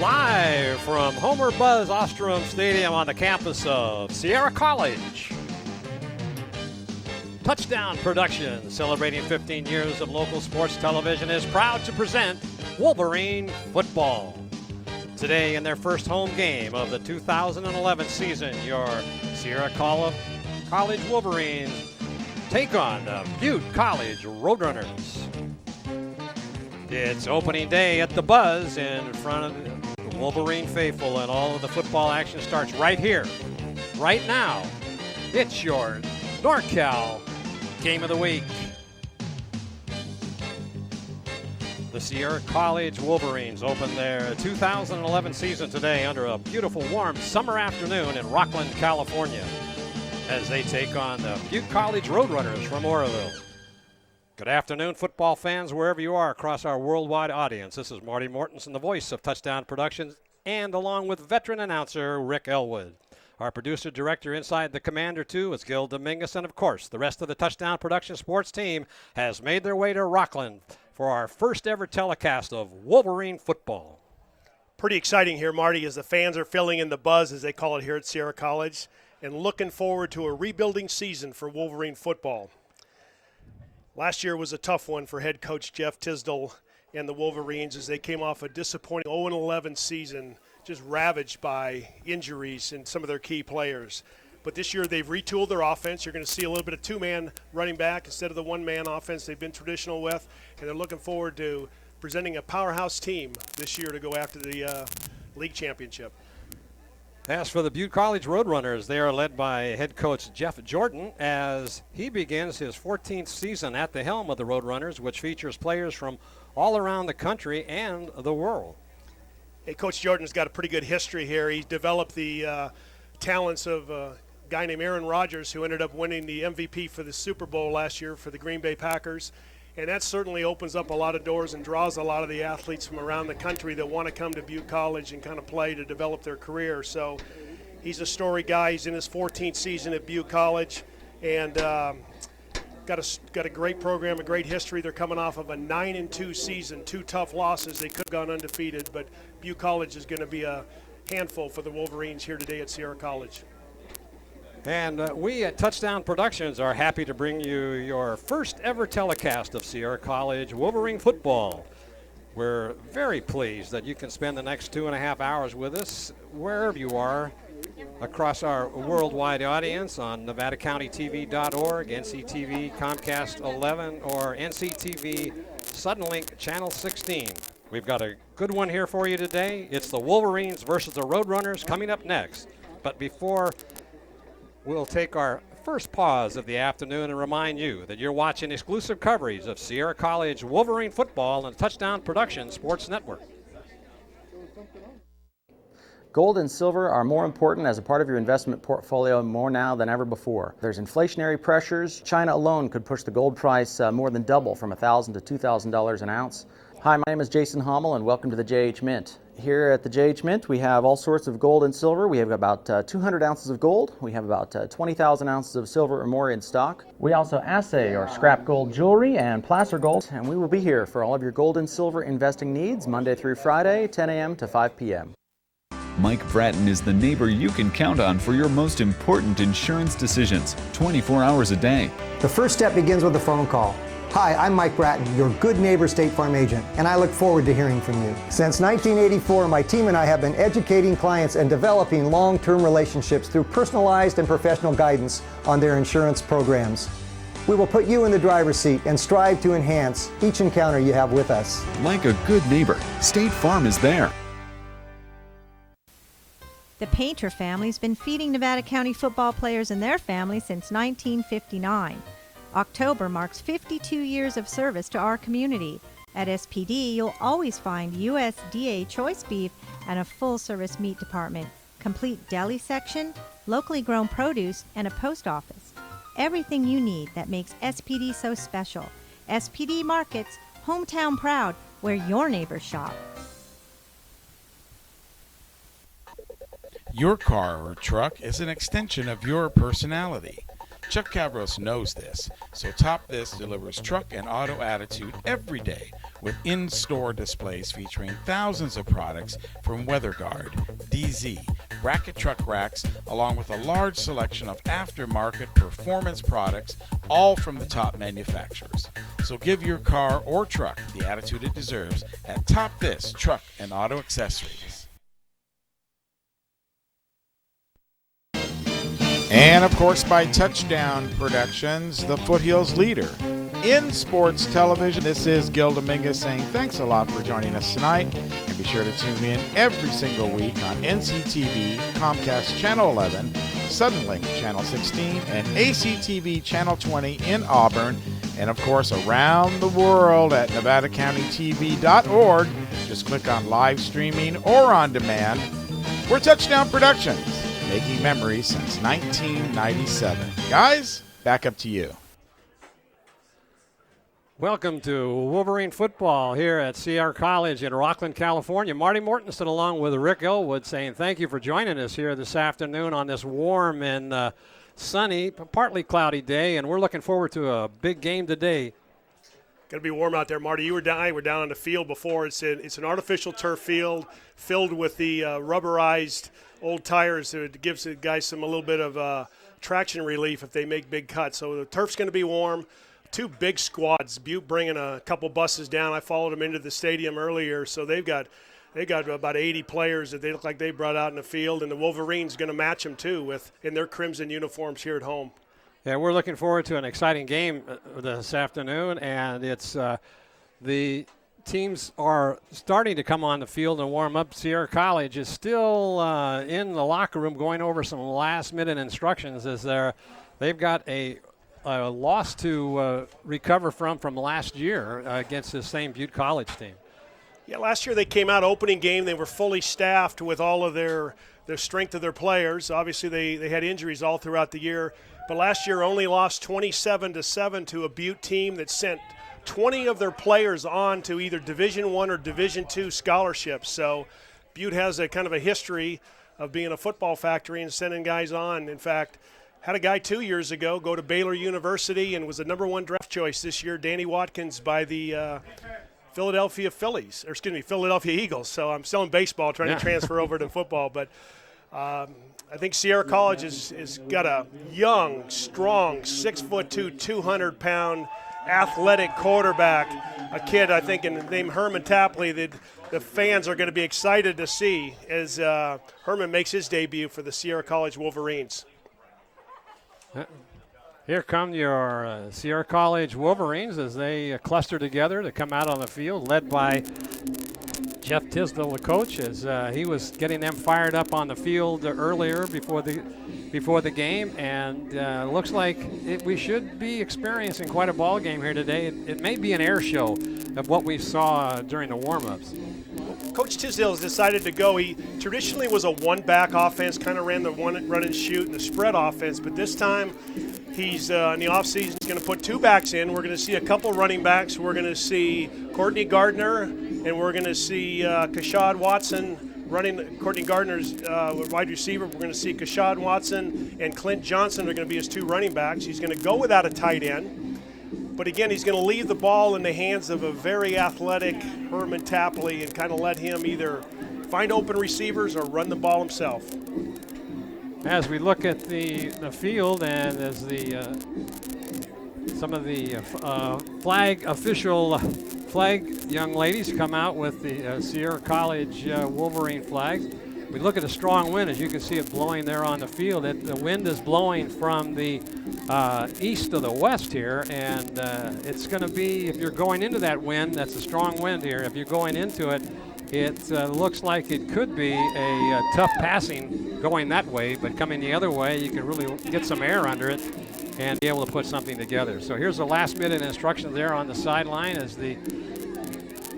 Live from Homer Buzz Ostrom Stadium on the campus of Sierra College. Touchdown Productions, celebrating 15 years of local sports television, is proud to present Wolverine football. Today, in their first home game of the 2011 season, your Sierra College Wolverines take on the Butte College Roadrunners. It's opening day at the Buzz in front of the Wolverine faithful, and all of the football action starts right here, right now. It's your NorCal Game of the Week. The Sierra College Wolverines open their 2011 season today under a beautiful, warm summer afternoon in Rockland, California, as they take on the Butte College Roadrunners from Oroville. Good afternoon, football fans, wherever you are across our worldwide audience. This is Marty Mortensen, the voice of Touchdown Productions, and along with veteran announcer Rick Ellwood. Our producer-director inside the Commander 2 is Gil Dominguez, and of course, the rest of the Touchdown Production sports team has made their way to Rockland for our first ever telecast of Wolverine football. Pretty exciting here, Marty, as the fans are filling in the Buzz, as they call it here at Sierra College, and looking forward to a rebuilding season for Wolverine football. Last year was a tough one for head coach Jeff Tisdale and the Wolverines as they came off a disappointing 0-11 season, just ravaged by injuries in some of their key players. But this year they've retooled their offense. You're going to see a little bit of two-man running back instead of the one-man offense they've been traditional with, and they're looking forward to presenting a powerhouse team this year to go after the league championship. As for the Butte College Roadrunners, they are led by head coach Jeff Jordan as he begins his 14th season at the helm of the Roadrunners, which features players from all around the country and the world. Hey, Coach Jordan's got a pretty good history here. He developed the talents of a guy named Aaron Rodgers, who ended up winning the MVP for the Super Bowl last year for the Green Bay Packers. And that certainly opens up a lot of doors and draws a lot of the athletes from around the country that want to come to Butte College and kind of play to develop their career. So he's a story guy. He's in his 14th season at Butte College, and got a great program, a great history. They're coming off of a 9-2 season, 2 tough losses. They could have gone undefeated, but Butte College is going to be a handful for the Wolverines here today at Sierra College. And we at Touchdown Productions are happy to bring you your first ever telecast of Sierra College Wolverine football. We're very pleased that you can spend the next 2.5 hours with us wherever you are across our worldwide audience on NevadaCountyTV.org, NCTV Comcast 11, or NCTV Suddenlink Channel 16. We've got a good one here for you today. It's the Wolverines versus the Roadrunners coming up next. But before we'll take our first pause of the afternoon and remind you that you're watching exclusive coverage of Sierra College Wolverine football and Touchdown Productions Sports Network. Gold and silver are more important as a part of your investment portfolio more now than ever before. There's inflationary pressures. China alone could push the gold price more than double from $1,000 to $2,000 an ounce. Hi, my name is Jason Hommel, and welcome to the JH Mint. Here at the JH Mint, we have all sorts of gold and silver. We have about 200 ounces of gold. We have about 20,000 ounces of silver or more in stock. We also assay or scrap gold jewelry and placer gold, and we will be here for all of your gold and silver investing needs Monday through Friday, 10 a.m. to 5 p.m. Mike Bratton is the neighbor you can count on for your most important insurance decisions, 24 hours a day. The first step begins with a phone call. Hi, I'm Mike Bratton, your good neighbor State Farm agent, and I look forward to hearing from you. Since 1984, my team and I have been educating clients and developing long-term relationships through personalized and professional guidance on their insurance programs. We will put you in the driver's seat and strive to enhance each encounter you have with us. Like a good neighbor, State Farm is there. The Painter family's been feeding Nevada County football players and their families since 1959. October marks 52 years of service to our community. At SPD, you'll always find USDA choice beef and a full-service meat department, complete deli section, locally grown produce, and a post office. Everything you need that makes SPD so special. SPD Markets, hometown proud, where your neighbors shop. Your car or truck is an extension of your personality. Chuck Cavros knows this, so Top This delivers truck and auto attitude every day with in-store displays featuring thousands of products from WeatherGuard, DZ, bracket truck racks, along with a large selection of aftermarket performance products, all from the top manufacturers. So give your car or truck the attitude it deserves at Top This Truck and Auto Accessories. And of course by Touchdown Productions, the Foothills leader in sports television. This is Gil Dominguez saying thanks a lot for joining us tonight. And be sure to tune in every single week on NCTV, Comcast Channel 11, Suddenlink Channel 16, and ACTV Channel 20 in Auburn. And of course around the world at NevadaCountyTV.org. Just click on live streaming or on demand. We're Touchdown Productions, making memories since 1997. Guys, back up to you. Welcome to Wolverine football here at Sierra College in Rockland, California. Marty Mortensen along with Rick Ellwood saying thank you for joining us here this afternoon on this warm and sunny, partly cloudy day, and we're looking forward to a big game today. Going to be warm out there, Marty. You were down on the field before. It's an artificial turf field filled with the rubberized old tires. It gives the guys a little bit of traction relief if they make big cuts. So the turf's going to be warm. Two big squads. Butte bringing a couple buses down. I followed them into the stadium earlier, so they've got about 80 players that they look like they brought out in the field, and the Wolverines going to match them too in their crimson uniforms here at home. Yeah, we're looking forward to an exciting game this afternoon, and it's the teams are starting to come on the field and warm up. Sierra College is still in the locker room going over some last-minute instructions as they've got a loss to recover from last year against the same Butte College team. Yeah, last year they came out opening game. They were fully staffed with all of their strength of their players. Obviously, they had injuries all throughout the year. But last year only lost 27-7 to a Butte team that sent 20 of their players on to either Division I or Division II scholarships. So Butte has a kind of a history of being a football factory and sending guys on. In fact, had a guy 2 years ago go to Baylor University and was the #1 draft choice this year, Danny Watkins, by the Philadelphia Eagles. So I'm still in baseball, trying to transfer over to football. But I think Sierra College has got a young, strong, 6'2", 200-pound athletic quarterback, a kid I think named Herman Tapley that the fans are going to be excited to see as Herman makes his debut for the Sierra College Wolverines. Here come your Sierra College Wolverines as they cluster together to come out on the field, led by Jeff Tisdale, the coach, as he was getting them fired up on the field earlier before the game, and looks like we should be experiencing quite a ball game here today. It may be an air show of what we saw during the warm-ups. Coach Tisdale has decided to go. He traditionally was a one-back offense, kind of ran the one run and shoot and the spread offense, but this time he's in the offseason he's going to put two backs in. We're going to see a couple running backs. We're going to see Courtney Gardner, and we're going to see Kashad Watson running. Courtney Gardner's wide receiver. We're going to see Kashad Watson and Clint Johnson are going to be his two running backs. He's going to go without a tight end. But again, he's going to leave the ball in the hands of a very athletic Herman Tapley and kind of let him either find open receivers or run the ball himself. As we look at the field and as some of the flag young ladies come out with the Sierra College Wolverine flags, we look at a strong wind. As you can see it blowing there on the field. The wind is blowing from the east to the west here, and it's going to be, if you're going into that wind, that's a strong wind here. If you're going into it, it looks like it could be a tough passing going that way, but coming the other way, you can really get some air under it and be able to put something together. So here's the last minute instructions there on the sideline as the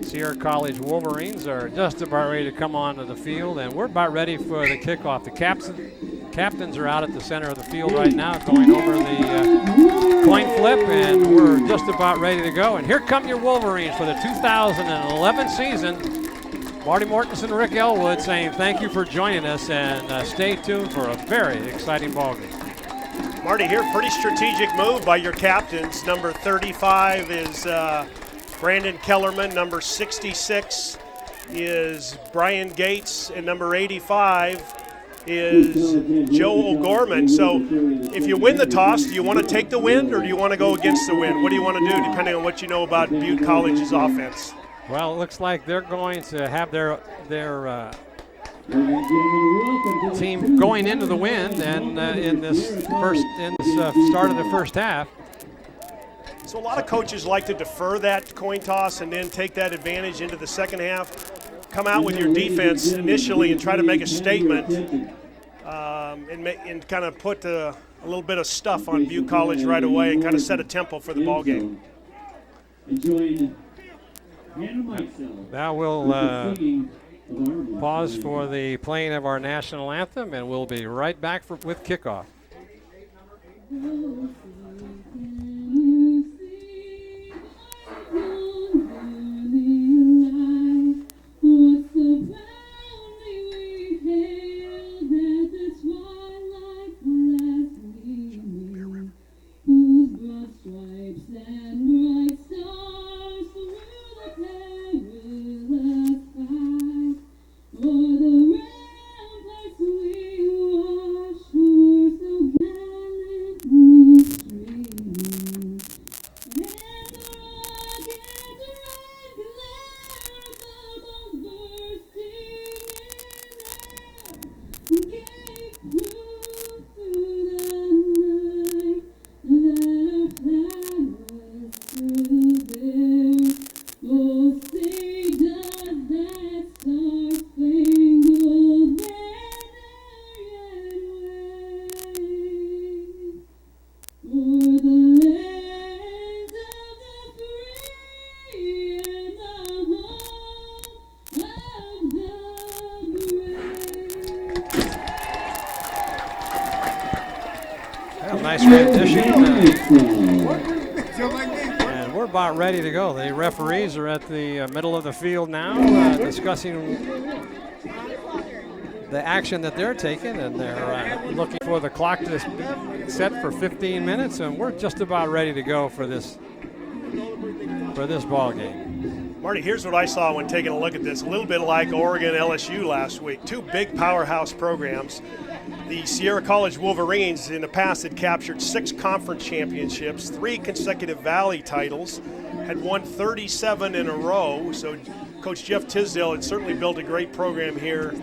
Sierra College Wolverines are just about ready to come onto the field, and we're about ready for the kickoff. The captains are out at the center of the field right now going over the coin flip, and we're just about ready to go. And here come your Wolverines for the 2011 season. Marty Mortensen, Rick Ellwood saying thank you for joining us, and stay tuned for a very exciting ballgame. Marty, here, pretty strategic move by your captains. Number 35 is Brandon Kellerman. Number 66 is Brian Gates. And number 85 is Joe O'Gorman. So if you win the toss, do you want to take the win or do you want to go against the win? What do you want to do, depending on what you know about Butte College's offense? Well, it looks like they're going to have their team going into the wind, and in this start of the first half. So a lot of coaches like to defer that coin toss and then take that advantage into the second half. Come out with your defense initially and try to make a statement, and kind of put a little bit of stuff on Butte College right away and kind of set a tempo for the ball game. Now we'll pause for the playing of our national anthem, and we'll be right back with kickoff. Nice rendition. And we're about ready to go. The referees are at the middle of the field now, discussing the action that they're taking, and they're looking for the clock to set for 15 minutes, and we're just about ready to go for this ball game. Marty, here's what I saw when taking a look at this. A little bit like Oregon LSU last week. Two big powerhouse programs. The Sierra College Wolverines in the past had captured 6 conference championships, 3 consecutive Valley titles, had won 37 in a row. So Coach Jeff Tisdale had certainly built a great program here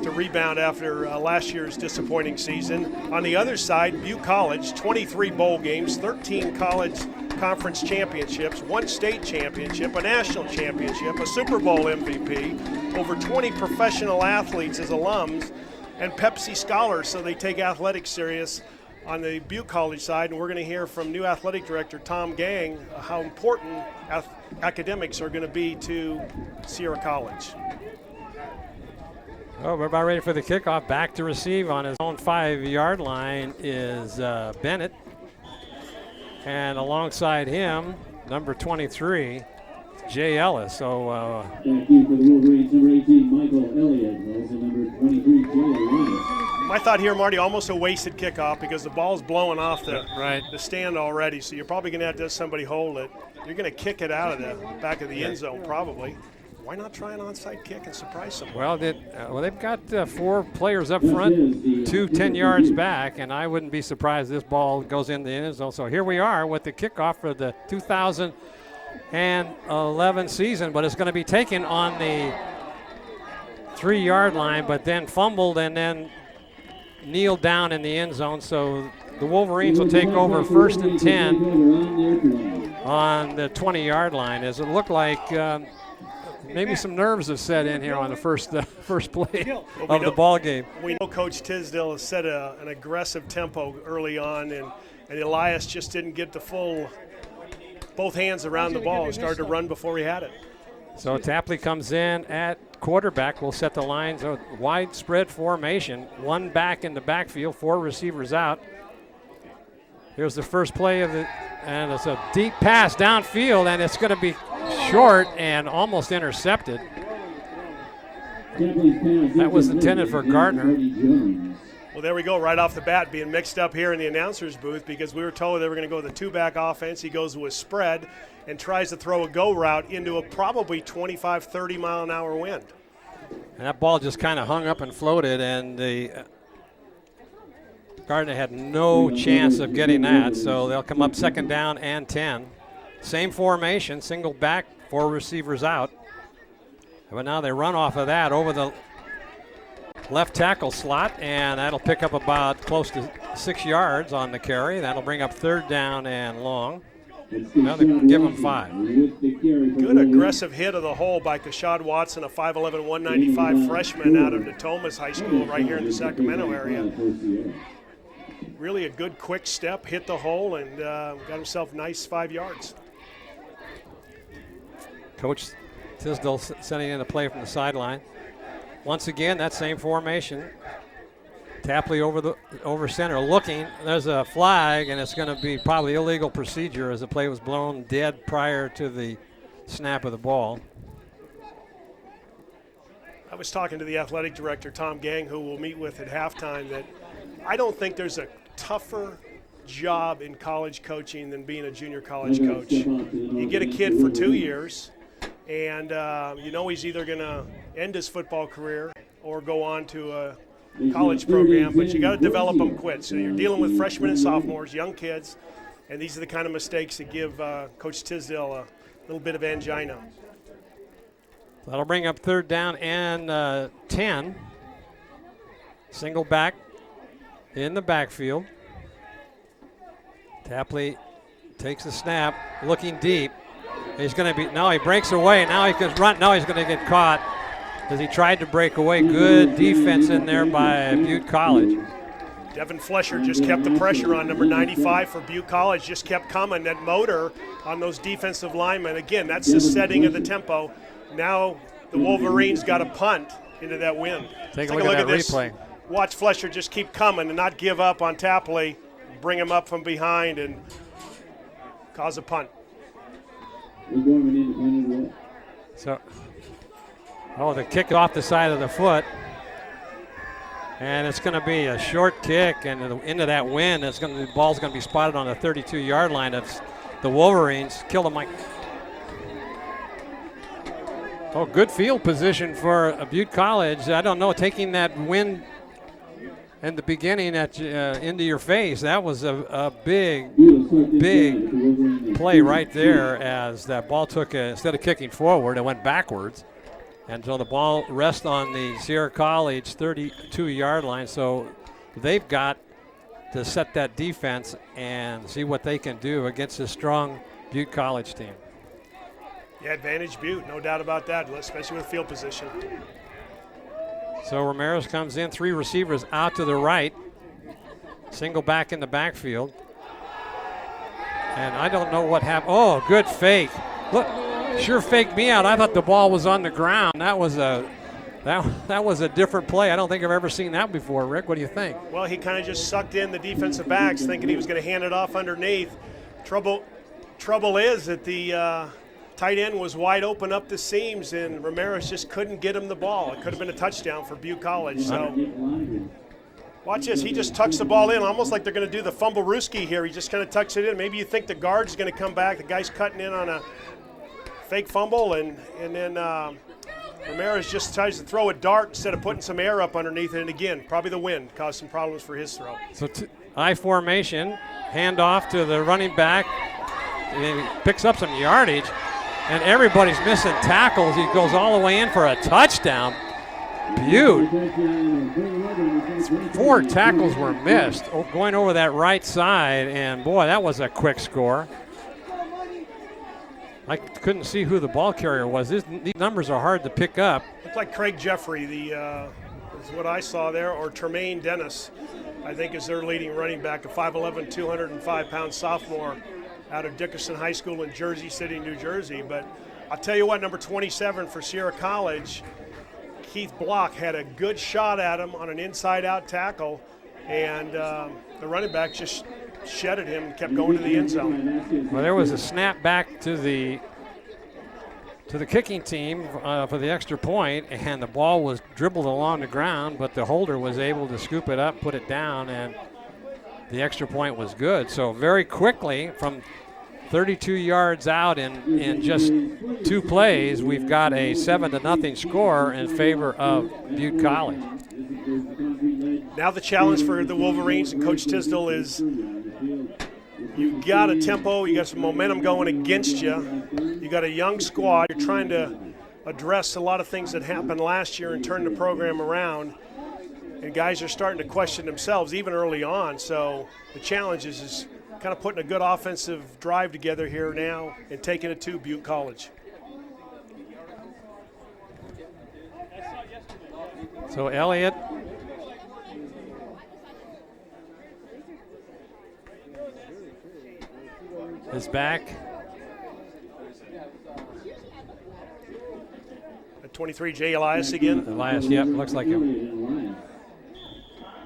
to rebound after last year's disappointing season. On the other side, Butte College, 23 bowl games, 13 college conference championships, 1 state championship, a national championship, a Super Bowl MVP, over 20 professional athletes as alums, and Pepsi scholars, so they take athletics serious on the Butte College side. And we're going to hear from new athletic director Tom Gang how important academics are going to be to Sierra College. Oh, we're about ready for the kickoff. Back to receive on his own 5-yard line is Bennett. And alongside him, number 23, Jay Ellis. So thank you for the Wolverines, number 18, Michael Ellwood. Also number 23, Jay Ellis. My thought here, Marty, almost a wasted kickoff because the ball's blowing off the stand already. So you're probably going to have to have somebody hold it. You're going to kick it out of the back of the end zone probably. Why not try an onside kick and surprise someone? Well, they've got 4 players up front, 2 10 yards back, and I wouldn't be surprised this ball goes in the end zone. So here we are with the kickoff for the 2011 season, but it's going to be taken on the 3-yard line, but then fumbled and then kneeled down in the end zone. So the Wolverines will take over 1st and 10 on the 20-yard line. As it looked like maybe some nerves have set in here on the first play of the ball game. We know Coach Tisdale has set an aggressive tempo early on, and Elias just didn't get the full both hands around the ball and started to run before he had it. So Tapley comes in at quarterback. We'll set the lines of widespread formation. 1 back in the backfield, 4 receivers out. Here's the first play of the, and it's a deep pass downfield, and it's going to be short and almost intercepted. That was intended for Gardner. Well, there we go, right off the bat, being mixed up here in the announcer's booth because we were told they were going to go with a two-back offense. He goes with a spread and tries to throw a go route into a probably 25, 30 mile an hour wind. And that ball just kind of hung up and floated, and the Gardner had no chance of getting that, so they'll come up second down and 10. Same formation, single back, 4 receivers out. But now they run off of that over the left tackle slot, and that'll pick up about close to 6 yards on the carry. That'll bring up third down and long. Now they give them 5. Good aggressive hit of the hole by Kashad Watson, a 5'11", 195 freshman out of Natomas High School right here in the Sacramento area. Really a good quick step, hit the hole, and got himself nice 5 yards. Coach Tisdale sending in a play from the sideline. Once again, that same formation. Tapley over center looking. There's a flag, and it's going to be probably illegal procedure as the play was blown dead prior to the snap of the ball. I was talking to the athletic director, Tom Gang, who we'll meet with at halftime, that I don't think there's a tougher job in college coaching than being a junior college coach. You get a kid for 2 years, and you know he's either going to end his football career or go on to a college program, but you got to develop them quick. So you're dealing with freshmen and sophomores, young kids, and these are the kind of mistakes that give Coach Tisdale a little bit of angina. That'll bring up third down and 10. Single back in the backfield. Tapley takes the snap, looking deep. He's going to be, no, he breaks away. Now he can run. No, he's going to get caught as he tried to break away. Good defense in there by Butte College. Devin Flesher just kept the pressure on number 95 for Butte College, just kept coming. That motor on those defensive linemen. Again, that's the setting of the tempo. Now the Wolverines got a punt into that wind. Take a look at that this. replay. Watch Flesher just keep coming and not give up on Tapley, bring him up from behind and cause a punt. So, the kick off the side of the foot. And it's going to be a short kick and into that wind. The ball's going to be spotted on the 32-yard line of the Wolverines. Kill the mic. Oh, good field position for Butte College. I don't know, taking that wind in the beginning into your face, that was a big play right there as that ball took, instead of kicking forward, it went backwards. And so the ball rests on the Sierra College 32-yard line. So they've got to set that defense and see what they can do against a strong Butte College team. Yeah, advantage Butte, no doubt about that, especially with field position. So Ramirez comes in, 3 receivers out to the right. Single back in the backfield. And I don't know what happened. Oh, good fake. Look, sure faked me out. I thought the ball was on the ground. That was a different play. I don't think I've ever seen that before. Rick, what do you think? Well, he kind of just sucked in the defensive backs thinking he was going to hand it off underneath. Trouble is that the tight end was wide open up the seams, and Ramirez just couldn't get him the ball. It could have been a touchdown for Butte College. So watch this. He just tucks the ball in, almost like they're going to do the fumble-rooski here. He just kind of tucks it in. Maybe you think the guard's going to come back. The guy's cutting in on a fake fumble, and then Ramirez just tries to throw a dart instead of putting some air up underneath it. And again, probably the wind caused some problems for his throw. So I formation, handoff to the running back. He picks up some yardage. And everybody's missing tackles. He goes all the way in for a touchdown. Butte. 4 tackles were missed going over that right side, and boy, that was a quick score. I couldn't see who the ball carrier was. These numbers are hard to pick up. Looked like Craig Jeffrey, is what I saw there, or Tremaine Dennis, I think is their leading running back, a 5'11", 205-pound sophomore out of Dickerson High School in Jersey City, New Jersey. But I'll tell you what, number 27 for Sierra College, Keith Block, had a good shot at him on an inside-out tackle, and the running back just shedded him and kept going to the end zone. Well, there was a snap back to the to the kicking team for the extra point, and the ball was dribbled along the ground, but the holder was able to scoop it up, put it down, and the extra point was good. So very quickly, from 32 yards out in just 2 plays, we've got a 7-0 score in favor of Butte College. Now the challenge for the Wolverines and Coach Tisdale is you've got a tempo, you got some momentum going against you. You got a young squad. You're trying to address a lot of things that happened last year and turn the program around. And guys are starting to question themselves even early on. So the challenge is kind of putting a good offensive drive together here now and taking it to Butte College. So Elliott is back. At 23, Jay Elias again. Elias, yep, looks like him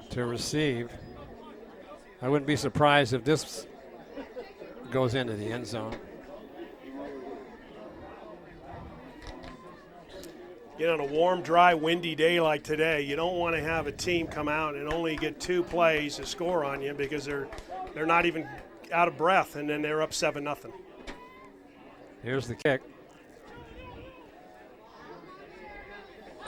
to receive. I wouldn't be surprised if this goes into the end zone. On a warm, dry, windy day like today, you don't want to have a team come out and only get 2 plays to score on you because they're not even out of breath, and then they're up 7-0. Here's the kick.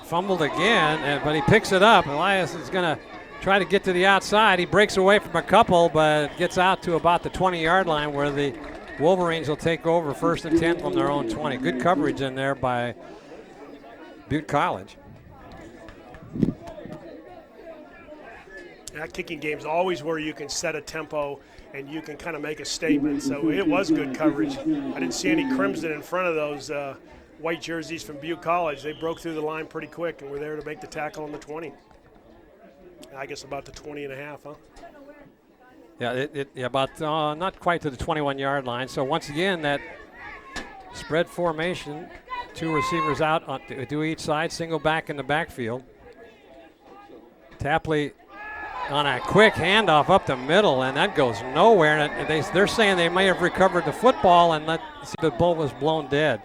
Fumbled again, but he picks it up. Elias is going to try to get to the outside. He breaks away from a couple, but gets out to about the 20-yard line where the Wolverines will take over 1st and 10 from their own 20. Good coverage in there by Butte College. That kicking game is always where you can set a tempo and you can kind of make a statement. So it was good coverage. I didn't see any crimson in front of those white jerseys from Butte College. They broke through the line pretty quick and were there to make the tackle on the 20. I guess about the 20 and a half, huh? Yeah, about not quite to the 21-yard line. So once again, that spread formation, 2 receivers out to each side, single back in the backfield. Tapley on a quick handoff up the middle, and that goes nowhere. And they're saying they may have recovered the football, and the ball was blown dead.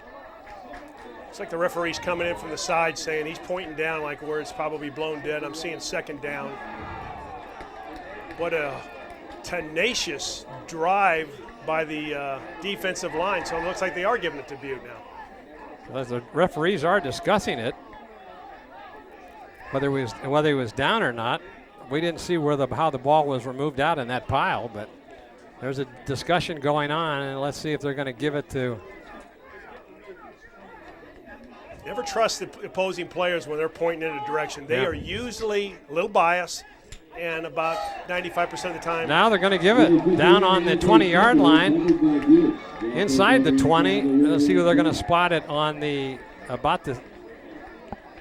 It's like the referee's coming in from the side saying he's pointing down like where it's probably blown dead. I'm seeing 2nd down. What a tenacious drive by the defensive line. So it looks like they are giving it to Butte now. Well, the referees are discussing it, whether he was down or not. We didn't see how the ball was removed out in that pile, but there's a discussion going on, and let's see if they're going to give it to. Never trust the opposing players when they're pointing in a direction. They are usually a little biased, and about 95% of the time. Now they're going to give it down on the 20-yard line, inside the 20. Let's see who they're going to spot it on about the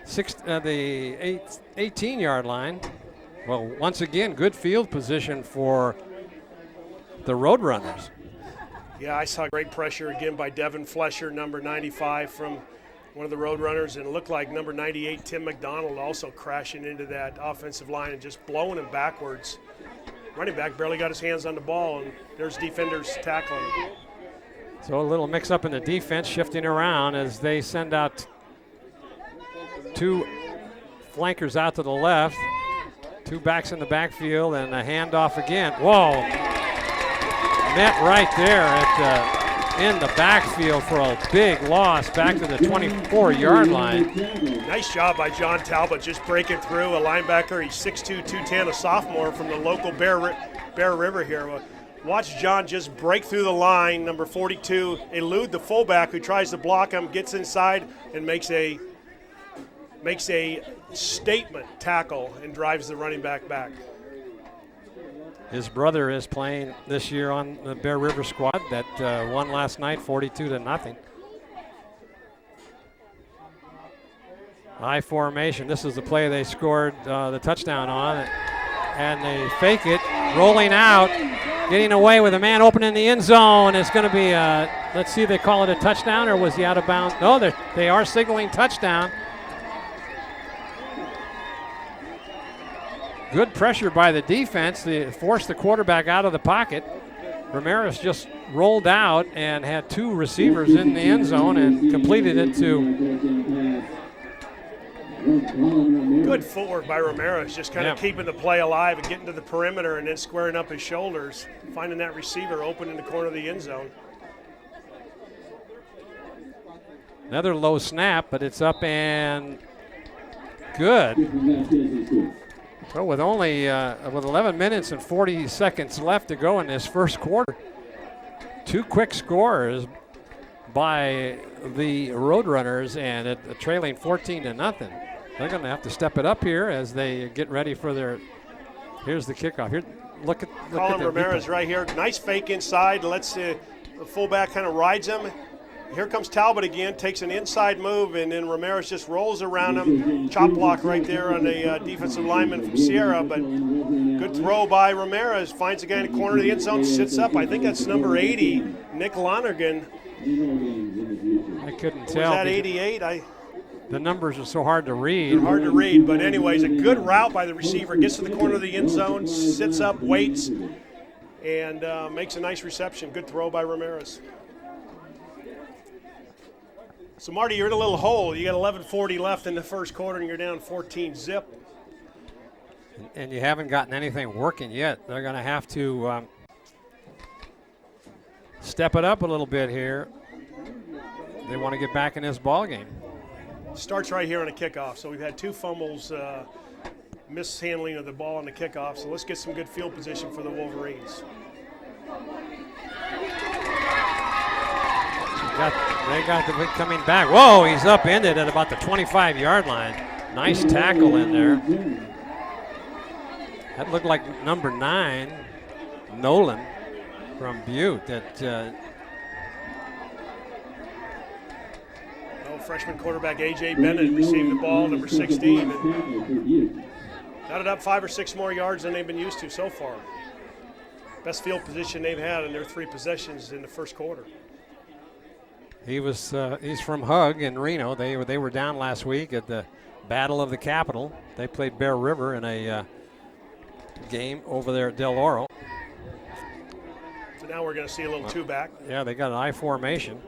18-yard line. Well, once again, good field position for the Roadrunners. Yeah, I saw great pressure again by Devin Flesher, number 95 from one of the Roadrunners, and it looked like number 98, Tim McDonald, also crashing into that offensive line and just blowing him backwards. Running back barely got his hands on the ball, and there's defenders tackling. So a little mix-up in the defense, shifting around as they send out 2 flankers out to the left. 2 backs in the backfield and a handoff again. Whoa. Met right there in the backfield for a big loss back to the 24-yard line. Nice job by John Talbot just breaking through a linebacker. He's 6'2", 210, a sophomore from the local Bear River here. Watch John just break through the line, number 42, elude the fullback who tries to block him, gets inside and makes a statement tackle and drives the running back back. His brother is playing this year on the Bear River squad that won last night 42-0. High formation. This is the play they scored the touchdown on. And they fake it, rolling out, getting away with a man open in the end zone. It's going to be, let's see if they call it a touchdown, or was he out of bounds? No, they are signaling touchdown. Good pressure by the defense to force the quarterback out of the pocket. Ramirez just rolled out and had two receivers in the end zone and completed it to. Good footwork by Ramirez, just kind of keeping the play alive and getting to the perimeter and then squaring up his shoulders, finding that receiver open in the corner of the end zone. Another low snap, but it's up and good. So with only with 11 minutes and 40 seconds left to go in this first quarter, two quick scores by the Roadrunners and trailing 14-0. They're going to have to step it up here as they get ready for their. Here's the kickoff. Here, look at Ramirez right here. Nice fake inside. Lets the fullback kind of rides him. Here comes Talbot again, takes an inside move, and then Ramirez just rolls around him. Chop block right there on the defensive lineman from Sierra, but good throw by Ramirez. Finds the guy in the corner of the end zone, sits up. I think that's number 80, Nick Lonergan. I couldn't tell. Was that 88? The numbers are so hard to read. Hard to read, but anyways, a good route by the receiver. Gets to the corner of the end zone, sits up, waits, and makes a nice reception. Good throw by Ramirez. So, Marty, you're in a little hole. You got 11:40 left in the first quarter, and you're down 14-0. And you haven't gotten anything working yet. They're going to have to step it up a little bit here. They want to get back in this ball game. Starts right here on a kickoff. So we've had two fumbles, mishandling of the ball on the kickoff. So let's get some good field position for the Wolverines. They got the big coming back. Whoa, he's upended at about the 25-yard line. Nice tackle in there. That looked like number 9, Nolan from Butte. That freshman quarterback A.J. Bennett received the ball, number 16. And got it up 5 or 6 more yards than they've been used to so far. Best field position they've had in their 3 possessions in the first quarter. He's from Hug in Reno. They were down last week at the Battle of the Capitol. They played Bear River in a game over there at Del Oro. So now we're going to see a little two-back. Yeah, they got an I formation.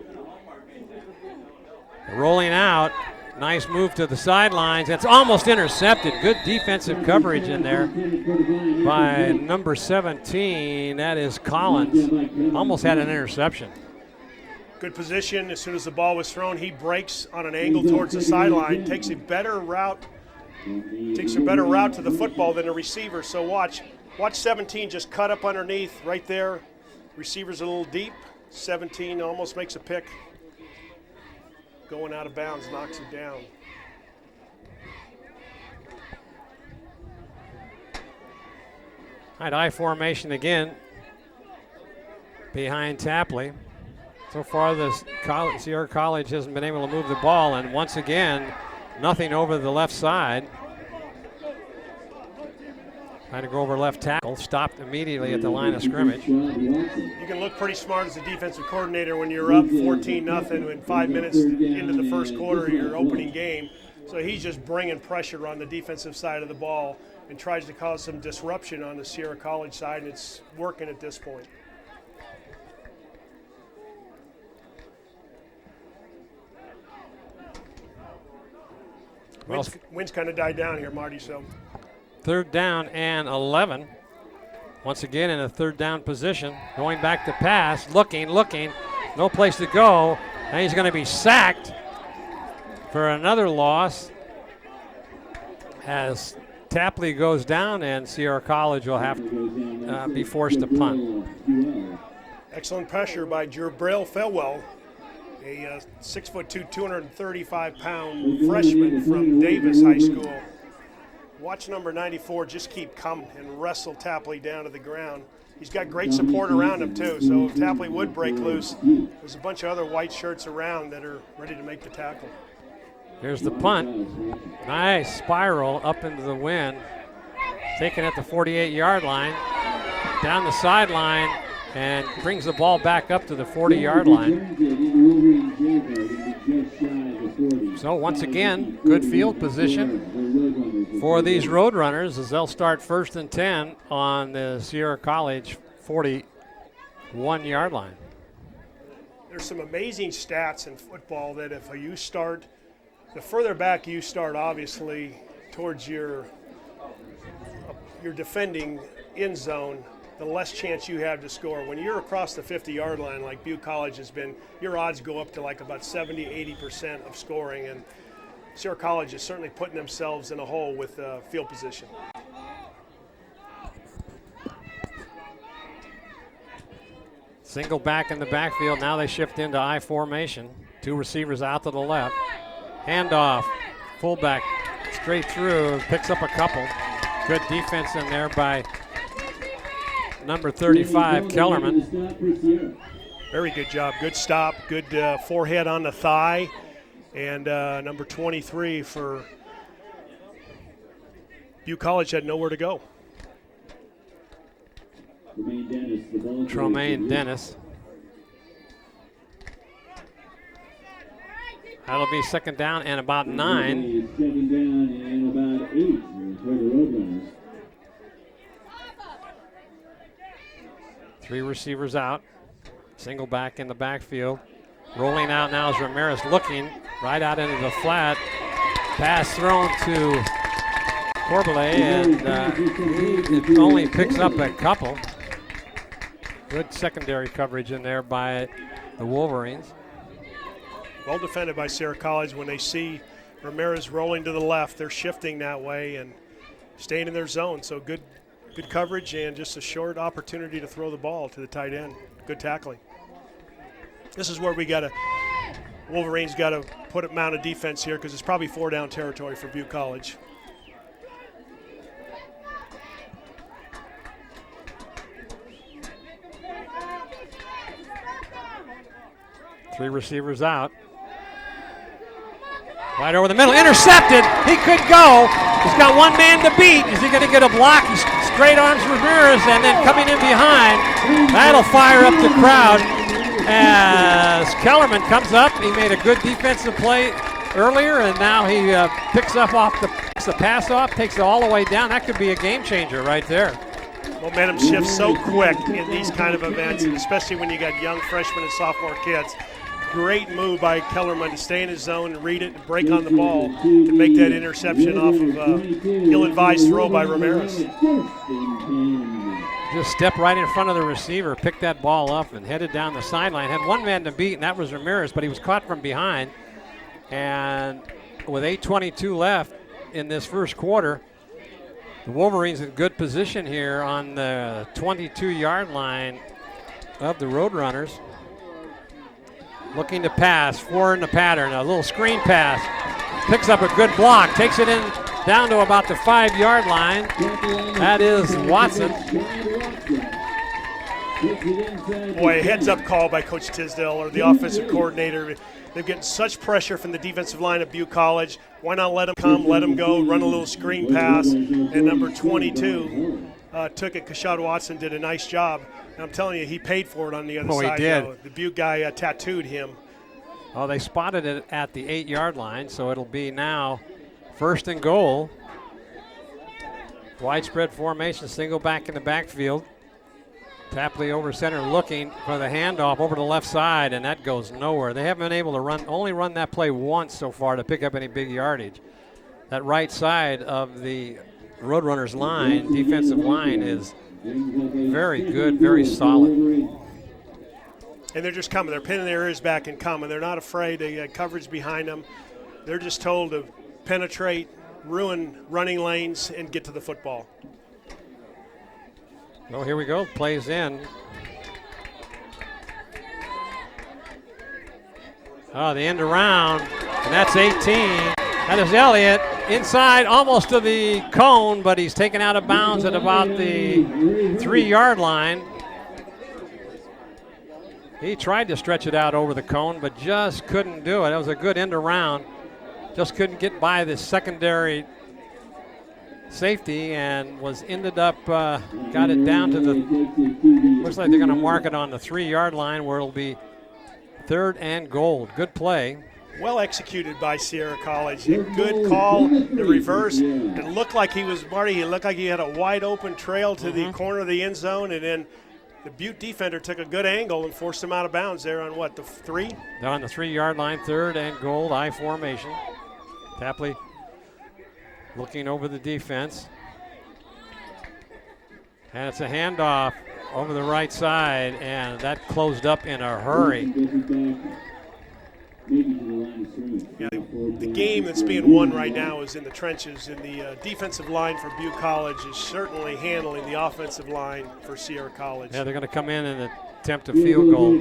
Rolling out, nice move to the sidelines. It's almost intercepted. Good defensive coverage in there by number 17. That is Collins. Almost had an interception. Good position. As soon as the ball was thrown, he breaks on an angle towards the sideline, takes a better route to the football than the receiver. So watch 17 just cut up underneath right there. Receiver's a little deep. 17 almost makes a pick. Going out of bounds, knocks it down. All right, I formation again behind Tapley. So far, Sierra College hasn't been able to move the ball, and once again, nothing over the left side. Trying to go over left tackle, stopped immediately at the line of scrimmage. You can look pretty smart as a defensive coordinator when you're up 14-0 in 5 minutes into the first quarter of your opening game. So he's just bringing pressure on the defensive side of the ball and tries to cause some disruption on the Sierra College side, and it's working at this point. Wind's kind of died down here, Marty, so. 3rd down and 11. Once again in a 3rd down position. Going back to pass, looking. No place to go. And he's going to be sacked for another loss as Tapley goes down and Sierra College will have to be forced to punt. Excellent pressure by Jabril Felwell, a 6'2", 235-pound freshman from Davis High School. Watch number 94 just keep coming and wrestle Tapley down to the ground. He's got great support around him, too, so if Tapley would break loose, there's a bunch of other white shirts around that are ready to make the tackle. Here's the punt. Nice spiral up into the wind. Taken at the 48-yard line, down the sideline, and brings the ball back up to the 40-yard line. So once again, good field position for these Roadrunners as they'll start 1st and 10 on the Sierra College 41-yard line. there's some amazing stats in football that if you start, the further back you start, obviously, towards your defending end zone, the less chance you have to score. When you're across the 50-yard line, like Butte College has been, your odds go up to like about 70-80% of scoring, and Sierra College is certainly putting themselves in a hole with field position. Single back in the backfield. Now they shift into I formation. 2 receivers out to the left. Handoff. Fullback straight through. Picks up a couple. Good defense in there by number 35, Kellerman. Very good job. Good stop. Good forehead on the thigh. And number 23 for Butte College had nowhere to go. Tremaine Dennis. That'll be second down and about 9. Second down and about 8 for the Roadrunners. 3 receivers out. Single back in the backfield. Rolling out now is Ramirez, looking right out into the flat. Pass thrown to Corbelay, and it only picks up a couple. Good secondary coverage in there by the Wolverines. Well defended by Sierra College. When they see Ramirez rolling to the left, they're shifting that way and staying in their zone. So good coverage and just a short opportunity to throw the ball to the tight end. Good tackling. This is where Wolverines got to put a mount of defense here because it's probably 4-down territory for Butte College. Three receivers out. Right over the middle, intercepted. He could go. He's got one man to beat. Is he going to get a block? He straight arms Ramirez, and then coming in behind. That'll fire up the crowd as Kellerman comes up. He made a good defensive play earlier, and now he picks the pass off, takes it all the way down. That could be a game changer right there. Momentum shifts so quick in these kind of events, and especially when you got young freshmen and sophomore kids. Great move by Kellerman to stay in his zone and read it and break on the ball and make that interception off of ill-advised throw by Ramirez. Just stepped right in front of the receiver, picked that ball up and headed down the sideline. Had one man to beat, and that was Ramirez, but he was caught from behind. And with 8:22 left in this first quarter, the Wolverines in good position here on the 22-yard line of the Roadrunners. Looking to pass, 4 in the pattern, a little screen pass. Picks up a good block, takes it in down to about the 5-yard line. That is Watson. Boy, a heads-up call by Coach Tisdale or the offensive coordinator. They're getting such pressure from the defensive line of Butte College. Why not let them come, let them go, run a little screen pass. And number 22 took it. Kashad Watson did a nice job. And I'm telling you, he paid for it on the other side. He did. Though. The Butte guy tattooed him. Oh, they spotted it at the 8-yard line, so it'll be now 1st and goal. Widespread formation, single back in the backfield. Tapley over center looking for the handoff over the left side, and that goes nowhere. They haven't been able to only run that play once so far to pick up any big yardage. That right side of the Roadrunners line, defensive line, is very good, very solid. And they're just coming. They're pinning their ears back and coming. They're not afraid. They got coverage behind them. They're just told to penetrate, ruin running lanes, and get to the football. Well, here we go. Plays in. Oh, the end around, and that's 18. That is Elliott inside almost to the cone, but he's taken out of bounds at about the 3-yard line. He tried to stretch it out over the cone, but just couldn't do it. That was a good end around. Just couldn't get by the secondary safety and ended up got it down to the, looks like they're going to mark it on the 3-yard line where it'll be 3rd and goal. Good play. Well executed by Sierra College. A good call, the reverse. It looked like he was, Marty, he looked like he had a wide open trail to the corner of the end zone, and then The Butte defender took a good angle and forced him out of bounds there on what, the 3? Down on the 3-yard line, 3rd and goal, I formation. Tapley looking over the defense. And it's a handoff over the right side, and that closed up in a hurry. Yeah, the game that's being won right now is in the trenches, and the defensive line for Butte College is certainly handling the offensive line for Sierra College. Yeah, they're going to come in and attempt a field goal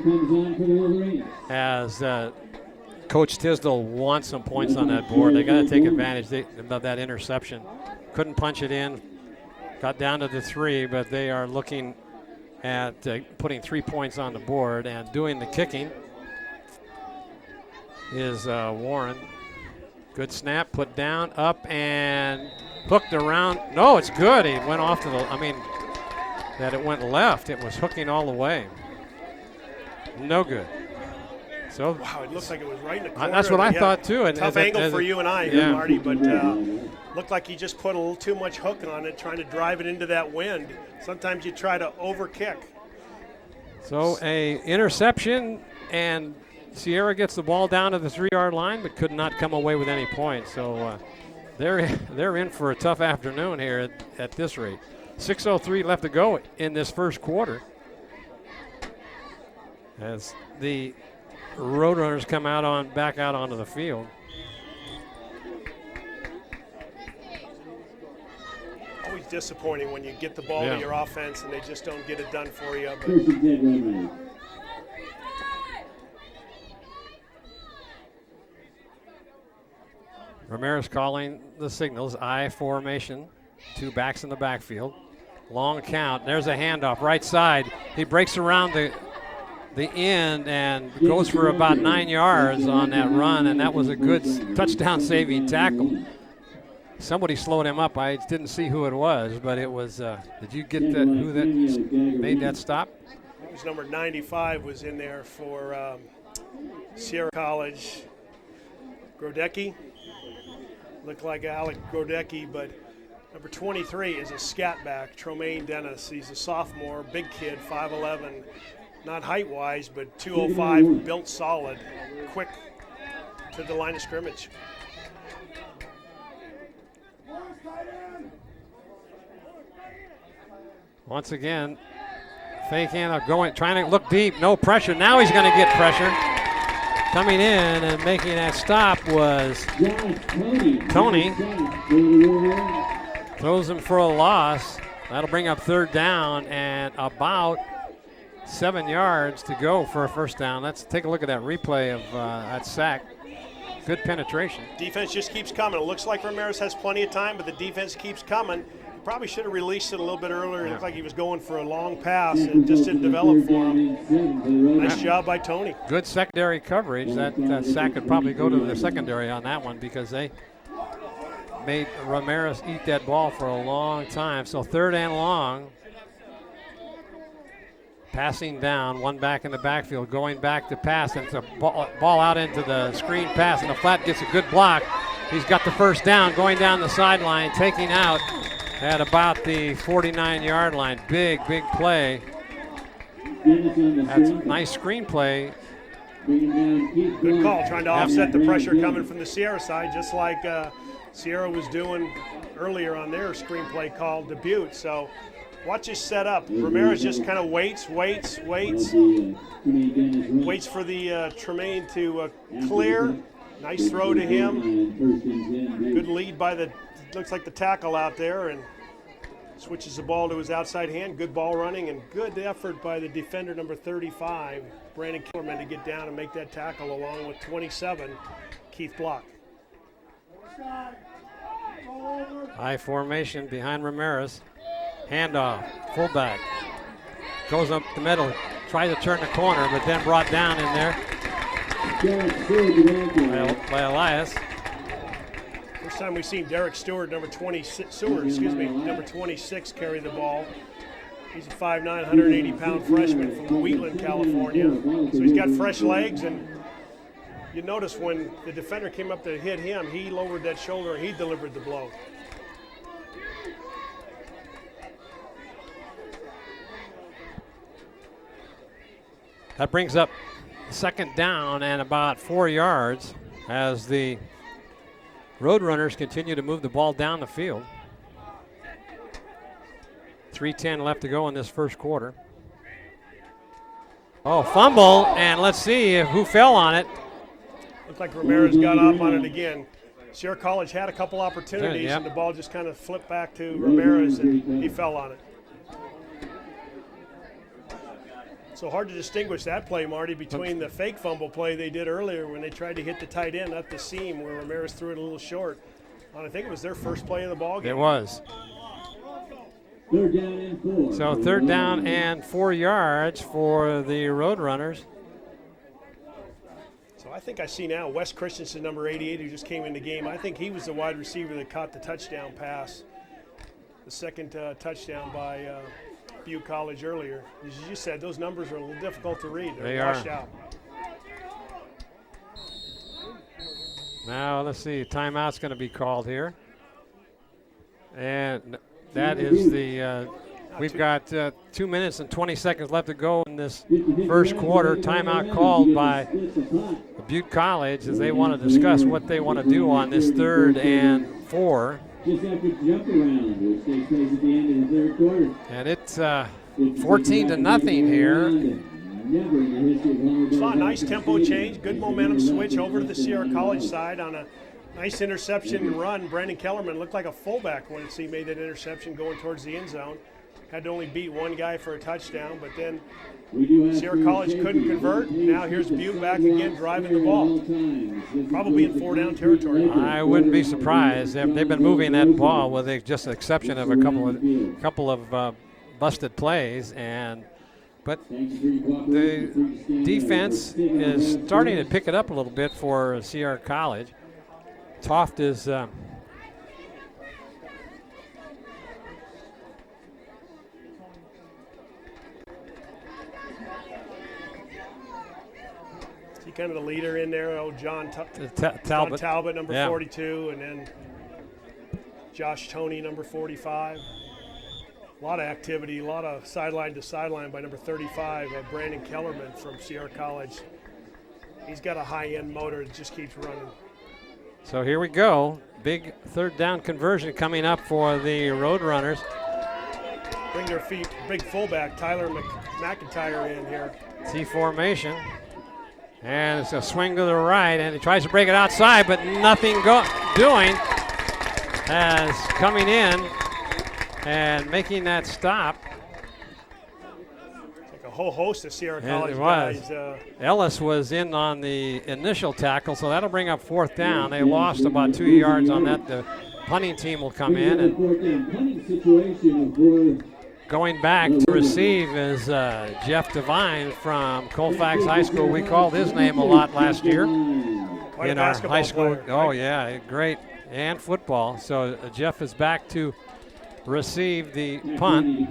as Coach Tisdale wants some points on that board. They got to take advantage of that interception. Couldn't punch it in, got down to the 3, but they are looking at putting 3 points on the board, and doing the kicking is Warren. Good snap, put down, up, and hooked around. No, it's good. He went off to that it went left. It was hooking all the way. No good. So wow, it looks like it was right in the corner. That's what I thought too. And tough angle for you and I, yeah. Marty, but looked like he just put a little too much hook on it, trying to drive it into that wind. Sometimes you try to overkick. So a interception, and Sierra gets the ball down to the 3-yard line, but could not come away with any points. So they're in for a tough afternoon here at this rate. 6:03 left to go in this first quarter, as the Roadrunners come back out onto the field. Always disappointing when you get the ball to your offense and they just don't get it done for you. But Ramirez calling the signals. I formation. 2 backs in the backfield. Long count. There's a handoff right side. He breaks around the end and goes for about 9 yards on that run, and that was a good touchdown saving tackle. Somebody slowed him up. I didn't see who it was, but it was, did you get who that made that stop? It was number 95 was in there for Sierra College. Grodecki. Looked like Alec Grodecki, but number 23 is a scat back, Tromaine Dennis. He's a sophomore, big kid, 5'11", not height-wise, but 205, built solid, quick to the line of scrimmage. Once again, fake handoff, trying to look deep, no pressure. Now he's going to get pressure. Coming in and making that stop was Tony. Throws him for a loss. That'll bring up 3rd down and about 7 yards to go for a first down. Let's take a look at that replay of that sack. Good penetration. Defense just keeps coming. It looks like Ramirez has plenty of time, but the defense keeps coming. He probably should have released it a little bit earlier. It looked like he was going for a long pass and just didn't develop for him. Nice job by Tony. Good secondary coverage. That sack could probably go to the secondary on that one, because they made Ramirez eat that ball for a long time. So 3rd and long. Passing down, 1 back in the backfield, going back to pass, and it's a ball out into the screen pass, and the flat gets a good block. He's got the first down, going down the sideline, taking out at about the 49-yard line. Big play. That's a nice screen play. Good call, trying to offset the pressure coming from the Sierra side, just like Sierra was doing earlier on their screenplay call to Butte. So watch this set up. Ramirez just kind of waits for the Tremaine to clear. Nice throw to him. Good lead by looks like the tackle out there, and switches the ball to his outside hand. Good ball running and good effort by the defender, number 35, Brandon Killerman, to get down and make that tackle along with 27, Keith Block. High formation behind Ramirez. Handoff, fullback. Goes up the middle, tries to turn the corner, but then brought down in there by Elias. First time we've seen Derek Stewart, number 26, carry the ball. He's a 5'9", 180-pound freshman from Wheatland, California. So he's got fresh legs, and you notice when the defender came up to hit him, he lowered that shoulder and he delivered the blow. That brings up second down and about 4 yards as the Roadrunners continue to move the ball down the field. 3:10 left to go in this first quarter. Oh, fumble, and let's see who fell on it. Looks like Ramirez got up on it again. Sierra College had a couple opportunities, Yep. and the ball just kind of flipped back to Ramirez, and he fell on it. So hard to distinguish that play, Marty, between the fake fumble play they did earlier when they tried to hit the tight end up the seam where Ramirez threw it a little short. And I think it was their first play of the ball game. It was. Third down and 4. So third down and 4 yards for the Roadrunners. So I think I see now Wes Christensen, number 88, who just came in the game. I think he was the wide receiver that caught the touchdown pass, the second touchdown by Butte College earlier. As you said, those numbers are a little difficult to read. They're washed out. Now let's see, timeout's going to be called here. And that is the, we've got 2 minutes and 20 seconds left to go in this first quarter. Timeout called by Butte College as they want to discuss what they want to do on this 3rd and 4. Just after jump around, which takes place at the end of the third quarter. And it's 14-0 here. Saw a nice tempo change, good momentum switch over to the Sierra College side on a nice interception run. Brandon Kellerman looked like a fullback once he made that interception going towards the end zone. Had to only beat one guy for a touchdown, but then Sierra College couldn't convert. Now here's Butte back again driving the ball. Probably in 4-down territory. I wouldn't be surprised. They've been moving that ball with just the exception of a couple of busted plays, but the defense is starting to pick it up a little bit for Sierra College. Toft is kind of the leader in there, John Talbot, number 42, and then Josh Toney, number 45. A lot of activity, a lot of sideline to sideline by number 35, Brandon Kellerman from Sierra College. He's got a high-end motor that just keeps running. So here we go. Big third down conversion coming up for the Roadrunners. Bring their feet, big fullback Tyler McIntyre in here. T formation. And it's a swing to the right, and he tries to break it outside, but nothing doing. As coming in and making that stop. Like a whole host of Sierra College guys. Ellis was in on the initial tackle, so that'll bring up 4th down. They lost about 2 yards on that. The punting team will come in. And going back to receive is Jeff Devine from Colfax High School. We called his name a lot last year in our high school. Player, oh, yeah, great. And football. So Jeff is back to receive the punt.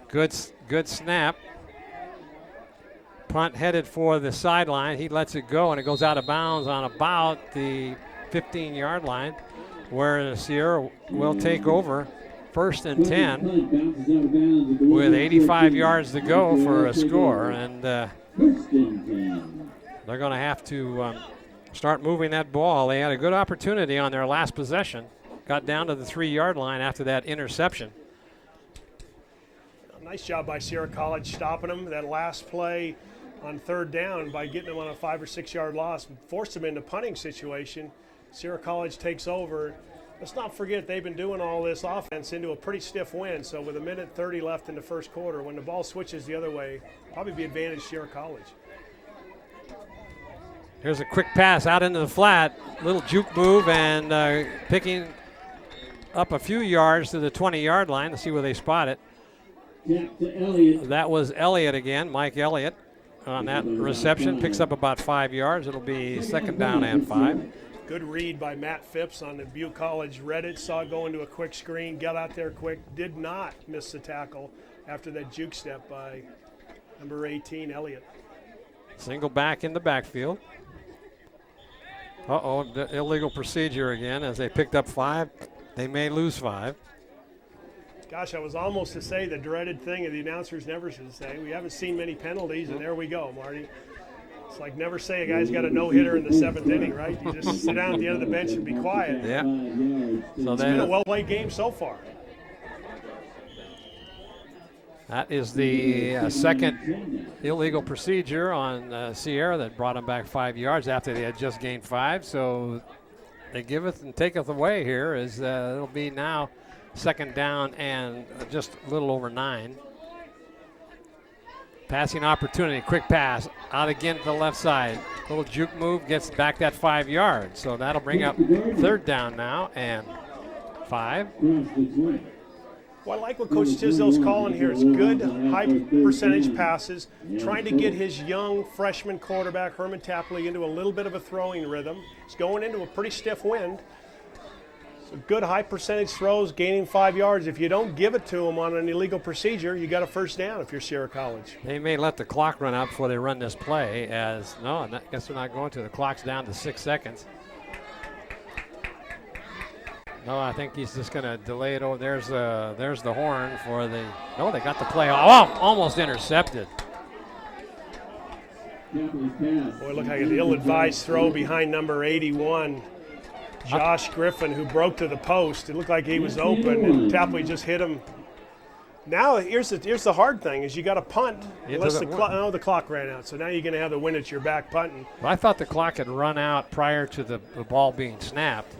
Good snap. Punt headed for the sideline. He lets it go, and it goes out of bounds on about the 15-yard line, where Sierra will take over 1st and 10 with 85 yards to go for a score, and they're going to have to start moving that ball. They had a good opportunity on their last possession. Got down to the 3-yard line after that interception. Nice job by Sierra College stopping them. That last play on 3rd down by getting them on a 5 or 6 yard loss, forced them into punting situation. Sierra College takes over. Let's not forget they've been doing all this offense into a pretty stiff win. So with 1:30 left in the first quarter, when the ball switches the other way, probably be advantage Sierra College. Here's a quick pass out into the flat, little juke move, and picking up a few yards to the 20-yard line. Let's see where they spot it. That was Elliott again, Mike Elliott on that reception. Picks up about 5 yards. It'll be 2nd down and 5. Good read by Matt Phipps on the Butte College. Read it, saw it go into a quick screen, got out there quick, did not miss the tackle after that juke step by number 18, Elliott. Single back in the backfield. The illegal procedure again as they picked up 5. They may lose 5. Gosh, I was almost to say the dreaded thing of the announcers never should say. We haven't seen many penalties, and there we go, Marty. It's like never say a guy's got a no-hitter in the 7th inning, right? You just sit down at the end of the bench and be quiet. Yeah. So It's been a well-played game so far. That is the second illegal procedure on Sierra that brought him back 5 yards after they had just gained 5. So they giveth and taketh away here as it'll be now 2nd down and just a little over 9. Passing opportunity, quick pass, out again to the left side. Little juke move, gets back that 5 yards. So that'll bring up 3rd down now and 5. Well, I like what Coach Tisdale's calling here. It's good, high percentage passes, trying to get his young freshman quarterback, Herman Tapley, into a little bit of a throwing rhythm. He's going into a pretty stiff wind. So good, high percentage throws, gaining 5 yards. If you don't give it to him on an illegal procedure, you got a 1st down if you're Sierra College. They may let the clock run out before they run this play I guess they're not going to. The clock's down to 6 seconds. No, I think he's just going to delay it over. There's the horn for the. No, they got the play. Oh, almost intercepted. Boy, look like an ill-advised throw behind number 81, Josh Griffin, who broke to the post. It looked like he was open, and Tapley just hit him. Now, here's the hard thing: is you got to punt unless the clock ran out. So now you're going to have the wind at your back punting. Well, I thought the clock had run out prior to the ball being snapped.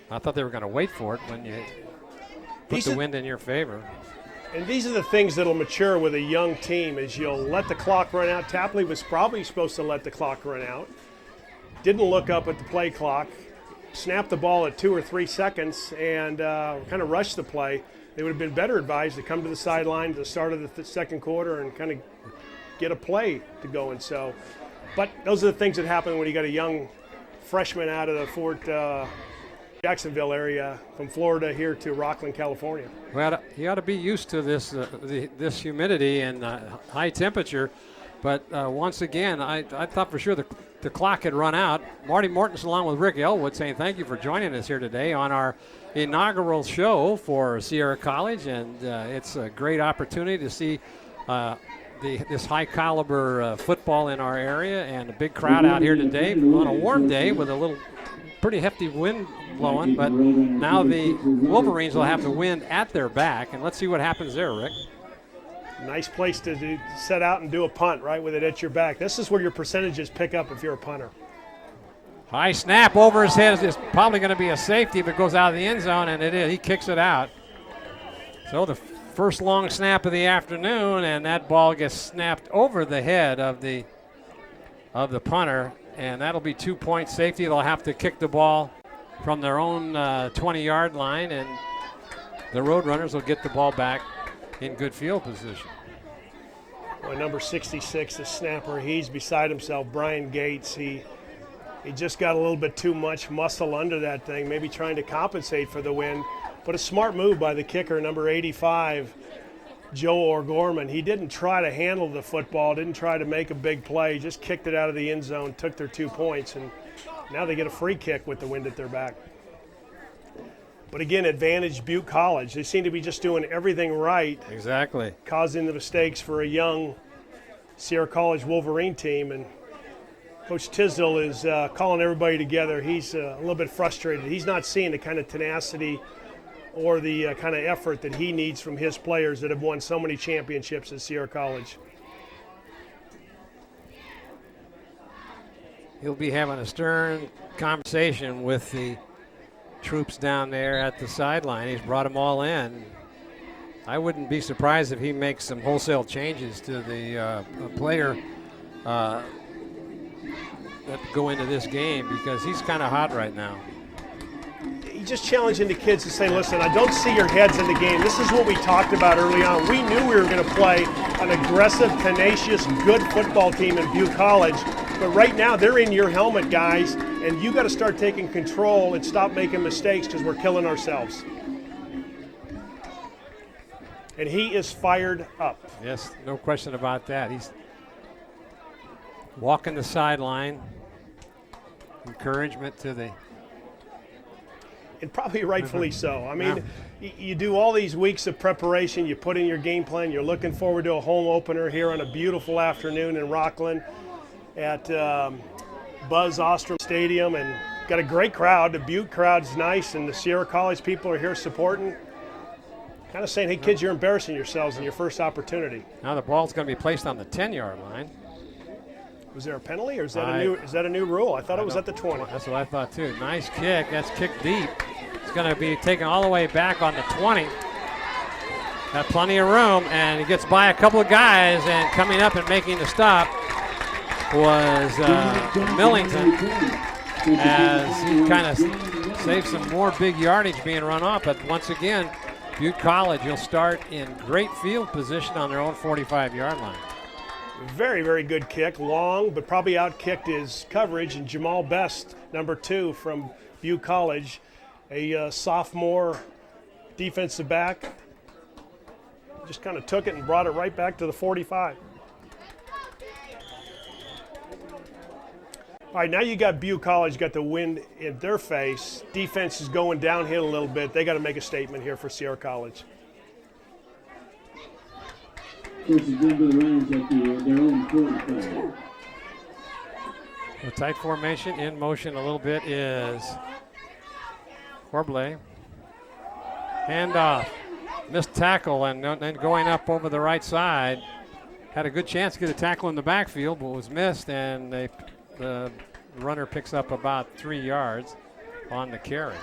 I thought they were going to wait for it when you put the wind in your favor. And these are the things that'll mature with a young team is you'll let the clock run out. Tapley was probably supposed to let the clock run out. Didn't look up at the play clock. Snapped the ball at 2 or 3 seconds and kind of rushed the play. They would have been better advised to come to the sideline at the start of the 2nd quarter and kind of get a play to go. And so, but those are the things that happen when you got a young freshman out of the Fort Jacksonville area from Florida here to Rockland, California. Well, you ought to be used to this this humidity and high temperature. But once again, I thought for sure the clock had run out. Marty Mortensen along with Rick Ellwood saying thank you for joining us here today on our inaugural show for Sierra College. And it's a great opportunity to see this high caliber football in our area, and a big crowd out here today on a warm day with a little pretty hefty wind blowing, but now the Wolverines will have the wind at their back, and let's see what happens there, Rick. Nice place to set out and do a punt, right, with it at your back. This is where your percentages pick up if you're a punter. High snap over his head is probably going to be a safety if it goes out of the end zone, and it is. He kicks it out. So the first long snap of the afternoon, and that ball gets snapped over the head of the punter, and that'll be 2-point safety. They'll have to kick the ball from their own 20-yard line, and the Roadrunners will get the ball back in good field position. Well, number 66, the snapper, he's beside himself, Brian Gates. He just got a little bit too much muscle under that thing, maybe trying to compensate for the wind. But a smart move by the kicker, number 85, Joe O'Gorman. He didn't try to handle the football, didn't try to make a big play, just kicked it out of the end zone, took their 2 points, and now they get a free kick with the wind at their back. But again, advantage Butte College. They seem to be just doing everything right. Exactly. Causing the mistakes for a young Sierra College Wolverine team. And Coach Tisdale is calling everybody together. He's a little bit frustrated. He's not seeing the kind of tenacity or the kind of effort that he needs from his players that have won so many championships at Sierra College. He'll be having a stern conversation with the troops down there at the sideline. He's brought them all in. I wouldn't be surprised if he makes some wholesale changes to the player that go into this game, because he's kind of hot right now. He's just challenging the kids to say, listen, I don't see your heads in the game. This is what we talked about early on. We knew we were going to play an aggressive, tenacious, good football team in Butte College. But right now, they're in your helmet, guys, and you got to start taking control and stop making mistakes because we're killing ourselves. And he is fired up. Yes, no question about that. He's walking the sideline. Encouragement to the And probably rightfully so. I mean, you do all these weeks of preparation, you put in your game plan, you're looking forward to a home opener here on a beautiful afternoon in Rockland at Buzz Ostrom Stadium, and got a great crowd. The Butte crowd's nice, and the Sierra College people are here supporting. Kind of saying, hey kids, you're embarrassing yourselves in your first opportunity. Now the ball's going to be placed on the 10-yard line. Was there a penalty, or is that a new rule? I thought it was at the 20. That's what I thought too. Nice kick. That's kicked deep. It's going to be taken all the way back on the 20. Got plenty of room, and he gets by a couple of guys, and coming up and making the stop was Millington, as he kind of saved some more big yardage being run off. But once again, Butte College will start in great field position on their own 45-yard line. Very, very good kick. Long, but probably out-kicked his coverage. And Jamal Best, number 2 from Butte College, a sophomore defensive back, just kind of took it and brought it right back to the 45. All right, now you got Butte College got the wind in their face. Defense is going downhill a little bit. They got to make a statement here for Sierra College. First and 10 for the Rams at their own 45. A tight formation in motion a little bit is Corblay. Handoff. Missed tackle, and then going up over the right side. Had a good chance to get a tackle in the backfield, but was missed, and the runner picks up about 3 yards on the carry.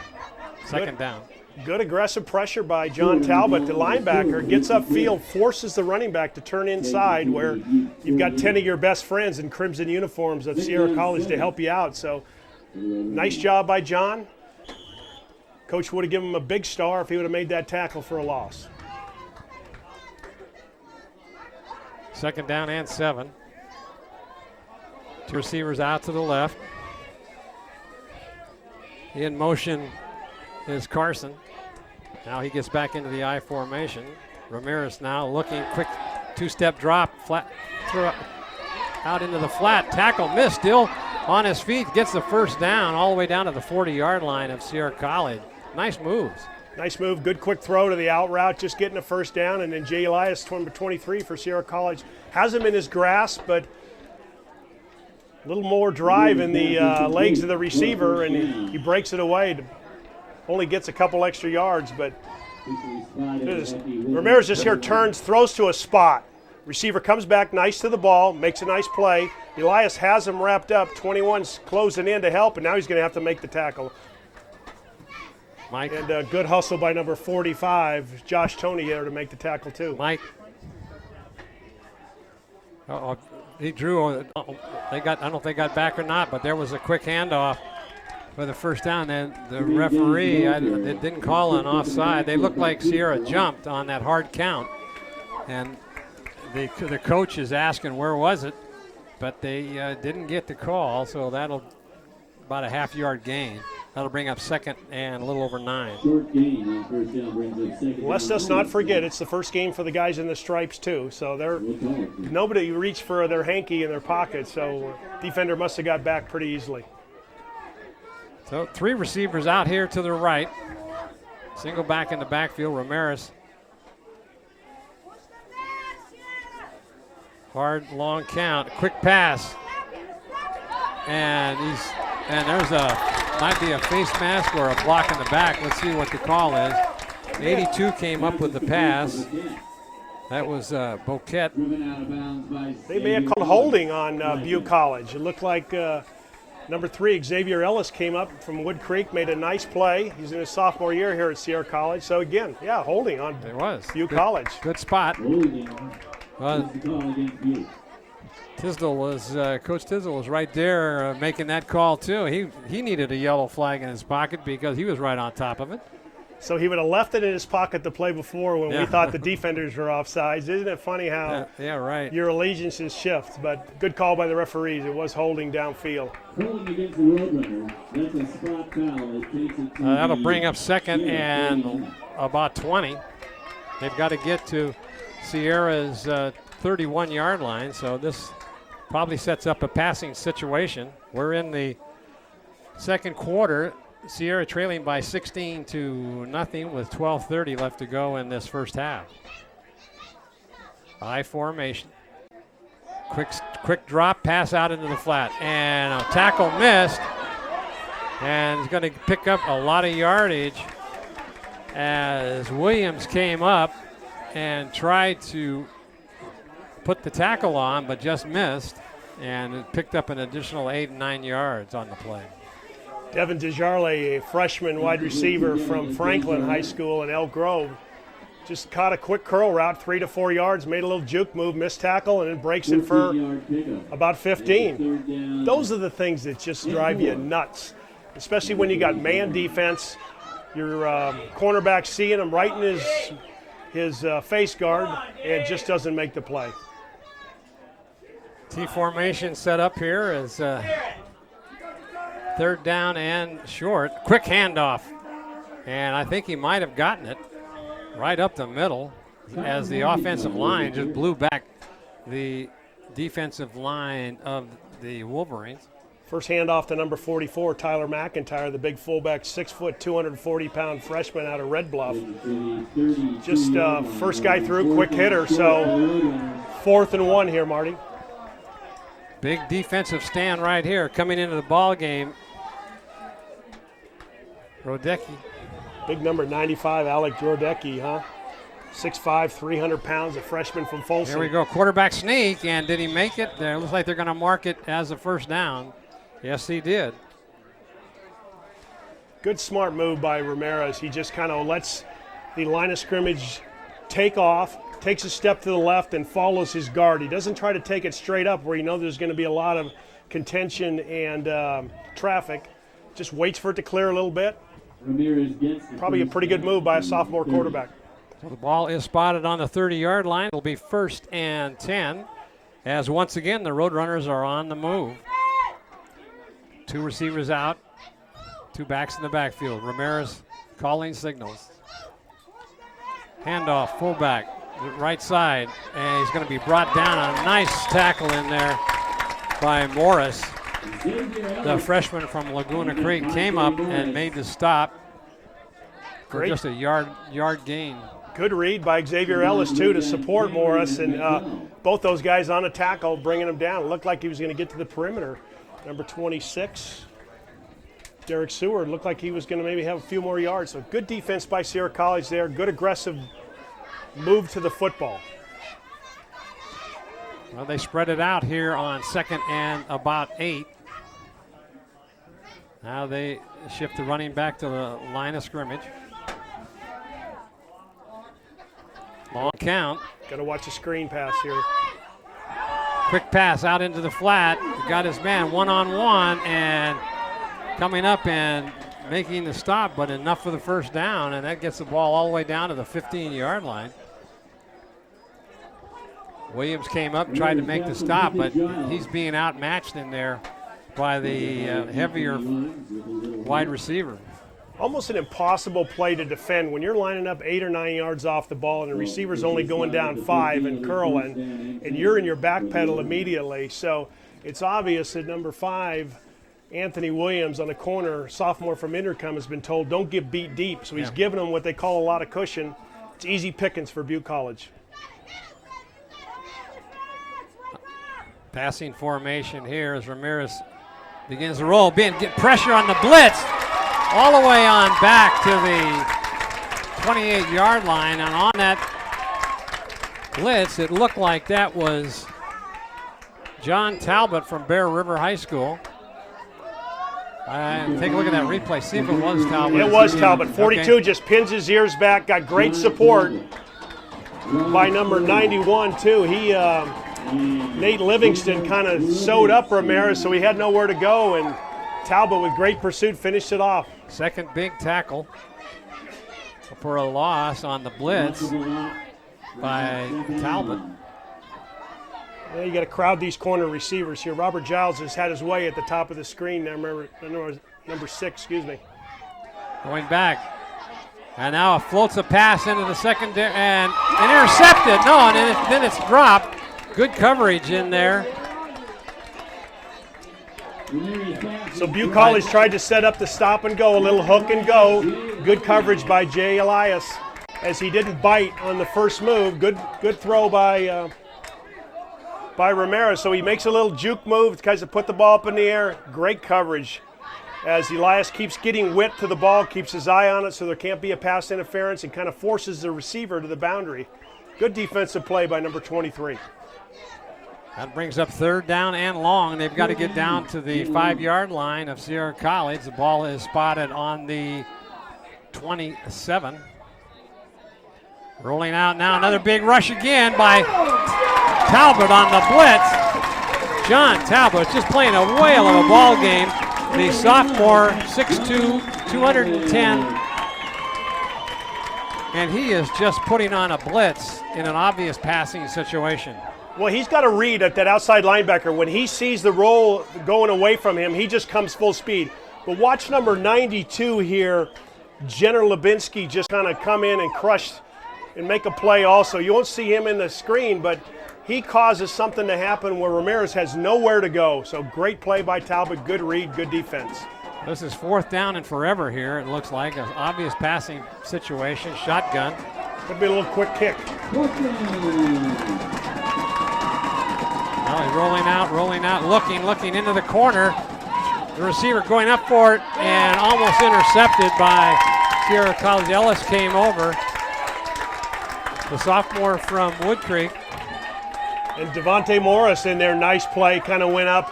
Second down. Good aggressive pressure by John Talbot, the linebacker, gets upfield, forces the running back to turn inside, where you've got 10 of your best friends in crimson uniforms of Sierra College to help you out. So nice job by John. Coach would have given him a big star if he would have made that tackle for a loss. Second down and 7. 2 receivers out to the left. In motion is Carson. Now he gets back into the I formation. Ramirez now looking, quick 2-step drop, flat throw out into the flat. Tackle missed, still on his feet, gets the first down all the way down to the 40-yard line of Sierra College. Nice moves. Nice move, good quick throw to the out route, just getting a first down, and then Jay Elias, number 23 for Sierra College, has him in his grasp, but a little more drive in the legs of the receiver, and he breaks it away. Only gets a couple extra yards, but Ramirez just here turns, throws to a spot. Receiver comes back nice to the ball, makes a nice play. Elias has him wrapped up. 21's closing in to help, and now he's going to have to make the tackle. Mike. And good hustle by number 45, Josh Toney, there to make the tackle too. Mike. He drew. I don't know if they got back or not, but there was a quick handoff for the first down. Then the referee they didn't call an offside. They looked like Sierra jumped on that hard count, and the coach is asking where was it, but they didn't get the call. So that'll about a half-yard gain. That'll bring up second and a little over 9. Short gain on first down brings up second. Let's just not forget it's the first game for the guys in the stripes too. So nobody reached for their hanky in their pocket. So defender must have got back pretty easily. So 3 receivers out here to the right. Single back in the backfield, Ramirez. Hard, long count, quick pass. And there's might be a face mask or a block in the back. Let's see what the call is. 82 came up with the pass. That was Boquette. They may have called holding on Butte College. It looked like number 3, Xavier Ellis, came up from Wood Creek, made a nice play. He's in his sophomore year here at Sierra College. So again, holding on Butte College. Good spot. Holding. Tisdale was Coach Tisdale was right there making that call too. He needed a yellow flag in his pocket because he was right on top of it. So he would have left it in his pocket the play before when we thought the defenders were offsides. Isn't it funny how right. your allegiances shift? But good call by the referees. It was holding downfield. Holding against the Roadrunners. That's a spot foul. It takes it to that'll bring up second and about 20. They've got to get to Sierra's 31-yard line, so this probably sets up a passing situation. We're in the second quarter. Sierra trailing by 16-0 with 12:30 left to go in this first half. I formation. Quick drop, pass out into the flat, and a tackle missed. And he's going to pick up a lot of yardage as Williams came up and tried to put the tackle on, but just missed, and it picked up an additional 8 and 9 yards on the play. Devin DeJarle, a freshman wide receiver from Franklin High School in Elk Grove, just caught a quick curl route, 3 to 4 yards, made a little juke move, missed tackle, and then breaks it for about 15. Those are the things that just drive you nuts, especially when you got man defense. Your cornerback seeing him right in his face guard, and just doesn't make the play. T formation set up here as third down and short. Quick handoff, and I think he might have gotten it right up the middle as the offensive line just blew back the defensive line of the Wolverines. First handoff to number 44, Tyler McIntyre, the big fullback, 6 foot, 240-pound freshman out of Red Bluff. Just first guy through, quick hitter, so 4th and 1 here, Marty. Big defensive stand right here coming into the ball game. Rodecki. Big number 95, Alec Rodecki, huh? 6'5", 300 pounds, a freshman from Folsom. Here we go, quarterback sneak, and did he make it? It looks like they're going to mark it as a first down. Yes, he did. Good smart move by Ramirez. He just kind of lets the line of scrimmage take off, takes a step to the left, and follows his guard. He doesn't try to take it straight up where you know there's going to be a lot of contention and traffic. Just waits for it to clear a little bit. Probably a pretty good move by a sophomore quarterback. So the ball is spotted on the 30-yard line. It'll be 1st and 10 as once again the Roadrunners are on the move. 2 receivers out, 2 backs in the backfield. Ramirez calling signals. Handoff, fullback, right side, and he's going to be brought down. A nice tackle in there by Morris. The freshman from Laguna Creek came up and made the stop for Great. just a yard gain. Good read by Xavier Ellis, too, to support Morris, and both those guys on a tackle, bringing him down. It looked like he was going to get to the perimeter. Number 26, Derek Seward, looked like he was going to maybe have a few more yards. So good defense by Sierra College there. Good aggressive move to the football. Well, they spread it out here on 2nd and about 8. Now they shift the running back to the line of scrimmage. Long count. Got to watch a screen pass here. Quick pass out into the flat. Got his man one-on-one and coming up and making the stop, but enough for the first down, and that gets the ball all the way down to the 15-yard line. Williams came up and tried to make the stop, but he's being outmatched in there by the heavier wide receiver. Almost an impossible play to defend when you're lining up 8 or 9 yards off the ball and the receiver's only going down 5 and curling, and you're in your back pedal immediately. So it's obvious that number 5, Anthony Williams on the corner, sophomore from Intercom, has been told don't get beat deep. So he's giving them what they call a lot of cushion. It's easy pickings for Butte College. Passing formation here as Ramirez begins to roll. Get pressure on the blitz. All the way on back to the 28-yard line, and on that blitz, it looked like that was John Talbot from Bear River High School. Take a look at that replay, see if it was Talbot. It was Talbot. 42 just pins his ears back, got great support by number 91 too. Nate Livingston kind of sewed up Ramirez, so he had nowhere to go, and Talbot with great pursuit finished it off. Second big tackle for a loss on the blitz by Talbot. Yeah, you got to crowd these corner receivers here. Robert Giles has had his way at the top of the screen. Number 6, excuse me. Going back. And now it floats a pass into the secondary and intercepted. No, and then it's dropped. Good coverage in there So Butte College tried to set up the stop and go, a little hook and go. Good coverage by Jay Elias as he didn't bite on the first move. Good throw by Ramirez. So he makes a little juke move, tries to put the ball up in the air. Great coverage as Elias keeps getting wit to the ball, keeps his eye on it so there can't be a pass interference and kind of forces the receiver to the boundary. Good defensive play by number 23. That brings up third down and long. They've got to get down to the 5-yard line of Sierra College. The ball is spotted on the 27. Rolling out now, another big rush again by Talbot on the blitz. John Talbot just playing a whale of a ball game. The sophomore, 6'2", 210. And he is just putting on a blitz in an obvious passing situation. Well, he's got a read at that outside linebacker. When he sees the roll going away from him, he just comes full speed. But watch number 92 here, Jenner Lubinsky, just kind of come in and crush and make a play also. You won't see him in the screen, but he causes something to happen where Ramirez has nowhere to go. So great play by Talbot, good read, good defense. This is fourth down and forever here, it looks like. An obvious passing situation, shotgun. Could be a little quick kick. Now he's rolling out, looking into the corner. The receiver going up for it and almost intercepted by Sierra College. Ellis came over. The sophomore from Wood Creek. And Devontae Morris in there, nice play, kind of went up.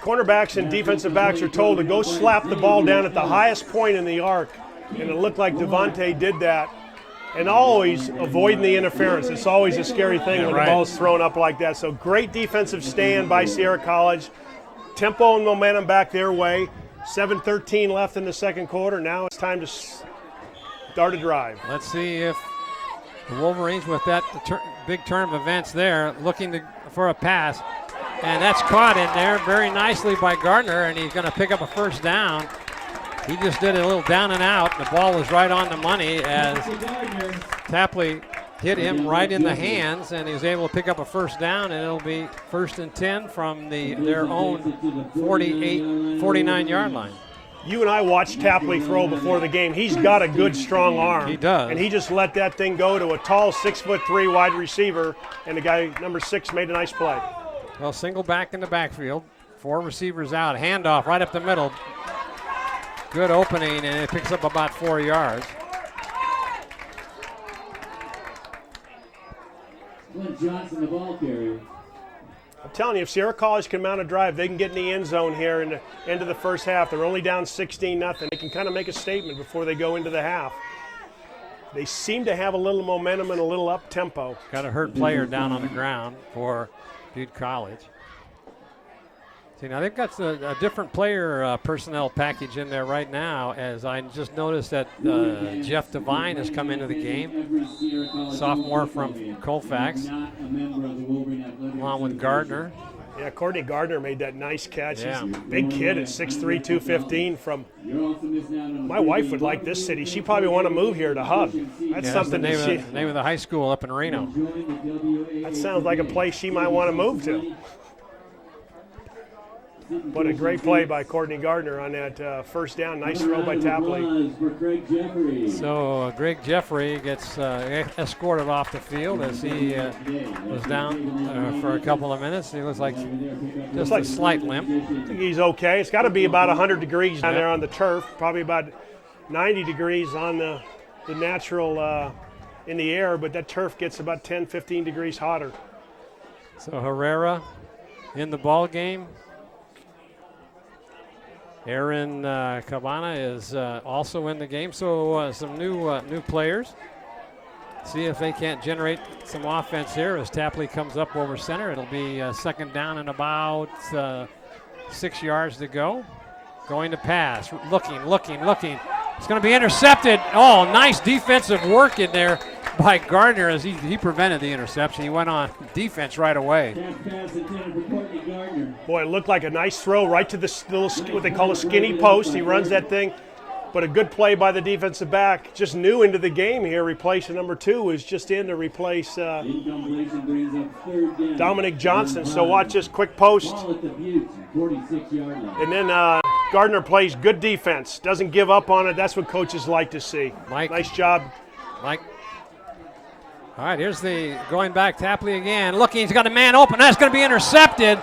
Cornerbacks and defensive backs are told to go slap the ball down at the highest point in the arc. And it looked like Devontae did that. And always avoiding the interference. It's always a scary thing when the ball's thrown up like that. So great defensive stand by Sierra College. Tempo and momentum back their way. 7:13 left in the second quarter. Now it's time to start a drive. Let's see if the Wolverines, with that big turn of events there, looking for a pass. And that's caught in there very nicely by Gardner, and he's going to pick up a first down. He just did a little down and out. The ball was right on the money as Tapley hit him right in the hands, and he was able to pick up a first down, and it'll be 1st and 10 from their own 49-yard line. You and I watched Tapley throw before the game. He's got a good, strong arm. He does. And he just let that thing go to a tall 6'3" wide receiver, and the guy, number 6, made a nice play. Well, single back in the backfield. 4 receivers out. Handoff right up the middle. Good opening, and it picks up about 4 yards. Clint Johnson, the ball carrier. I'm telling you, if Sierra College can mount a drive, they can get in the end zone here in the end of the first half. They're only down 16-0. They can kind of make a statement before they go into the half. They seem to have a little momentum and a little up-tempo. Got a hurt player down on the ground for Butte College. See, now they've got a different player personnel package in there right now, as I just noticed that Jeff Devine has come into the game, sophomore from Colfax, along with Gardner. Yeah, Courtney Gardner made that nice catch. Yeah. He's a big kid at 6'3", 215 from – my wife would like this city. She probably want to move here to Hub. That's something the name of the high school up in Reno. That sounds like a place she might want to move to. What a great play by Courtney Gardner on that first down. Nice throw by Tapley. So Greg Jeffrey gets escorted off the field as he was down for a couple of minutes. He looks like just a slight limp. I think he's okay. It's got to be about 100 degrees down there on the turf. Probably about 90 degrees on the natural in the air, but that turf gets about 10, 15 degrees hotter. So Herrera in the ball game. Aaron Cabana is also in the game. So some new players. See if they can't generate some offense here as Tapley comes up over center. It'll be second down and about 6 yards to go. Going to pass. Looking. It's going to be intercepted. Oh, nice defensive work in there by Gardner as he prevented the interception. He went on defense right away. Boy, it looked like a nice throw right to the little, what they call a skinny post. He runs that thing. But a good play by the defensive back, just new into the game here, replacing number 2, was just in to replace Incompletion brings up third down. Dominic Johnson. So watch this quick post. Ball at the Butte, 46-yard line. And then Gardner plays good defense, doesn't give up on it. That's what coaches like to see. Mike. Nice job. Mike. All right, here's the going back Tapley again. Looking, he's got a man open. That's going to be intercepted.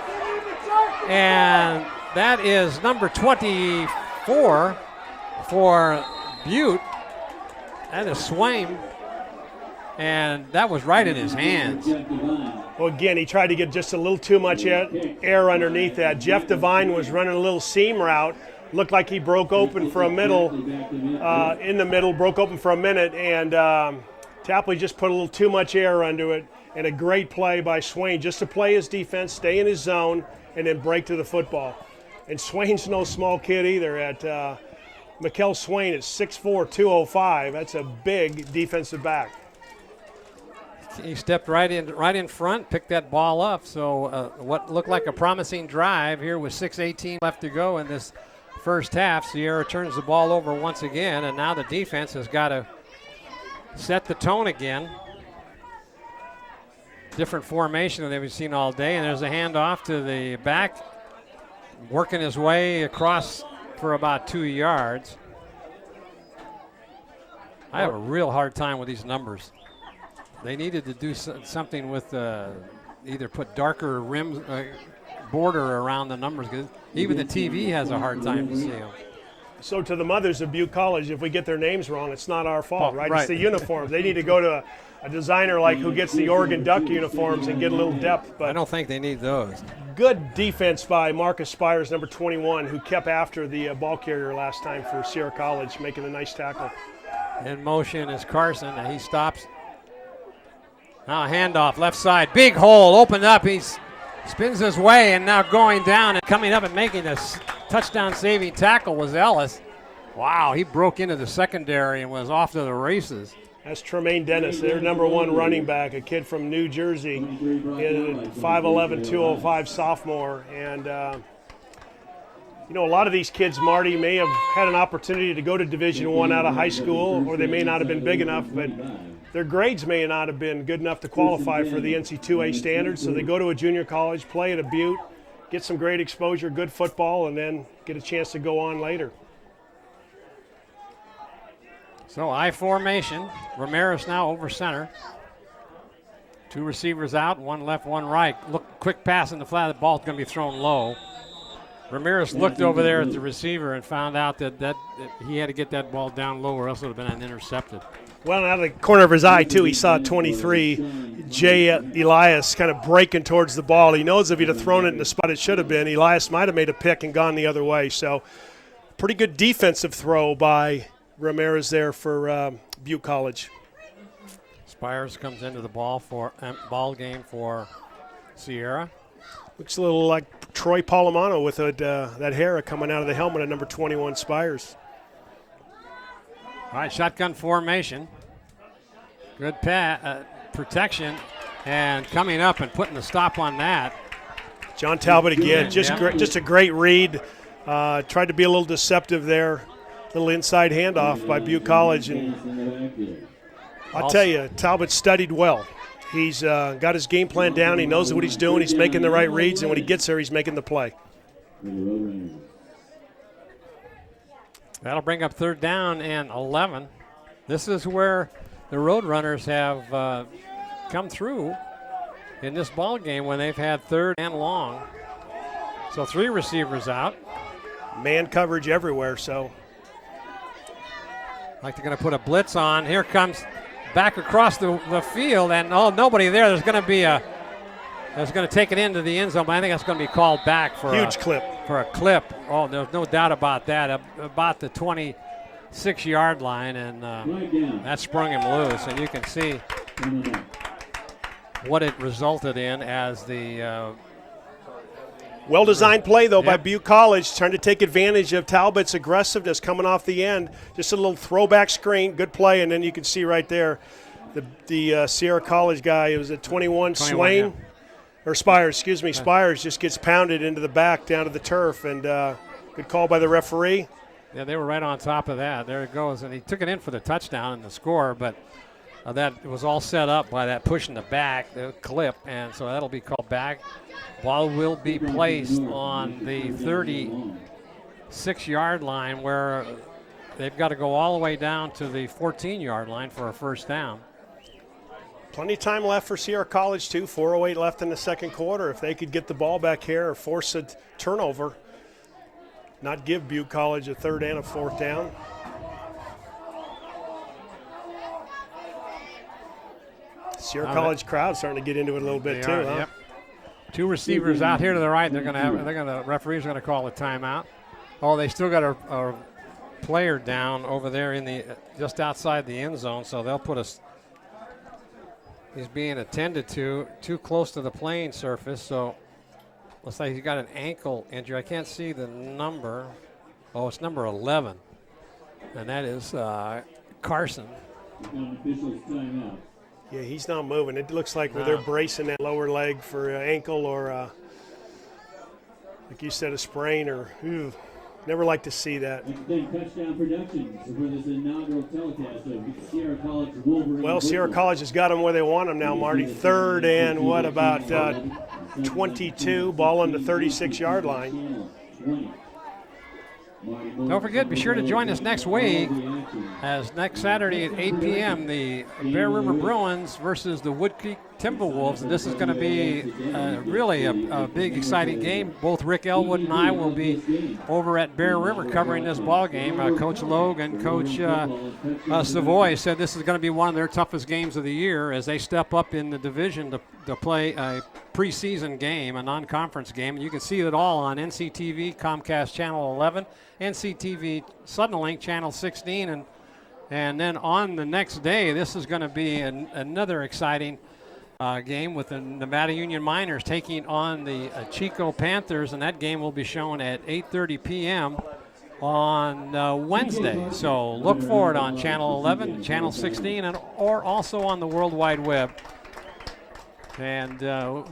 And that is number 24 for Butte. That is Swain. And that was right in his hands. Well, again, he tried to get just a little too much air underneath that. Jeff Devine was running a little seam route. Looked like he broke open for a middle, in the middle, broke open for a minute, and Tapley just put a little too much air under it. And a great play by Swain just to play his defense, stay in his zone, and then break to the football. And Swain's no small kid either. At Mikel Swain at 6'4", 205. That's a big defensive back. He stepped right in front, picked that ball up. So what looked like a promising drive here with 6:18 left to go in this first half. Sierra turns the ball over once again, and now the defense has got to set the tone again. Different formation than we've seen all day, and there's a handoff to the back, working his way across for about 2 yards. I have a real hard time with these numbers. They needed to do something with either put darker rims, border around the numbers, because even the TV has a hard time to see them. So to the mothers of Butte College, if we get their names wrong, it's not our fault, right? Right. It's the uniforms. They need to go to a designer like who gets the Oregon Duck uniforms and get a little depth. But I don't think they need those. good defense by Marcus Spires, number 21, who kept after the ball carrier last time for Sierra College, making a nice tackle. In motion is Carson, and he stops. Now a handoff, left side, big hole, opened up. He spins his way, and now going down and coming up and making this touchdown-saving tackle was Ellis. Wow, he broke into the secondary and was off to the races. That's Tremaine Dennis, their number 1 running back, a kid from New Jersey, 5'11", 205 sophomore. And, you know, a lot of these kids, Marty, may have had an opportunity to go to Division I out of high school, or they may not have been big enough, but their grades may not have been good enough to qualify for the NC2A standards. So they go to a junior college, play at a Butte, get some great exposure, good football, and then get a chance to go on later. So I formation. Ramirez now over center. 2 receivers out, 1 left, 1 right. Look, quick pass in the flat. The ball's going to be thrown low. Ramirez looked over there at the receiver and found out that he had to get that ball down low, or else it would have been an intercepted. Well, out of the corner of his eye, too, he saw 23, Jay Elias, kind of breaking towards the ball. He knows if he'd have thrown it in the spot it should have been, Elias might have made a pick and gone the other way. So pretty good defensive throw by Ramirez there for Butte College. Spires comes into the ball game for Sierra. Looks a little like Troy Palomano with that hair coming out of the helmet of number 21, Spires. All right, shotgun formation. Good protection, and coming up and putting the stop on that. John Talbot again, just a great read. Tried to be a little deceptive there. Little inside handoff by Butte College, and I'll tell you, Talbot studied well. He's got his game plan down. He knows what he's doing. He's making the right reads, and when he gets there, he's making the play. That'll bring up 3rd down and 11. This is where the Roadrunners have come through in this ball game when they've had 3rd and long. So 3 receivers out. Man coverage everywhere, so. Like they're going to put a blitz on. Here comes back across the field, and nobody there. There's going to take it into the end zone, but I think that's going to be called back for huge clip. For a clip. Oh, there's no doubt about that. About the 26-yard line, and that sprung him loose. And you can see what it resulted in as the well-designed play, though, by Butte College, trying to take advantage of Talbot's aggressiveness coming off the end. Just a little throwback screen, good play, and then you can see right there the Sierra College guy. It was at 21 Swain. Yeah. Or Spires, excuse me. Spires just gets pounded into the back down to the turf, and good call by the referee. Yeah, they were right on top of that. There it goes, and he took it in for the touchdown and the score, but that was all set up by that push in the back, the clip, and so that'll be called back. Ball will be placed on the 36-yard line, where they've got to go all the way down to the 14-yard line for a first down. Plenty of time left for Sierra College, too. 4:08 left in the second quarter. If they could get the ball back here or force a turnover, not give Butte College a third and a fourth down. Sierra College crowd starting to get into it a little bit, too. Huh? Yep. Two receivers out here to the right. The referee's going to call a timeout. Oh, they still got a player down over there in the just outside the end zone, so they'll put us. He's being attended to too close to the playing surface, so looks like he's got an ankle injury. I can't see the number. Oh, it's number 11, and that is Carson. Yeah, he's not moving. It looks like they're bracing that lower leg for ankle or, like you said, a sprain or never like to see that. Touchdown Productions for this inaugural telecast of Sierra College Wolverines. Well, Sierra College has got them where they want them now, Marty. Third and about 22, ball on the 36-yard line. Don't forget, be sure to join us next week, as next Saturday at 8 p.m., the Bear River Bruins versus the Wood Creek Timberwolves. And this is going to be really a big, exciting game. Both Rick Ellwood and I will be over at Bear River covering this ball game. Coach Logue and Coach Savoy said this is going to be one of their toughest games of the year as they step up in the division to play a preseason game, a non-conference game. And you can see it all on NCTV, Comcast Channel 11, NCTV Suddenlink Channel 16, and then on the next day, this is going to be another exciting game with the Nevada Union Miners taking on the Chico Panthers, and that game will be shown at 8:30 p.m. on Wednesday. So look for it on Channel 11, Channel 16, or also on the World Wide Web. And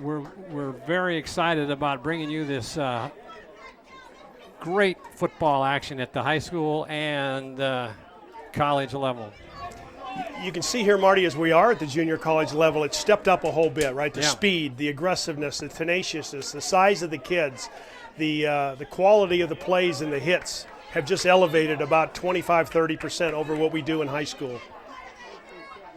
we're very excited about bringing you this great football action at the high school and college level. You can see here, Marty, as we are at the junior college level, it's stepped up a whole bit, right? The speed, the aggressiveness, the tenaciousness, the size of the kids, the quality of the plays and the hits have just elevated about 25-30% over what we do in high school.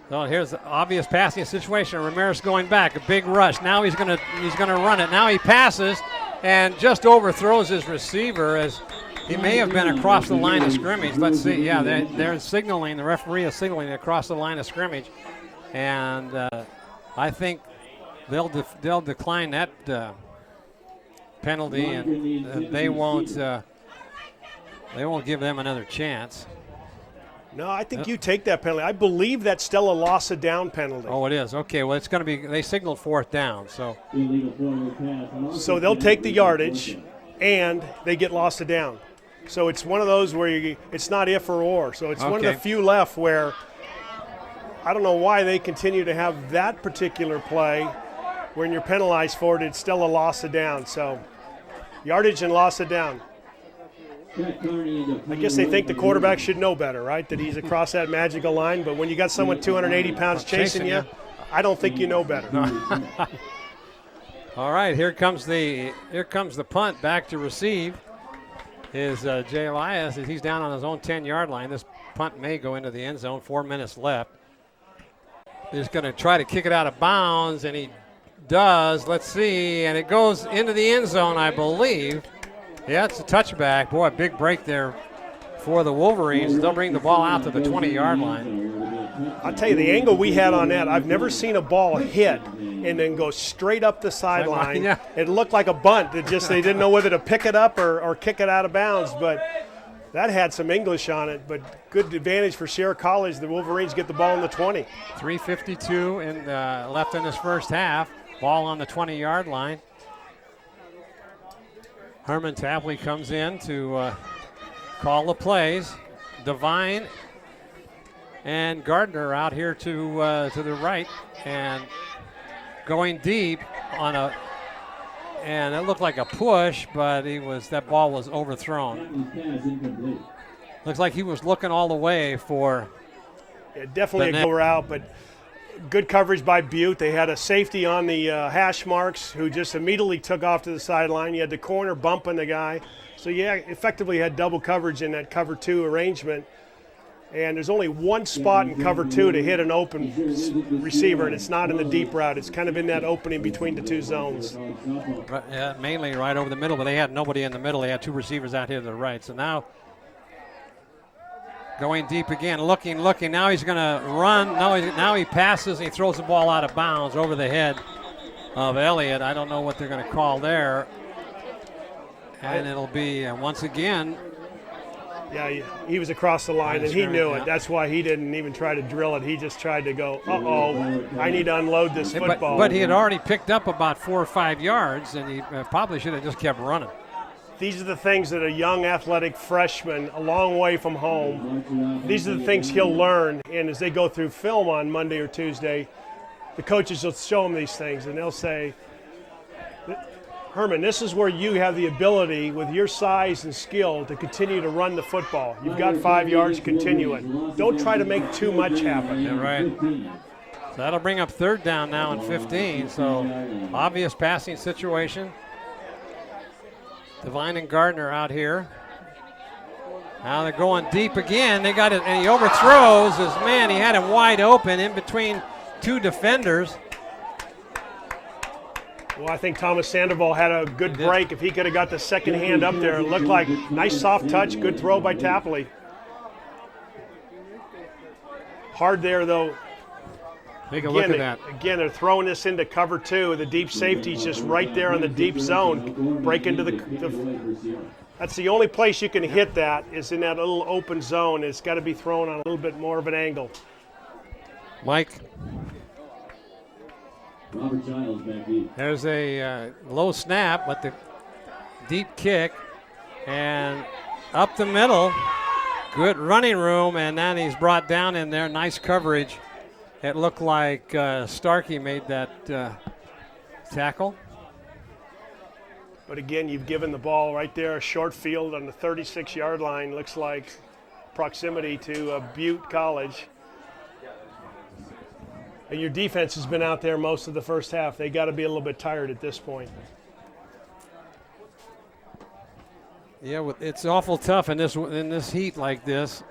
So here's the obvious passing situation. Ramirez going back, a big rush. Now he's gonna run it. Now he passes and just overthrows his receiver as he may have been across the line of scrimmage. Let's see. Yeah, they're signaling. The referee is signaling across the line of scrimmage, and I think they'll decline that penalty, and they won't give them another chance. No, I think you take that penalty. I believe that's still a loss of down penalty. Oh, it is. Okay, well, it's going to be – they signaled fourth down, so. So they'll take the yardage, and they get loss of down. So it's one of those where it's not if or. So it's one of the few left where I don't know why they continue to have that particular play. When you're penalized for it, it's still a loss of down. So yardage and loss of down. I guess they think the quarterback should know better, right? That he's across that magical line. But when you got someone 280 pounds chasing you, I don't think you know better. All right, here comes the punt back to receive. Is Jay Elias. He's down on his own 10-yard line. This punt may go into the end zone. 4 minutes left. He's going to try to kick it out of bounds, and he does. Let's see, and it goes into the end zone, I believe. Yeah, it's a touchback. Boy, a big break there for the Wolverines. They'll bring the ball out to the 20-yard line. I'll tell you, the angle we had on that, I've never seen a ball hit and then go straight up the sideline. Yeah. It looked like a bunt. They didn't know whether to pick it up or kick it out of bounds. But that had some English on it. But good advantage for Sierra College. The Wolverines get the ball on the 20. 3:52 left in this first half. Ball on the 20-yard line. Herman Tapley comes in to call the plays. Devine and Gardner out here to the right and going deep on and it looked like a push, but that ball was overthrown. Looks like he was looking all the way for. Yeah, definitely a go route, but good coverage by Butte. They had a safety on the hash marks who just immediately took off to the sideline. You had the corner bumping the guy. So, yeah, effectively had double coverage in that cover 2 arrangement. And there's only one spot in cover 2 to hit an open receiver, and it's not in the deep route. It's kind of in that opening between the 2 zones. Yeah, mainly right over the middle, but they had nobody in the middle. They had 2 receivers out here to the right. So now going deep again, looking. Now he's going to run. Now he passes. And he throws the ball out of bounds over the head of Elliott. I don't know what they're going to call there. And it'll be, once again. Yeah, he was across the line, and he knew it. That's why he didn't even try to drill it. He just tried to go, I need to unload this football. But he had already picked up about 4 or 5 yards, and he probably should have just kept running. These are the things that a young athletic freshman, a long way from home, these are the things he'll learn. And as they go through film on Monday or Tuesday, the coaches will show him these things, and they'll say, Herman, this is where you have the ability with your size and skill to continue to run the football. You've got 5 yards, continue it. Don't try to make too much happen. Yeah, right. So that'll bring up 3rd down now and 15. So obvious passing situation. Devine and Gardner out here. Now they're going deep again. They got it, and he overthrows his man. He had him wide open in between 2 defenders. Well, I think Thomas Sandoval had a good break. If he could have got the second hand up there, it looked like nice soft touch, good throw by Tapley. Hard there, though. Take a look at that. Again, they're throwing this into cover 2. The deep safety's just right there in the deep zone. Break into that's the only place you can hit that is in that little open zone. It's got to be thrown on a little bit more of an angle. Mike. There's a low snap, but the deep kick, and up the middle, good running room, and then he's brought down in there. Nice coverage. It looked like Starkey made that tackle. But again, you've given the ball right there, a short field on the 36-yard line. Looks like proximity to Butte College. And your defense has been out there most of the first half. They got to be a little bit tired at this point. Yeah, it's awful tough in this heat like this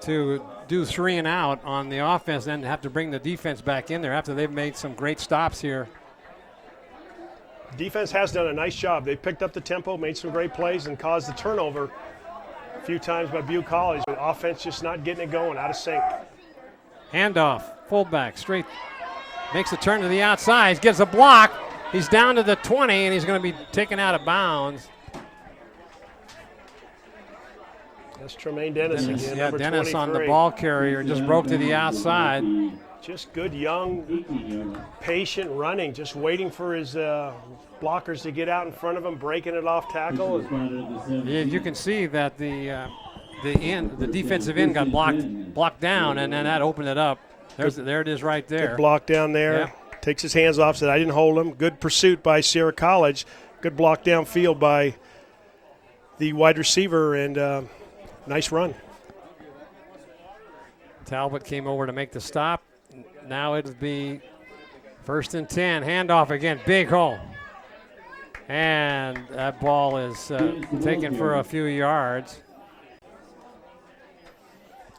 to do 3 and out on the offense, then have to bring the defense back in there after they've made some great stops here. Defense has done a nice job. They picked up the tempo, made some great plays, and caused the turnover a few times by Butte College. But offense just not getting it going, out of sync. Handoff, fullback, straight, makes a turn to the outside, gets a block. He's down to the 20, and he's going to be taken out of bounds. That's Tremaine Dennis again, yeah, number Dennis 23. on the ball carrier, just broke to the outside. Just good, young, patient running, just waiting for his blockers to get out in front of him, breaking it off tackle. Yeah, you can see that the defensive end got blocked down, and then that opened it up. There it is right there. Good block down there. Yeah. Takes his hands off, said, I didn't hold him. Good pursuit by Sierra College. Good block downfield by the wide receiver, and nice run. Talbot came over to make the stop. Now it'll be 1st and 10. Handoff again, big hole. And that ball is taken for a few yards.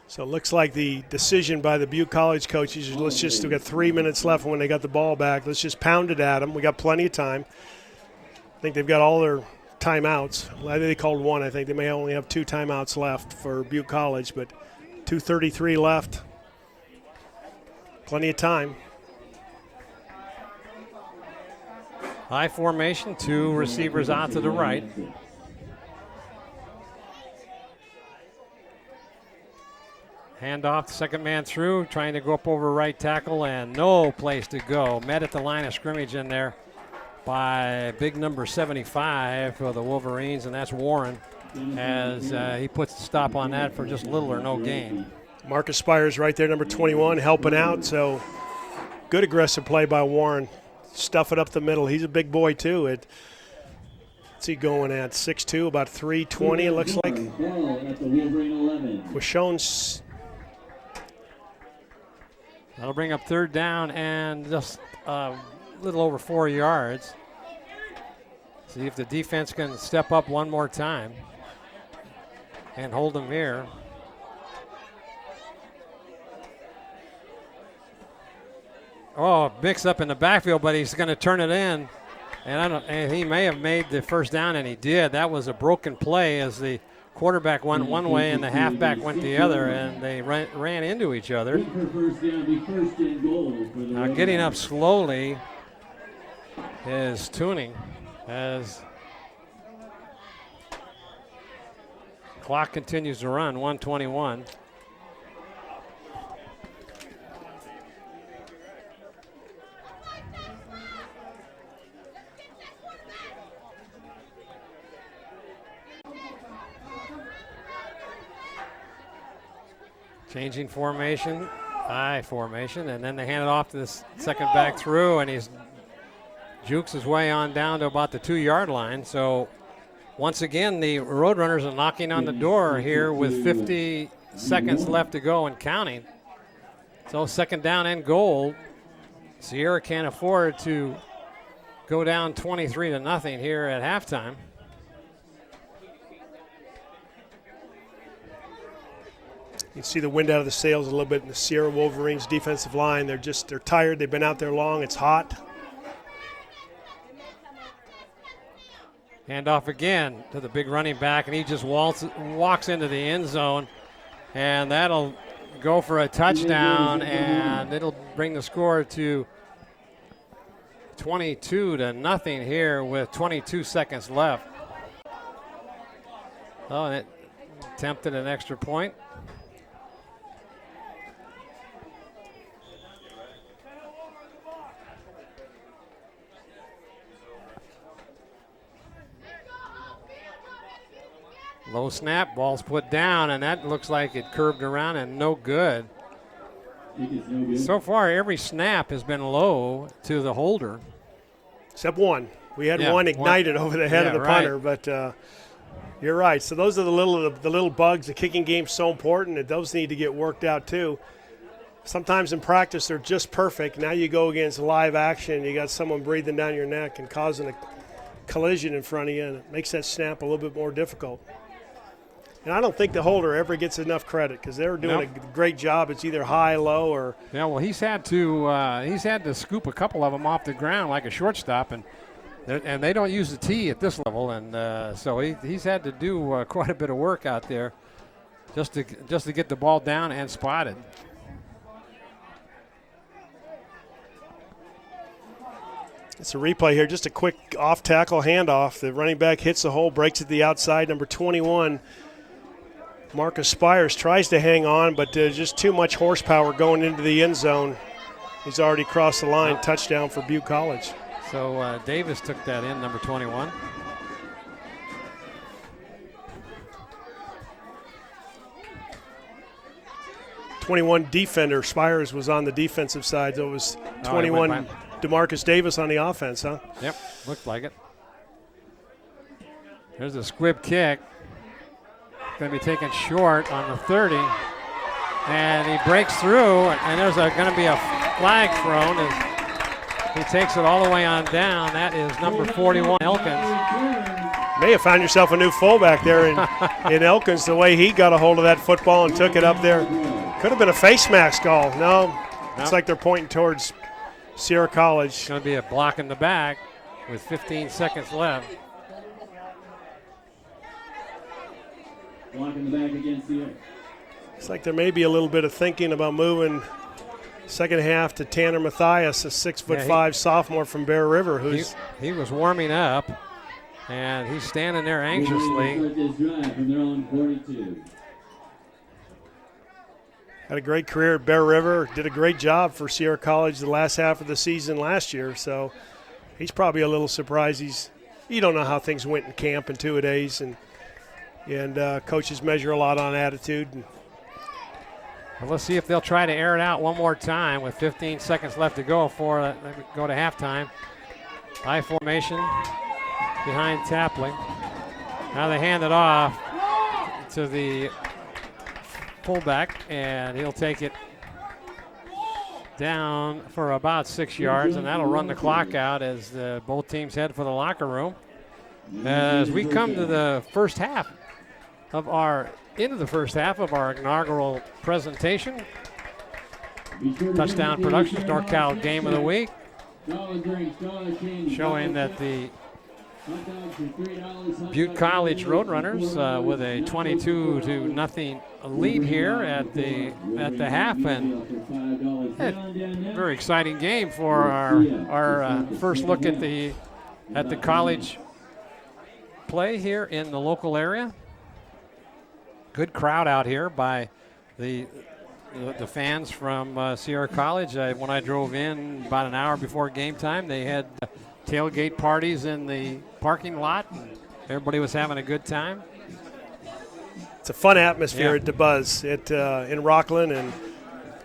So it looks like the decision by the Butte College coaches is let's just, we got 3 minutes left when they got the ball back. Let's just pound it at them. We got plenty of time. I think they've got all their timeouts. I think they called one. I think they may only have 2 timeouts left for Butte College, but 2:33 left. Plenty of time. High formation, 2 receivers out to the right. Handoff, second man through, trying to go up over right tackle, and no place to go. Met at the line of scrimmage in there by big number 75 for the Wolverines, and that's Warren, as he puts the stop on that for just little or no gain. Marcus Spires right there, number 21, helping out. So good aggressive play by Warren. Stuff it up the middle. He's a big boy, too. What's he going at? 6'2", about 320 it looks like. Ball at the Wolverine 11. Was shown That'll bring up third down and just a little over 4 yards. See if the defense can step up one more time and hold them here. Oh, mix up in the backfield, but he's going to turn it in. And he may have made the first down, and he did. That was a broken play as the quarterback went one way and the halfback went the other, and they ran into each other. Now getting up slowly is Tuning as clock continues to run, 1:21. Changing formation, I formation, and then they hand it off to the second back through, and he's jukes his way on down to about the 2-yard line. So once again, the Roadrunners are knocking on the door here with 50 seconds left to go and counting. So second down and goal. Sierra can't afford to go down 23-0 here at halftime. You see the wind out of the sails a little bit in the Sierra Wolverines defensive line. They're tired. They've been out there long. It's hot. Hand off again to the big running back, and he just walks into the end zone, and that'll go for a touchdown, and it'll bring the score to 22-0 here with 22 seconds left. Oh, and it attempted an extra point. Low snap, ball's put down, and that looks like it curved around and no good. So far, every snap has been low to the holder. Except one. We had one ignited over the head of the punter, but you're right. So those are the little bugs. The kicking game's so important that those need to get worked out too. Sometimes in practice they're just perfect. Now you go against live action, you got someone breathing down your neck and causing a collision in front of you, and it makes that snap a little bit more difficult. And I don't think the holder ever gets enough credit because they're doing a great job. It's either high, low, or well, he's had to scoop a couple of them off the ground like a shortstop, and they don't use the tee at this level, and so he's had to do quite a bit of work out there just to get the ball down and spotted. It's a replay here, just a quick off-tackle handoff. The running back hits the hole, breaks it to the outside. Number 21, Marcus Spires, tries to hang on, but just too much horsepower going into the end zone. He's already crossed the line. Touchdown for Butte College. So Davis took that in, number 21. Defender. Spires was on the defensive side, so it was 21 DeMarcus Davis on the offense, huh? Yep, looked like it. There's a squib kick. Going to be taken short on the 30. And he breaks through, and there's going to be a flag thrown as he takes it all the way on down. That is number 41, Elkins. May have found yourself a new fullback there in Elkins, the way he got a hold of that football and took it up there. Could have been a face mask call. No, it's like they're pointing towards Sierra College. It's going to be a block in the back with 15 seconds left. Block in the back against Sierra. It's like there may be a little bit of thinking about moving second half to Tanner Mathias, a 6'5" sophomore from Bear River. He was warming up, and he's standing there anxiously. Had a great career at Bear River. Did a great job for Sierra College the last half of the season last year. So he's probably a little surprised. You don't know how things went in camp in 2 days, and coaches measure a lot on attitude. Well, let's see if they'll try to air it out one more time with 15 seconds left to go before they go to halftime. High formation. behind Tapley. Now they hand it off to the fullback, and he'll take it down for about 6 yards, and that'll run the clock out as both teams head for the locker room. As we come to the first half of our inaugural presentation, Touchdown Productions NorCal Game of the Week, showing that the Butte College Roadrunners with a 22-0 lead here at the half, and very exciting game for our first look at the college play here in the local area. Good crowd out here by the fans from Sierra College. When I drove in about an hour before game time, they had tailgate parties in the parking lot. Everybody was having a good time. It's a fun atmosphere at DeBuzz in Rockland, and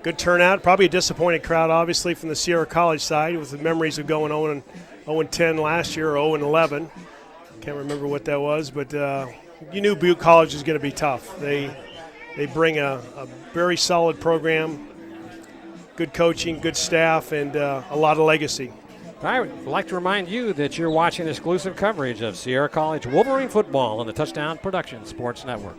good turnout. Probably a disappointed crowd, obviously, from the Sierra College side, with the memories of going 0-10 last year, or 0-11. Can't remember what that was, but you knew Butte College was going to be tough. They bring a very solid program, good coaching, good staff, and a lot of legacy. I would like to remind you that you're watching exclusive coverage of Sierra College Wolverine football on the Touchdown Productions Sports Network.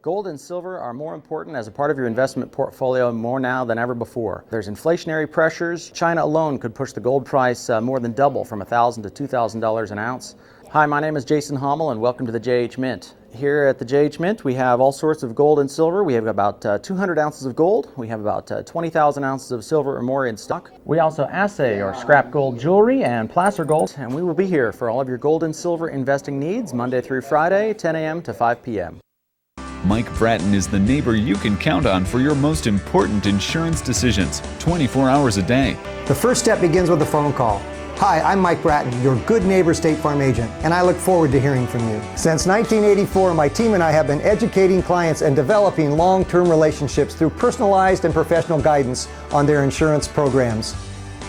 Gold and silver are more important as a part of your investment portfolio more now than ever before. There's inflationary pressures. China alone could push the gold price more than double from $1,000 to $2,000 an ounce. Hi, my name is Jason Hommel, and welcome to the JH Mint. Here at the JH Mint, we have all sorts of gold and silver. We have about 200 ounces of gold. We have about 20,000 ounces of silver or more in stock. We also assay or scrap gold jewelry and placer gold, and we will be here for all of your gold and silver investing needs Monday through Friday, 10 a.m. to 5 p.m. Mike Bratton is the neighbor you can count on for your most important insurance decisions, 24 hours a day. The first step begins with a phone call. Hi, I'm Mike Bratton, your good neighbor State Farm agent, and I look forward to hearing from you. Since 1984, my team and I have been educating clients and developing long-term relationships through personalized and professional guidance on their insurance programs.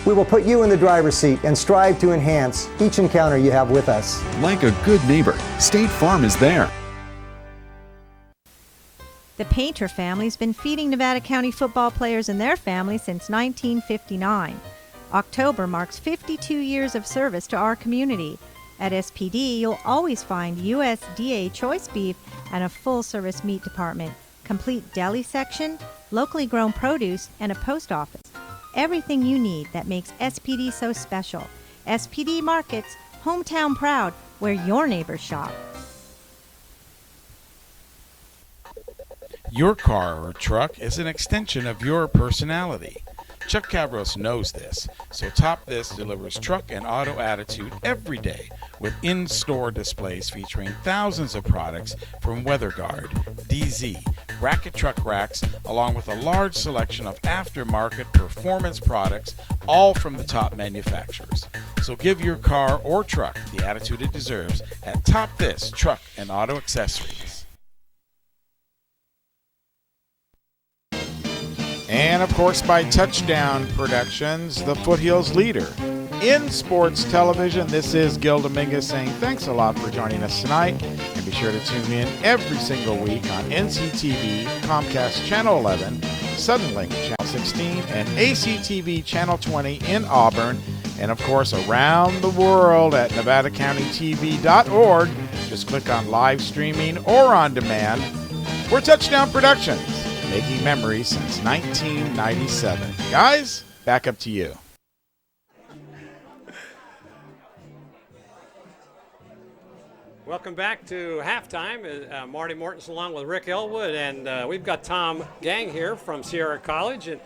We will put you in the driver's seat and strive to enhance each encounter you have with us. Like a good neighbor, State Farm is there. The Painter family's been feeding Nevada County football players and their families since 1959. October marks 52 years of service to our community. At SPD, you'll always find USDA choice beef and a full-service meat department, complete deli section, locally grown produce, and a post office. Everything you need that makes SPD so special. SPD Markets, hometown proud, where your neighbors shop. Your car or truck is an extension of your personality. Chuck Cabros knows this, so Top This delivers truck and auto attitude every day with in-store displays featuring thousands of products from WeatherGuard, DZ, Bracket Truck Racks, along with a large selection of aftermarket performance products, all from the top manufacturers. So give your car or truck the attitude it deserves at Top This Truck and Auto Accessories. And, of course, by Touchdown Productions, the Foothills leader in sports television. This is Gil Dominguez saying thanks a lot for joining us tonight. And be sure to tune in every single week on NCTV, Comcast Channel 11, Suddenlink Channel 16, and ACTV Channel 20 in Auburn. And, of course, around the world at NevadaCountyTV.org. Just click on live streaming or on demand. We're Touchdown Productions, making memories since 1997. Guys, back up to you. Welcome back to halftime. Marty Mortensen along with Rick Ellwood, and we've got Tom Gang here from Sierra College. And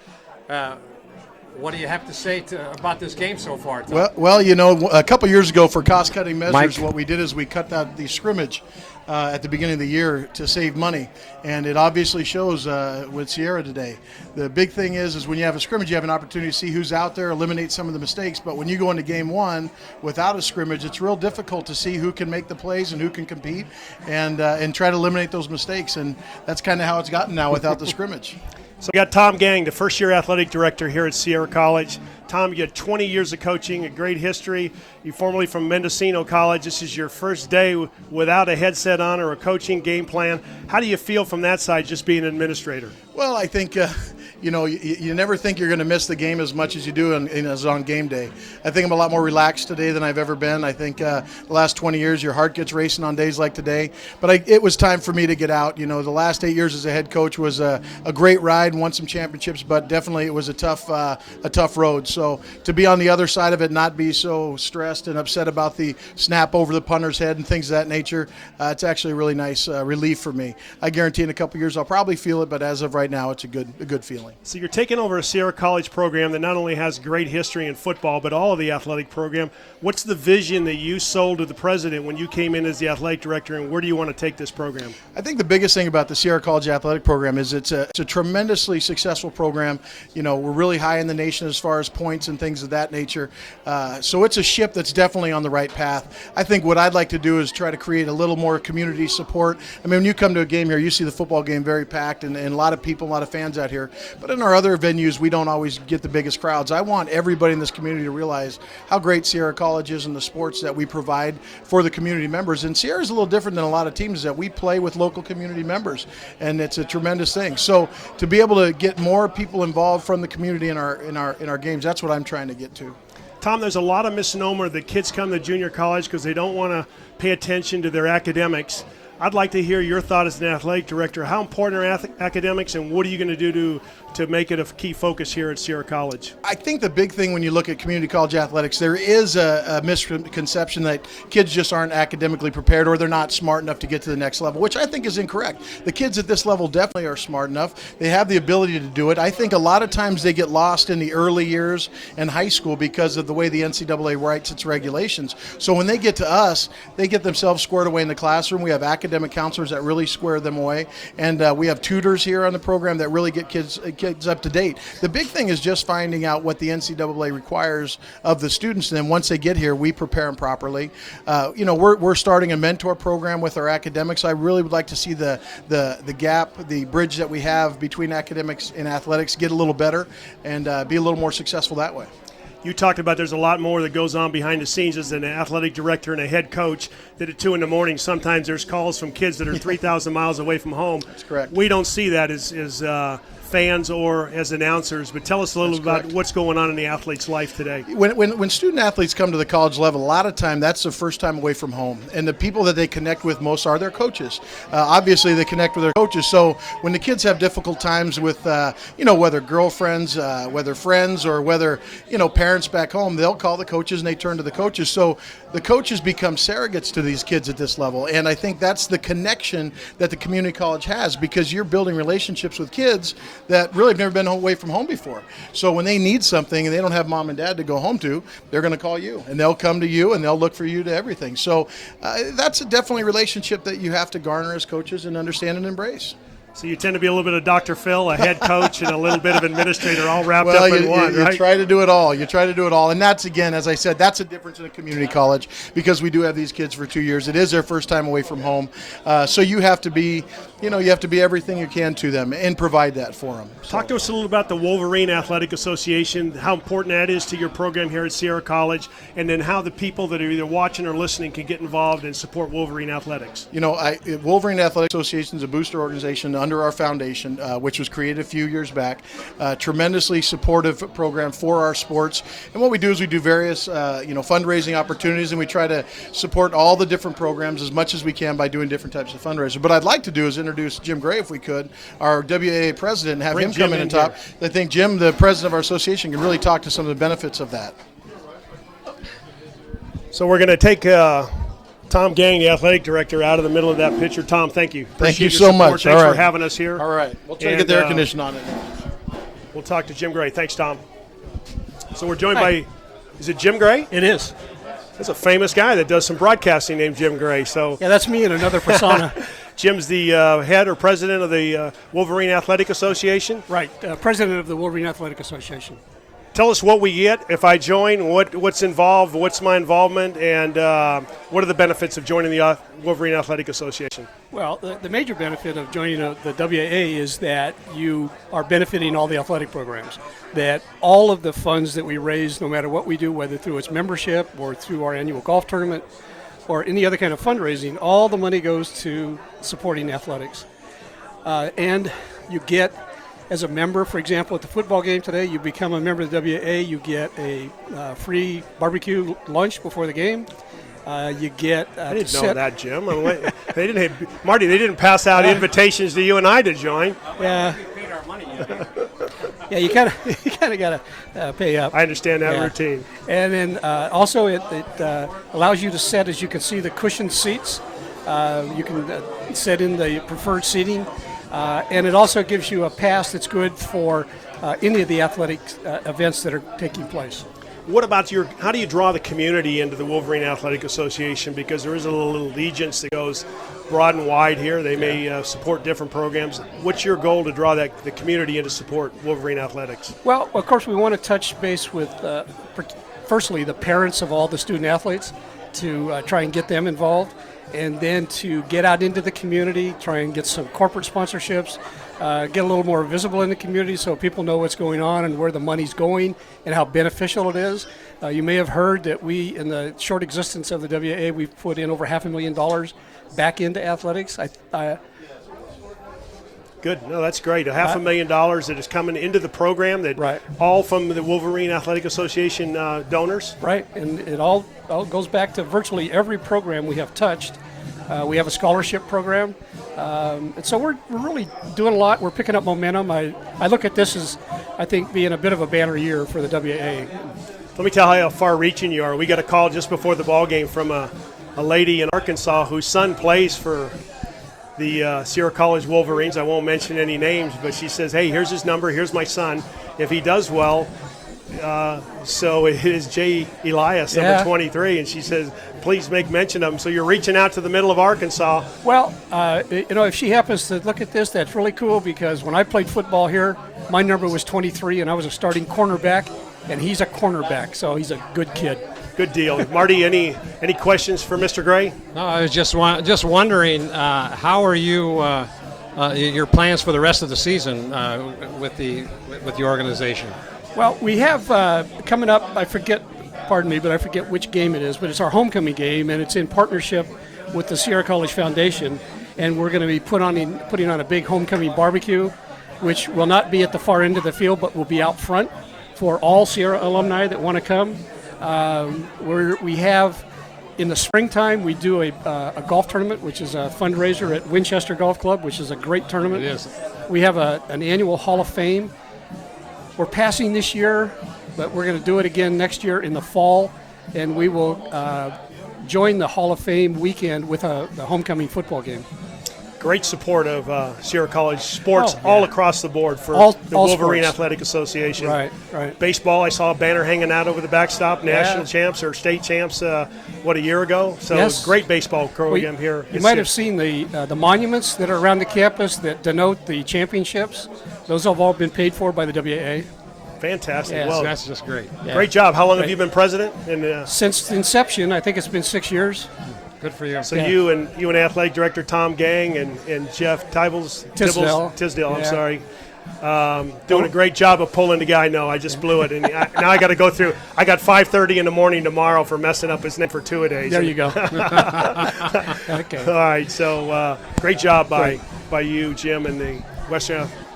what do you have to say about this game so far, Tom? Well, you know, a couple years ago for cost-cutting measures, what we did is we cut out the scrimmage at the beginning of the year to save money, and it obviously shows with Sierra today. The big thing is when you have a scrimmage, you have an opportunity to see who's out there, eliminate some of the mistakes, but when you go into game one without a scrimmage, it's real difficult to see who can make the plays and who can compete and try to eliminate those mistakes, and that's kind of how it's gotten now without the scrimmage. So we got Tom Gang, the first-year athletic director here at Sierra College. Tom, you had 20 years of coaching, a great history. You're formerly from Mendocino College. This is your first day without a headset on or a coaching game plan. How do you feel from that side, just being an administrator? Well, I think, you never think you're going to miss the game as much as you do as on game day. I think I'm a lot more relaxed today than I've ever been. I think the last 20 years, your heart gets racing on days like today. But it was time for me to get out. The last 8 years as a head coach was a great ride, won some championships, but definitely it was a tough road. So to be on the other side of it, not be so stressed and upset about the snap over the punter's head and things of that nature, it's actually a really nice relief for me. I guarantee in a couple years I'll probably feel it, but as of right now, it's a good feeling. So you're taking over a Sierra College program that not only has great history in football, but all of the athletic program. What's the vision that you sold to the president when you came in as the athletic director, and where do you want to take this program? I think the biggest thing about the Sierra College athletic program is it's a tremendously successful program. We're really high in the nation as far as points and things of that nature. So it's a ship that's definitely on the right path. I think what I'd like to do is try to create a little more community support. I mean, when you come to a game here, you see the football game very packed and a lot of people, a lot of fans out here. But in our other venues, we don't always get the biggest crowds. I want everybody in this community to realize how great Sierra College is and the sports that we provide for the community members. And Sierra is a little different than a lot of teams that we play with local community members, and it's a tremendous thing. So to be able to get more people involved from the community in our games, that's what I'm trying to get to. Tom, there's a lot of misnomer that kids come to junior college because they don't want to pay attention to their academics. I'd like to hear your thought as an athletic director. How important are academics, and what are you going to do to make it a key focus here at Sierra College? I think the big thing when you look at community college athletics, there is a misconception that kids just aren't academically prepared or they're not smart enough to get to the next level, which I think is incorrect. The kids at this level definitely are smart enough. They have the ability to do it. I think a lot of times they get lost in the early years in high school because of the way the NCAA writes its regulations. So when they get to us, they get themselves squared away in the classroom. We have academic counselors that really square them away, and we have tutors here on the program that really get kids up to date. The big thing is just finding out what the NCAA requires of the students, and then once they get here, we prepare them properly. We're starting a mentor program with our academics. I really would like to see the gap, the bridge that we have between academics and athletics get a little better and be a little more successful that way. You talked about there's a lot more that goes on behind the scenes as an athletic director and a head coach, that at 2 a.m. sometimes there's calls from kids that are 3,000 miles away from home. That's correct. We don't see that as fans or as announcers, but tell us a little about what's going on in the athlete's life today. When student athletes come to the college level, a lot of time that's the first time away from home, and the people that they connect with most are their coaches. Obviously, they connect with their coaches. So when the kids have difficult times with, whether girlfriends, whether friends, or whether parents back home, they'll call the coaches and they turn to the coaches. So the coaches become surrogates to these kids at this level, and I think that's the connection that the community college has, because you're building relationships with kids that really have never been away from home before. So when they need something and they don't have mom and dad to go home to, they're going to call you, and they'll come to you, and they'll look for you to everything. So that's definitely a relationship that you have to garner as coaches and understand and embrace. So you tend to be a little bit of Dr. Phil, a head coach, and a little bit of administrator, all wrapped up in one, right? You try to do it all. And that's, again, as I said, that's a difference in a community college, because we do have these kids for 2 years. It is their first time away from home. So you have to be, everything you can to them and provide that for them. Talk to us a little about the Wolverine Athletic Association, how important that is to your program here at Sierra College, and then how the people that are either watching or listening can get involved and support Wolverine Athletics. Wolverine Athletic Association is a booster organization under our foundation, which was created a few years back. Tremendously supportive program for our sports. And what we do is we do various, fundraising opportunities, and we try to support all the different programs as much as we can by doing different types of fundraisers. But I'd like to do is introduce Jim Gray, if we could, our WAA president, and have him come in and talk. I think Jim, the president of our association, can really talk to some of the benefits of that. So we're going to take Tom Gang, the athletic director, out of the middle of that picture. Tom, thank you. Thank you so much. Thanks for having us here. All right. We'll try to get the air conditioning on it. We'll talk to Jim Gray. Thanks, Tom. So we're joined by, is it Jim Gray? It is. That's a famous guy that does some broadcasting named Jim Gray. So yeah, that's me in another persona. Jim's the head or president of the Wolverine Athletic Association? Right, president of the Wolverine Athletic Association. Tell us what we get if I join, what's involved, what's my involvement, and what are the benefits of joining the Wolverine Athletic Association? Well, the major benefit of joining the WAA is that you are benefiting all the athletic programs, that all of the funds that we raise, no matter what we do, whether through its membership or through our annual golf tournament or any other kind of fundraising, all the money goes to supporting athletics. And you get, as a member, for example, at the football game today, you become a member of the WAA, you get a free barbecue lunch before the game. You get. I didn't know that, Jim. They didn't. Marty, they didn't pass out invitations to you and I to join. Yeah. We paid our money yet. Yeah, you kind of got to pay up. I understand that routine. And then also it allows you to set, as you can see, the cushioned seats. You can set in the preferred seating. And it also gives you a pass that's good for any of the athletic events that are taking place. What about how do you draw the community into the Wolverine Athletic Association? Because there is a little allegiance that goes broad and wide here. They may support different programs. What's your goal to draw the community in to support Wolverine Athletics? Well, of course, we want to touch base with, firstly, the parents of all the student athletes to try and get them involved. And then to get out into the community, try and get some corporate sponsorships, get a little more visible in the community so people know what's going on and where the money's going and how beneficial it is. You may have heard that we, in the short existence of the WAA, we've put in over $500,000 back into athletics. Good. No, that's great. $500,000 that is coming into the program, that all from the Wolverine Athletic Association donors. Right, and it all goes back to virtually every program we have touched. We have a scholarship program, and so we're really doing a lot. We're picking up momentum. I look at this as, I think, being a bit of a banner year for the WAA. Let me tell you how far-reaching you are. We got a call just before the ball game from a lady in Arkansas whose son plays for the Sierra College Wolverines. I won't mention any names, but she says, hey, here's his number, here's my son. If he does well, so it is Jay Elias, number 23, and she says, please make mention of him. So you're reaching out to the middle of Arkansas. Well, if she happens to look at this, that's really cool, because when I played football here, my number was 23, and I was a starting cornerback, and he's a cornerback, so he's a good kid. Good deal. Marty, any questions for Mr. Gray? No, I was just wondering, how are you, your plans for the rest of the season with the organization? Well, we have coming up, I forget which game it is, but it's our homecoming game, and it's in partnership with the Sierra College Foundation, and we're going to be putting on a big homecoming barbecue, which will not be at the far end of the field, but will be out front for all Sierra alumni that want to come. We have, in the springtime, we do a golf tournament, which is a fundraiser at Winchester Golf Club, which is a great tournament. It is. We have an annual Hall of Fame. We're passing this year, but we're going to do it again next year in the fall, and we will join the Hall of Fame weekend with the homecoming football game. Great support of Sierra College sports all across the board for the Wolverine sports. Athletic Association. Right. Baseball, I saw a banner hanging out over the backstop, national champs or state champs, a year ago? So yes. Great baseball program here. You might have seen the monuments that are around the campus that denote the championships. Those have all been paid for by the WAA. Fantastic. Yes, well, that's just great. Yeah. Great job. How long have you been president? And since inception, I think it's been 6 years. Good for you. So you and athletic director Tom Gang and Jeff Tisdale, I'm sorry, doing a great job of pulling the guy. No, I just blew it, and now I got to go through. I got 5:30 in the morning tomorrow for messing up his name for 2 days. There you go. Okay. All right. So great job by you, Jim, and the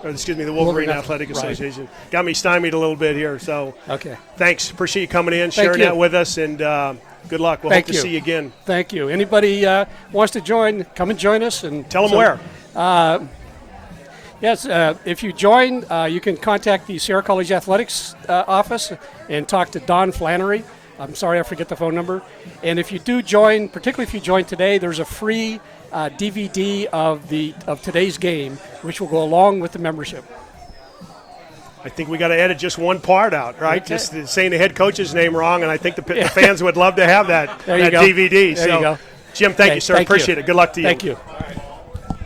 the Wolverine Athletic Association. Right. Got me stymied a little bit here. So thanks. Appreciate you coming in, sharing that with us, and good luck. We'll hope to see you again. Thank you. Anybody wants to join, come and join us. And tell them where. Yes, if you join, you can contact the Sierra College Athletics office and talk to Don Flannery. I'm sorry, I forget the phone number. And if you do join, particularly if you join today, there's a free DVD of today's game, which will go along with the membership. I think we got to edit just one part out, right? Okay. Just saying the head coach's name wrong, and I think the fans would love to have that DVD. There you go. Jim, thank you, sir. Appreciate it. Good luck to you. Thank you.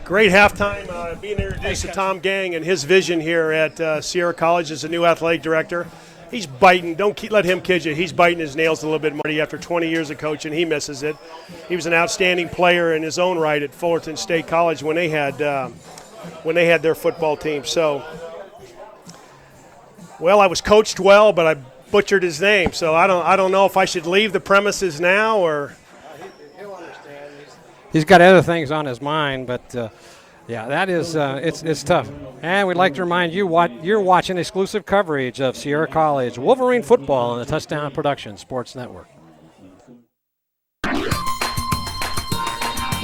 Great halftime being introduced to Tom Gang and his vision here at Sierra College as a new athletic director. He's biting. Don't let him kid you. He's biting his nails a little bit, Marty, after 20 years of coaching. He misses it. He was an outstanding player in his own right at Fullerton State College when they had their football team. So, well, I was coached well, but I butchered his name. So I don't know if I should leave the premises now or. He'll understand. He's got other things on his mind, but. Yeah, that is it's tough. And we'd like to remind you you're watching exclusive coverage of Sierra College Wolverine football on the Touchdown Productions Sports Network.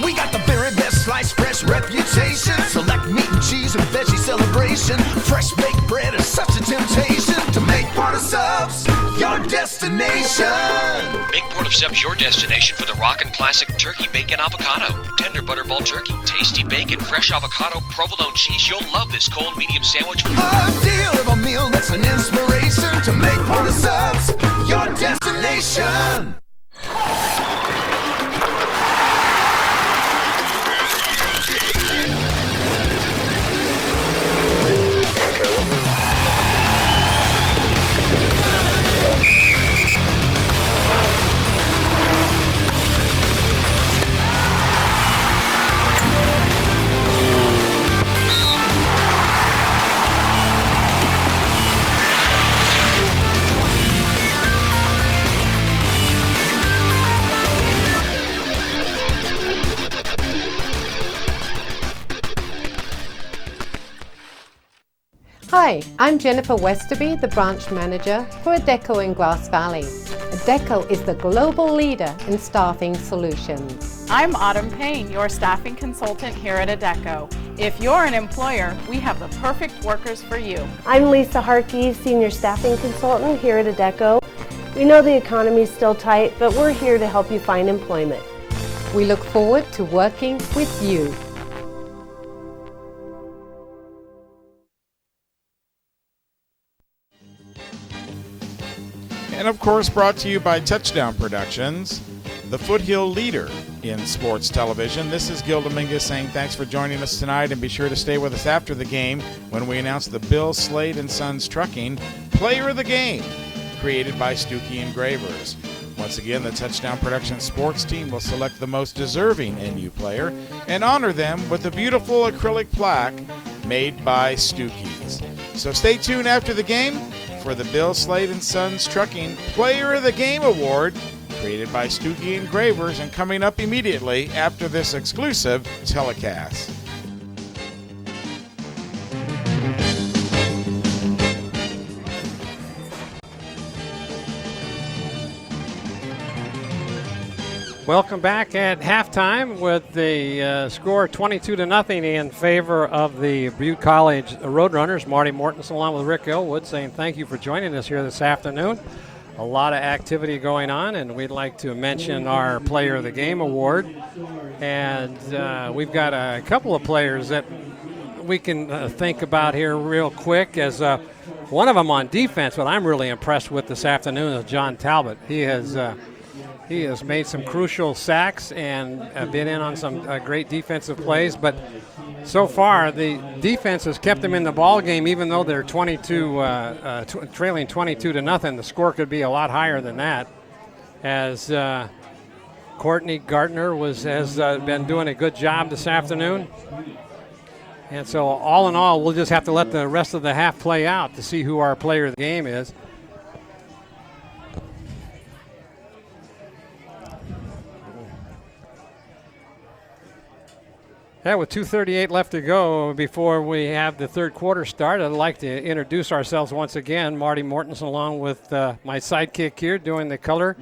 We got the very best sliced fresh reputation. Select meat and cheese and veggie celebration. Fresh baked bread is such a temptation. To make Port of Subs your destination. Make Port of Subs your destination for the rockin' classic turkey bacon avocado. Tender butterball turkey, tasty bacon, fresh avocado, provolone cheese. You'll love this cold medium sandwich. A deal of a meal that's an inspiration. To make Port of Subs your destination. Hi, I'm Jennifer Westerby, the branch manager for Adecco in Grass Valley. Adecco is the global leader in staffing solutions. I'm Autumn Payne, your staffing consultant here at Adecco. If you're an employer, we have the perfect workers for you. I'm Lisa Harkey, senior staffing consultant here at Adecco. We know the economy is still tight, but we're here to help you find employment. We look forward to working with you. And of course, brought to you by Touchdown Productions, the foothill leader in sports television. This is Gil Dominguez saying thanks for joining us tonight, and be sure to stay with us after the game when we announce the Bill Slade and Sons Trucking Player of the Game, created by Stuckey Engravers. Once again, the Touchdown Productions sports team will select the most deserving NU player and honor them with a beautiful acrylic plaque made by Stuckey's. So stay tuned after the game for the Bill Slade and Sons Trucking Player of the Game Award, created by Stuckey Engravers, and coming up immediately after this exclusive telecast. Welcome back at halftime with the score 22-0 in favor of the Butte College Roadrunners. Marty Mortensen along with Rick Ellwood saying thank you for joining us here this afternoon. A lot of activity going on, and we'd like to mention our Player of the Game award. And we've got a couple of players that we can think about here real quick. As one of them on defense, what I'm really impressed with this afternoon is John Talbot. He has made some crucial sacks and been in on some great defensive plays, but so far the defense has kept them in the ball game, even though they're trailing 22-0. The score could be a lot higher than that, as Courtney Gardner has been doing a good job this afternoon. And so all in all, we'll just have to let the rest of the half play out to see who our player of the game is. Yeah, with 2:38 left to go before we have the third quarter start, I'd like to introduce ourselves once again. Marty Mortensen along with my sidekick here doing the color,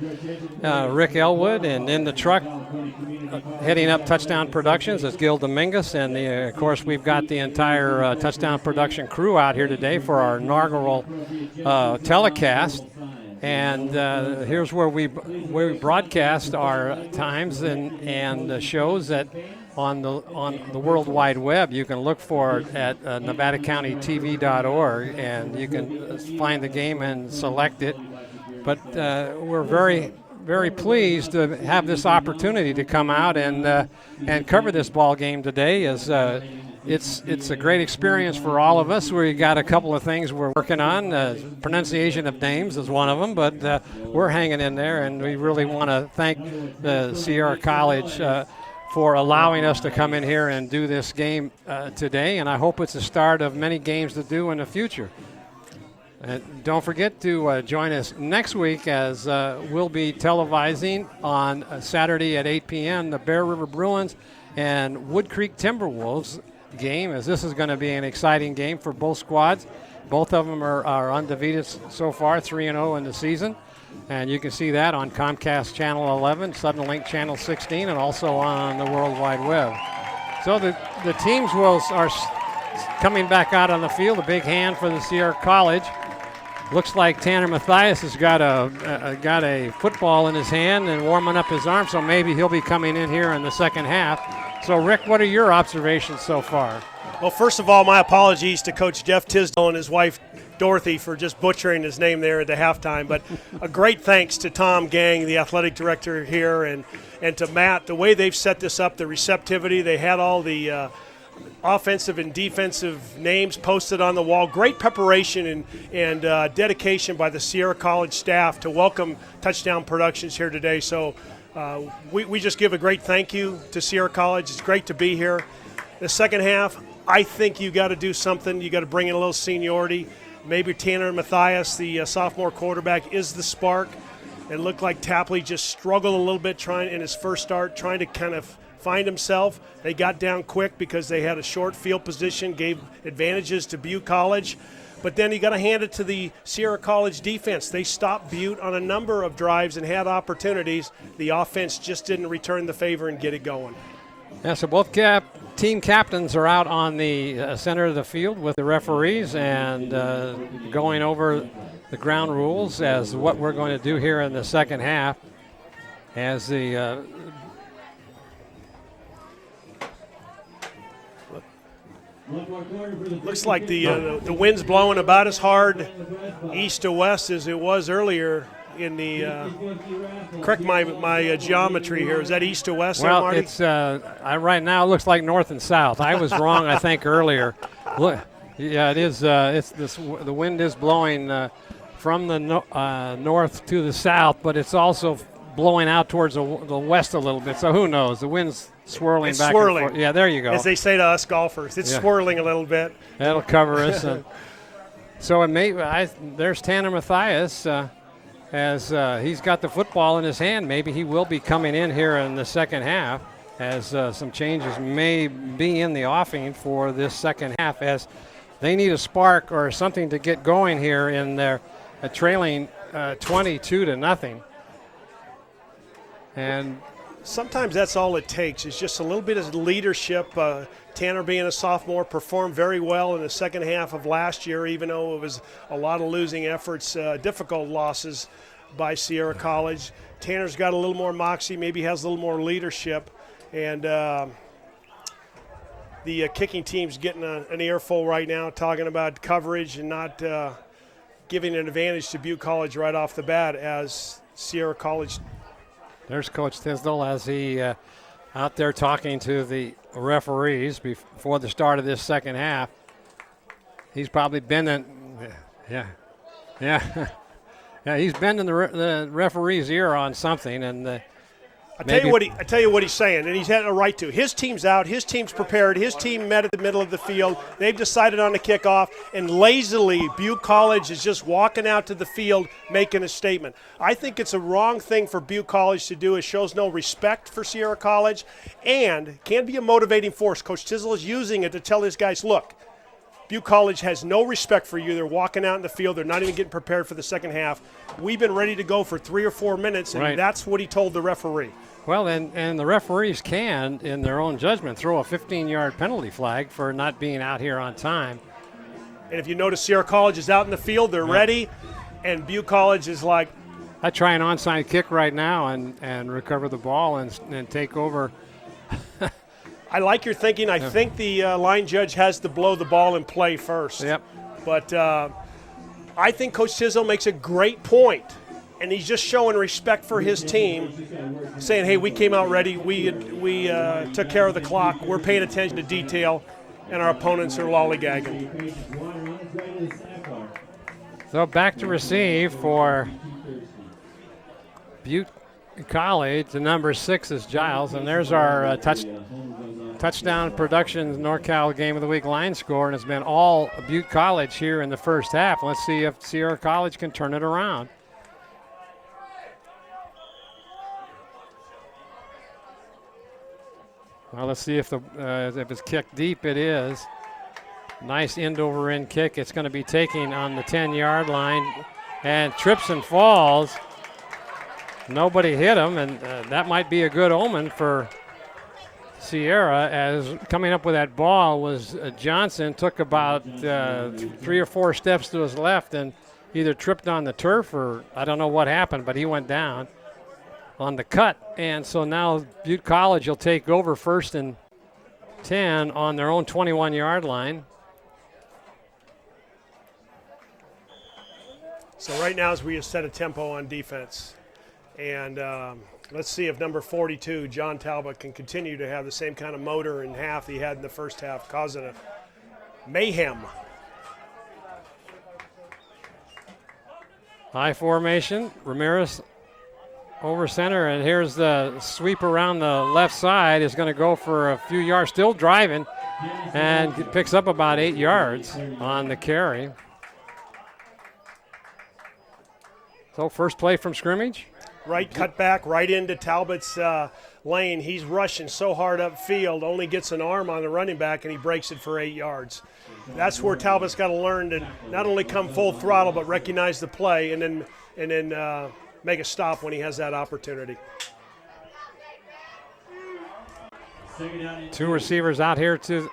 Rick Ellwood, and in the truck heading up Touchdown Productions is Gil Dominguez. And of course, we've got the entire Touchdown Production crew out here today for our inaugural telecast. And here's where we broadcast our times and shows that on the World Wide Web. You can look for it at NevadaCountyTV.org, and you can find the game and select it. But we're very, very pleased to have this opportunity to come out and cover this ball game today. It's a great experience for all of us. We got a couple of things we're working on. Pronunciation of names is one of them, but we're hanging in there, and we really want to thank the Sierra College for allowing us to come in here and do this game today, and I hope it's the start of many games to do in the future. And don't forget to join us next week, as we'll be televising on Saturday at 8 p.m. the Bear River Bruins and Wood Creek Timberwolves game, as this is going to be an exciting game for both squads. Both of them are undefeated so far, 3-0 in the season. And you can see that on Comcast Channel 11, Suddenlink Channel 16, and also on the World Wide Web. So the teams are coming back out on the field. A big hand for the Sierra College. Looks like Tanner Mathias has got a football in his hand and warming up his arm, so maybe he'll be coming in here in the second half. So, Rick, what are your observations so far? Well, first of all, my apologies to Coach Jeff Tisdale and his wife Dorothy for just butchering his name there at the halftime. But a great thanks to Tom Gang, the athletic director here, and to Matt. The way they've set this up, the receptivity, they had all the offensive and defensive names posted on the wall. Great preparation and dedication by the Sierra College staff to welcome Touchdown Productions here today. So we just give a great thank you to Sierra College. It's great to be here. The second half, I think you got to do something. You got to bring in a little seniority. Maybe Tanner Mathias, the sophomore quarterback, is the spark. It looked like Tapley just struggled a little bit in his first start, trying to kind of find himself. They got down quick because they had a short field position, gave advantages to Butte College. But then you got to hand it to the Sierra College defense. They stopped Butte on a number of drives and had opportunities. The offense just didn't return the favor and get it going. Yeah, so both team captains are out on the center of the field with the referees and going over the ground rules as what we're going to do here in the second half. As the looks like the wind's blowing about as hard east to west as it was earlier in the correct my geometry here. Is that east to west? Well, there, Marty? It's right now it looks like north and south. I was wrong, I think, earlier. Look, yeah, it is. The wind is blowing from the north to the south, but it's also blowing out towards the west a little bit. So who knows? The wind's swirling it's back swirling. and forth. Yeah, there you go. As they say to us golfers, it's swirling a little bit. That'll cover us. So it may. There's Tanner Mathias. As he's got the football in his hand. Maybe he will be coming in here in the second half, as some changes may be in the offing for this second half, as they need a spark or something to get going here in their trailing 22-0. And sometimes that's all it takes. It's just a little bit of leadership. Tanner, being a sophomore, performed very well in the second half of last year, even though it was a lot of losing efforts, difficult losses by Sierra College. Tanner's got a little more moxie, maybe has a little more leadership, and the kicking team's getting an earful right now, talking about coverage and not giving an advantage to Butte College right off the bat, as Sierra College. There's Coach Tisdale as he out there talking to the referees before the start of this second half. He's probably bending, he's bending the referee's ear on something, and I tell you what he's saying, and he's had a right to. His team's out. His team's prepared. His team met at the middle of the field. They've decided on the kickoff, and lazily Butte College is just walking out to the field making a statement. I think it's a wrong thing for Butte College to do. It shows no respect for Sierra College and can be a motivating force. Coach Tisdale is using it to tell his guys, look, Butte College has no respect for you. They're walking out in the field. They're not even getting prepared for the second half. We've been ready to go for 3 or 4 minutes, and that's what he told the referee. Well, and the referees can, in their own judgment, throw a 15-yard penalty flag for not being out here on time. And if you notice, Sierra College is out in the field. They're ready, and Butte College is like. I try an onside kick right now and recover the ball and take over. I like your thinking. I think the line judge has to blow the ball in play first. Yep. But I think Coach Tisdale makes a great point and he's just showing respect for his team, saying, hey, we came out ready, we took care of the clock, we're paying attention to detail, and our opponents are lollygagging. So back to receive for Butte College. The number 6 is Giles, and there's our touchdown Productions NorCal Game of the Week line score, and it's been all Butte College here in the first half. Let's see if Sierra College can turn it around. Well, let's see if it's kicked deep. It is. Nice end-over-end kick. It's going to be taking on the 10-yard line and trips and falls. Nobody hit him, and that might be a good omen for Sierra, as coming up with that ball was Johnson. Took about 3 or 4 steps to his left and either tripped on the turf or I don't know what happened, but he went down on the cut. And so now Butte College will take over 1st and 10 on their own 21-yard line. So right now, as we have set a tempo on defense, and let's see if number 42, John Talbot, can continue to have the same kind of motor in half he had in the first half, causing a mayhem. High formation, Ramirez over center, and here's the sweep around the left side. Is going to go for a few yards, still driving, and picks up about 8 yards on the carry. So first play from scrimmage. Right cut back, right into Talbot's lane. He's rushing so hard upfield, only gets an arm on the running back, and he breaks it for 8 yards. That's where Talbot's got to learn to not only come full throttle, but recognize the play and then make a stop when he has that opportunity. 2 receivers out here to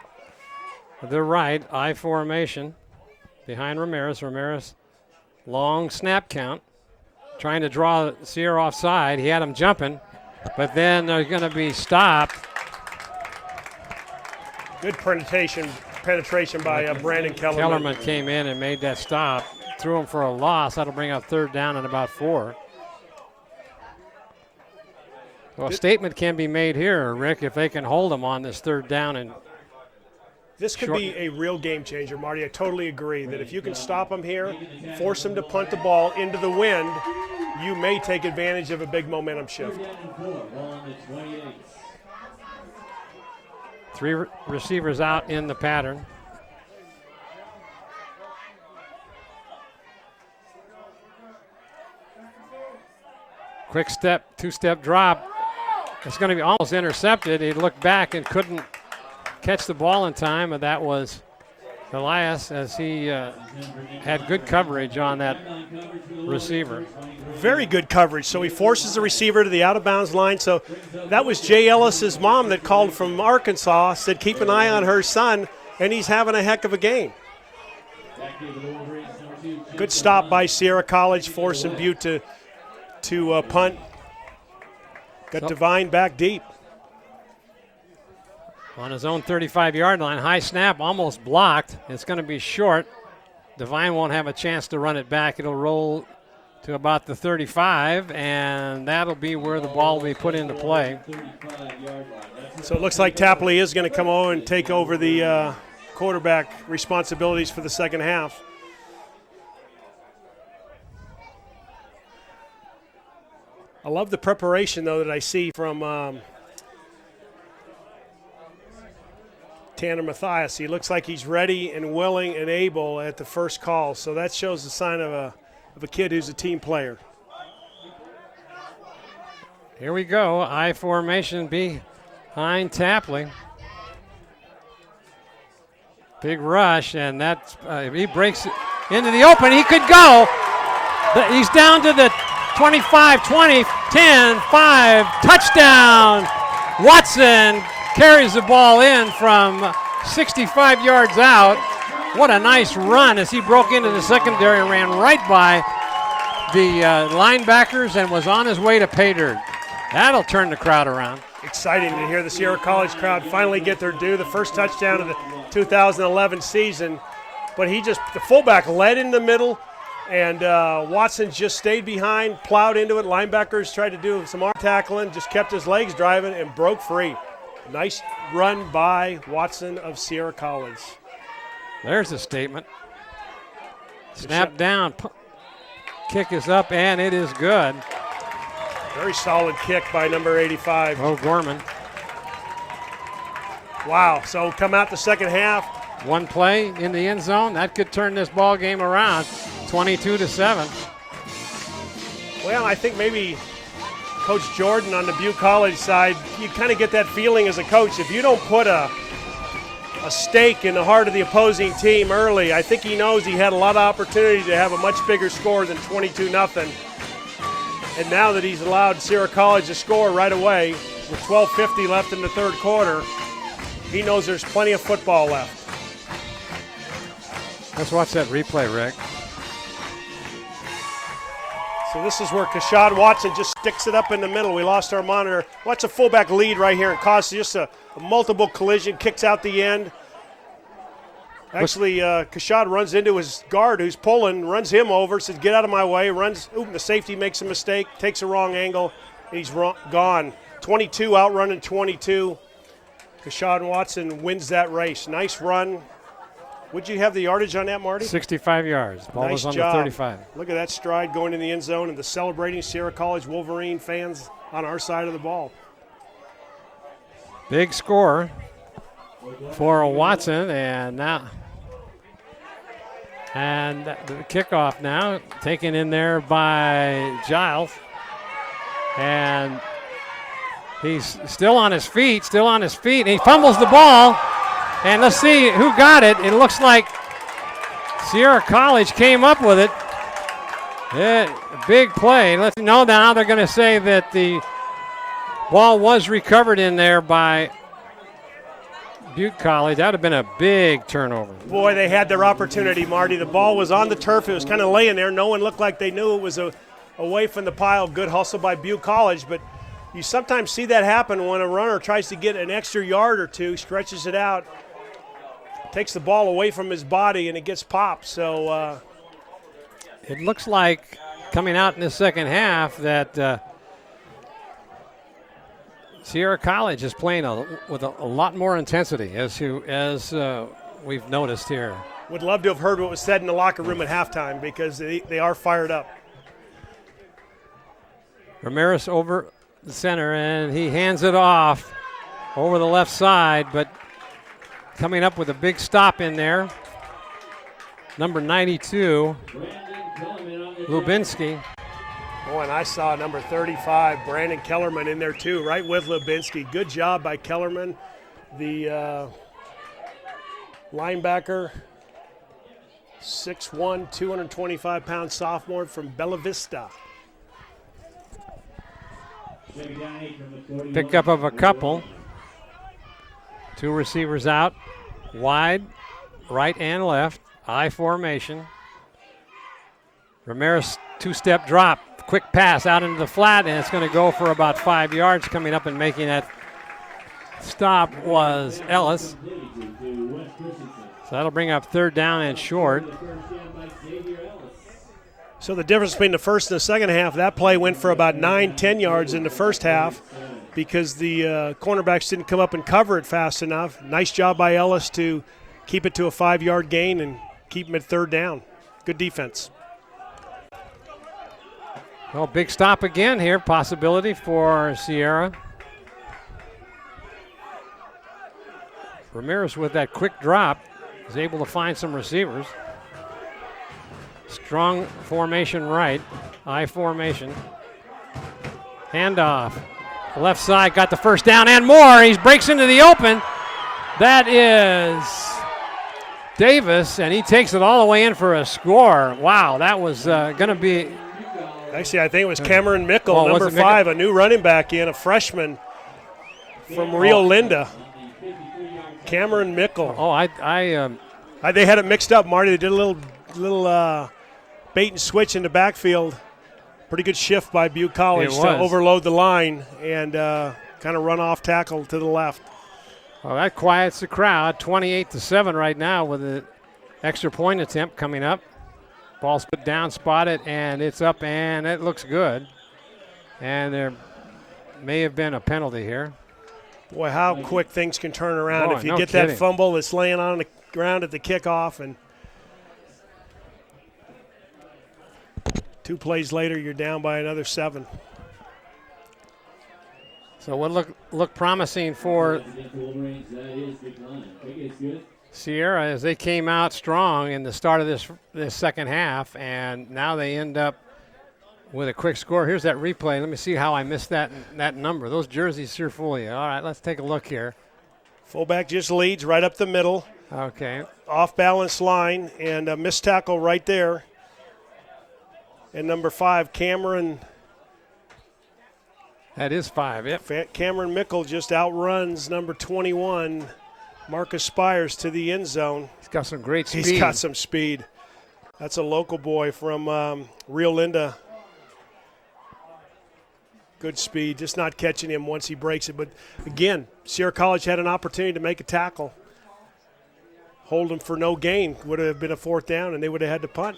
the right, I formation behind Ramirez. Ramirez, long snap count, trying to draw Sierra offside. He had him jumping, but then they're going to be stopped. Good penetration by Brandon Kellerman. Kellerman came in and made that stop, threw him for a loss. That'll bring up 3rd down and about 4. Well, a statement can be made here, Rick, if they can hold him on this 3rd down. And this could be a real game changer, Marty. I totally agree that if you can stop him here, force him to punt the ball into the wind, you may take advantage of a big momentum shift. 3 receivers out in the pattern. Quick step, 2-step drop. It's going to be almost intercepted. He looked back and couldn't catch the ball in time, and that was Elias, as he had good coverage on that receiver. Very good coverage. So he forces the receiver to the out-of-bounds line. So that was Jay Ellis's mom that called from Arkansas, said keep an eye on her son, and he's having a heck of a game. Good stop by Sierra College, forcing Butte to punt. Got Devine back deep. On his own 35-yard line, high snap, almost blocked. It's going to be short. Devine won't have a chance to run it back. It'll roll to about the 35, and that'll be where the ball will be put into play. So it looks like Tapley is going to come over and take over the quarterback responsibilities for the second half. I love the preparation, though, that I see from Tanner Mathias. He looks like he's ready and willing and able at the first call. So that shows the sign of a kid who's a team player. Here we go. I formation behind Tapley. Big rush, and that's if he breaks it into the open, he could go. But he's down to the 25, 20, 10, 5, touchdown. Watson carries the ball in from 65 yards out. What a nice run as he broke into the secondary and ran right by the linebackers and was on his way to pay dirt. That'll turn the crowd around. Exciting to hear the Sierra College crowd finally get their due. The first touchdown of the 2011 season. But the fullback led in the middle, And Watson just stayed behind, plowed into it. Linebackers tried to do some arm tackling, just kept his legs driving and broke free. Nice run by Watson of Sierra College. There's a statement. Snap down. Kick is up, and it is good. Very solid kick by number 85. O'Gorman. Wow, so come out the second half. One play in the end zone. That could turn this ball game around. 22-7. Well, I think maybe Coach Jordan on the Butte College side, you kind of get that feeling as a coach. If you don't put a stake in the heart of the opposing team early, I think he knows he had a lot of opportunity to have a much bigger score than 22-0. And now that he's allowed Sierra College to score right away with 12:50 left in the third quarter, he knows there's plenty of football left. Let's watch that replay, Rick. So this is where Kashad Watson just sticks it up in the middle. We lost our monitor. Watch a fullback lead right here and causes just a multiple collision, kicks out the end. Actually, Kashad runs into his guard who's pulling, runs him over, says, get out of my way, runs, the safety makes a mistake, takes a wrong angle, and he's gone. 22 outrunning 22. Kashad Watson wins that race. Nice run. Would you have the yardage on that, Marty? 65 yards. Ball nice was on job. the 35. Look at that stride going in the end zone and the celebrating Sierra College Wolverine fans on our side of the ball. Big score for Watson, and now the kickoff now taken in there by Giles, and he's still on his feet, and he fumbles the ball. And let's see who got it. It looks like Sierra College came up with it. Yeah, big play. Let's know now they're going to say that the ball was recovered in there by Butte College. That would have been a big turnover. Boy, they had their opportunity, Marty. The ball was on the turf. It was kind of laying there. No one looked like they knew it was away from the pile. Good hustle by Butte College, but you sometimes see that happen when a runner tries to get an extra yard or two, stretches it out, takes the ball away from his body, and it gets popped. So it looks like coming out in the second half that Sierra College is playing with a lot more intensity, as we've noticed here. Would love to have heard what was said in the locker room at halftime because they are fired up. Ramirez over the center, and he hands it off over the left side, but coming up with a big stop in there, number 92, Lubinsky. Oh, and I saw number 35, Brandon Kellerman, in there too, right with Lubinsky. Good job by Kellerman, the linebacker, 6'1", 225-pound sophomore from Bella Vista. Pickup of a couple. Two receivers out, wide, right and left, I formation. Ramirez two-step drop, quick pass out into the flat, and it's going to go for about 5 yards. Coming up and making that stop was Ellis. So that'll bring up third down and short. So the difference between the first and the second half, that play went for about 9-10 yards in the first half because the cornerbacks didn't come up and cover it fast enough. Nice job by Ellis to keep it to a 5-yard gain and keep him at third down. Good defense. Well, big stop again here, possibility for Sierra. Ramirez with that quick drop is able to find some receivers. Strong formation right, I formation. Handoff, left side, got the first down and more. He breaks into the open. That is Davis, and he takes it all the way in for a score. Wow, that was going to be. Actually, I think it was Cameron Mickle, number 5, a new running back a freshman from Rio Linda. Cameron Mickle. They had it mixed up, Marty. They did a little bait and switch in the backfield. Pretty good shift by Butte College to overload the line and kind of run off tackle to the left. Well, that quiets the crowd. 28-7 right now with an extra point attempt coming up. Ball's put down, spotted, and it's up, and it looks good. And there may have been a penalty here. Boy, how quick things can turn around Boy, if you no get kidding. that fumble that's laying on the ground at the kickoff, and 2 plays later, you're down by another 7. So what look promising for Sierra as they came out strong in the start of this second half, and now they end up with a quick score. Here's that replay. Let me see how I missed that number. Those jerseys sure fool you. All right, let's take a look here. Fullback just leads right up the middle. Okay. Off balance line and a missed tackle right there. And number 5, Cameron. That is 5, yep. Cameron Mickle just outruns number 21, Marcus Spires, to the end zone. He's got some great speed. He's got some speed. That's a local boy from Rio Linda. Good speed, just not catching him once he breaks it. But again, Sierra College had an opportunity to make a tackle. Hold him for no gain. Would have been a 4th down, and they would have had to punt.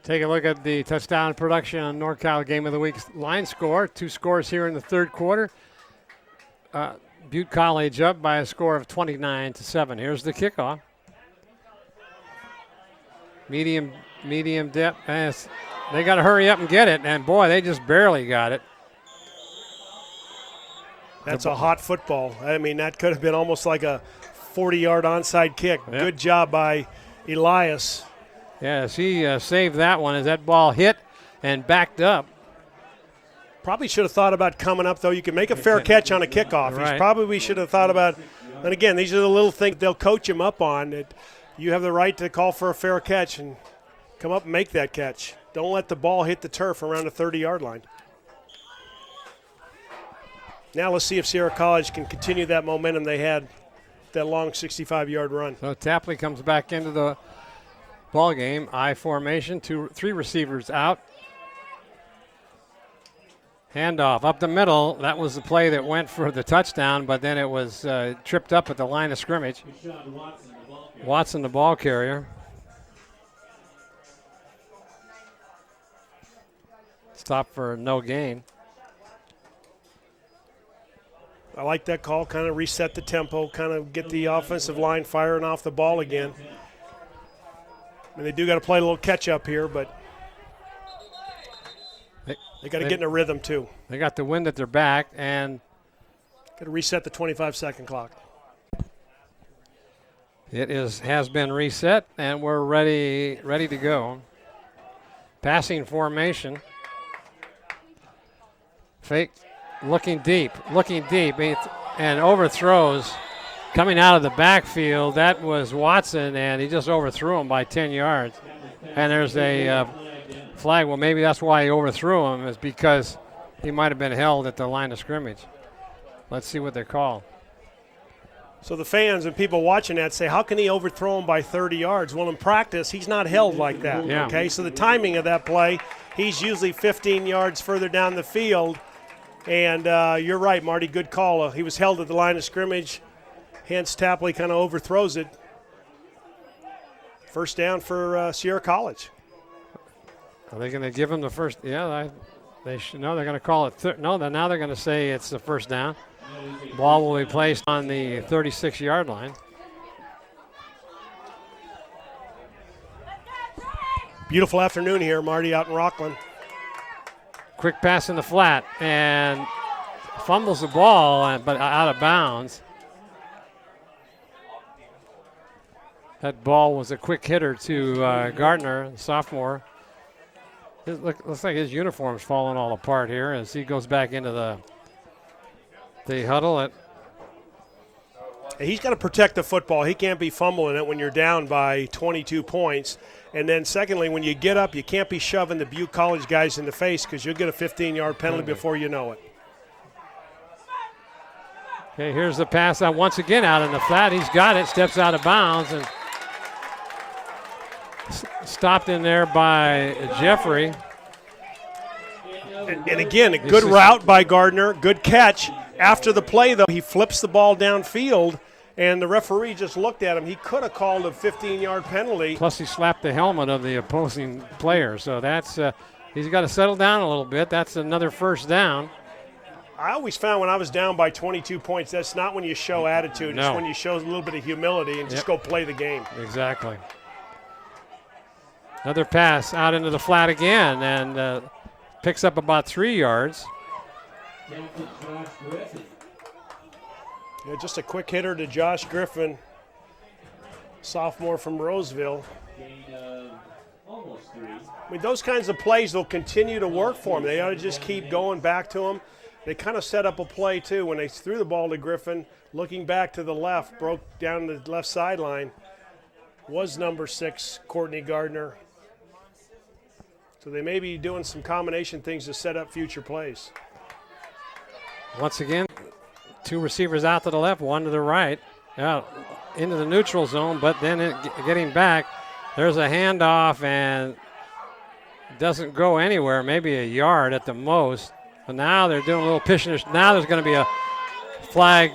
Take a look at the touchdown production on NorCal Game of the Week line score. 2 scores here in the third quarter. Butte College up by a score of 29-7. Here's the kickoff. Medium depth. They got to hurry up and get it, and boy, they just barely got it. That's a hot football. I mean, that could have been almost like a 40-yard onside kick. Yep. Good job by Elias. Yes, he saved that one as that ball hit and backed up. Probably should have thought about coming up, though. You can make a fair catch on a kickoff. Right. He probably should have thought about, and again, these are the little things they'll coach him up on. That you have the right to call for a fair catch and come up and make that catch. Don't let the ball hit the turf around the 30-yard line. Now let's see if Sierra College can continue that momentum they had, that long 65-yard run. So Tapley comes back into the ball game. I formation, 3 receivers out. Handoff up the middle. That was the play that went for the touchdown, but then it was tripped up at the line of scrimmage. Watson, the ball carrier. Stop for no gain. I like that call, kind of reset the tempo, kind of get the offensive line firing off the ball again. I mean, they do got to play a little catch-up here, but they got to get in a rhythm too. They got the wind at their back, and got to reset the 25-second clock. It has been reset, and we're ready to go. Passing formation. Fake, looking deep, and overthrows. Coming out of the backfield, that was Watson, and he just overthrew him by 10 yards. And there's a flag. Well, maybe that's why he overthrew him, is because he might have been held at the line of scrimmage. Let's see what they call. So the fans and people watching that say, how can he overthrow him by 30 yards? Well, in practice, he's not held like that. Yeah. Okay, so the timing of that play, he's usually 15 yards further down the field. And you're right, Marty, good call. He was held at the line of scrimmage. Hence, Tapley kind of overthrows it. First down for Sierra College. Are they going to give him the first? Yeah, they should. No, they're going to call it. Now they're going to say it's the first down. Ball will be placed on the 36-yard line. Beautiful afternoon here, Marty, out in Rockland. Quick pass in the flat and fumbles the ball, but out of bounds. That ball was a quick hitter to Gardner, the sophomore. Looks like his uniform's falling all apart here as he goes back into the huddle. He's got to protect the football. He can't be fumbling it when you're down by 22 points. And then secondly, when you get up, you can't be shoving the Butte College guys in the face because you'll get a 15-yard penalty before you know it. Okay, here's the pass out once again out in the flat. He's got it, steps out of bounds, and stopped in there by Jeffrey. And again, a good route by Gardner, good catch. After the play, though, he flips the ball downfield, And the referee just looked at him. He could have called a 15-yard penalty. Plus he slapped the helmet of the opposing player. So that's he's got to settle down a little bit. That's another first down. I always found when I was down by 22 points, that's not when you show attitude. No. It's when you show a little bit of humility and just go play the game. Exactly. Another pass out into the flat again and picks up about 3 yards. Yeah, just a quick hitter to Josh Griffin, sophomore from Roseville. I mean, those kinds of plays will continue to work for them. They ought to just keep going back to them. They kind of set up a play, too, when they threw the ball to Griffin, looking back to the left, broke down the left sideline, was number 6, Courtney Gardner. So they may be doing some combination things to set up future plays. Once again, 2 receivers out to the left, 1 to the right, out into the neutral zone, but then getting back, there's a handoff and doesn't go anywhere, maybe a yard at the most. But now they're doing a little pitching. Now there's going to be a flag,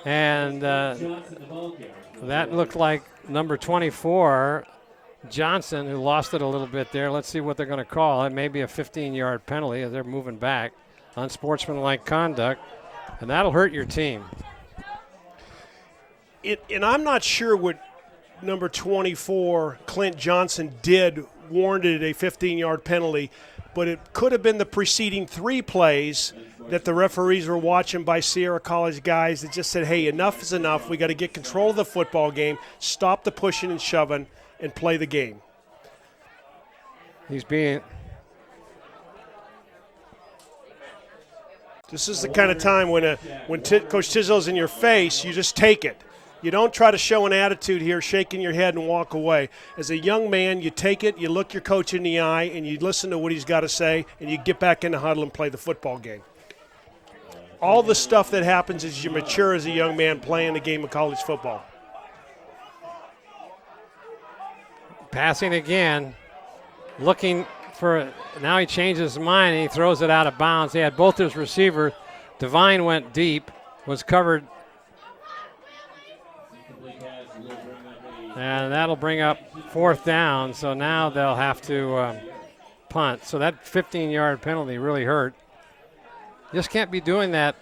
and that looked like number 24, Johnson, who lost it a little bit there. Let's see what they're going to call. It may be a 15-yard penalty as they're moving back. Unsportsmanlike conduct, and that'll hurt your team. And I'm not sure what number 24, Clint Johnson, did warranted a 15-yard penalty, but it could have been the preceding 3 plays that the referees were watching by Sierra College guys that just said, hey, enough is enough. We got to get control of the football game, stop the pushing and shoving, and play the game. He's being... This is the kind of time when Coach Tizzo's in your face, you just take it. You don't try to show an attitude here, shaking your head and walk away. As a young man, you take it, you look your coach in the eye, and you listen to what he's got to say, and you get back in the huddle and play the football game. All the stuff that happens as you mature as a young man playing the game of college football. Passing again, looking for, now he changes his mind and he throws it out of bounds. He had both his receivers. Devine went deep, was covered. And that'll bring up 4th down, so now they'll have to punt. So that 15-yard penalty really hurt. Just can't be doing that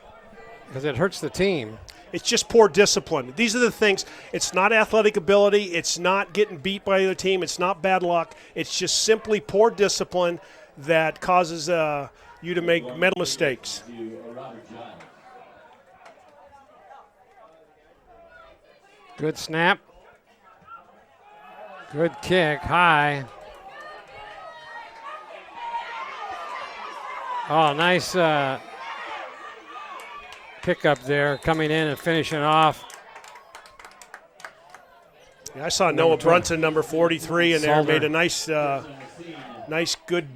because it hurts the team. It's just poor discipline. These are the things. It's not athletic ability. It's not getting beat by the other team. It's not bad luck. It's just simply poor discipline that causes you to make mental mistakes. Good snap. Good kick, high. Oh, nice pickup there, coming in and finishing off. Yeah, I saw Noah Brunson, number 43, in there, made a nice, good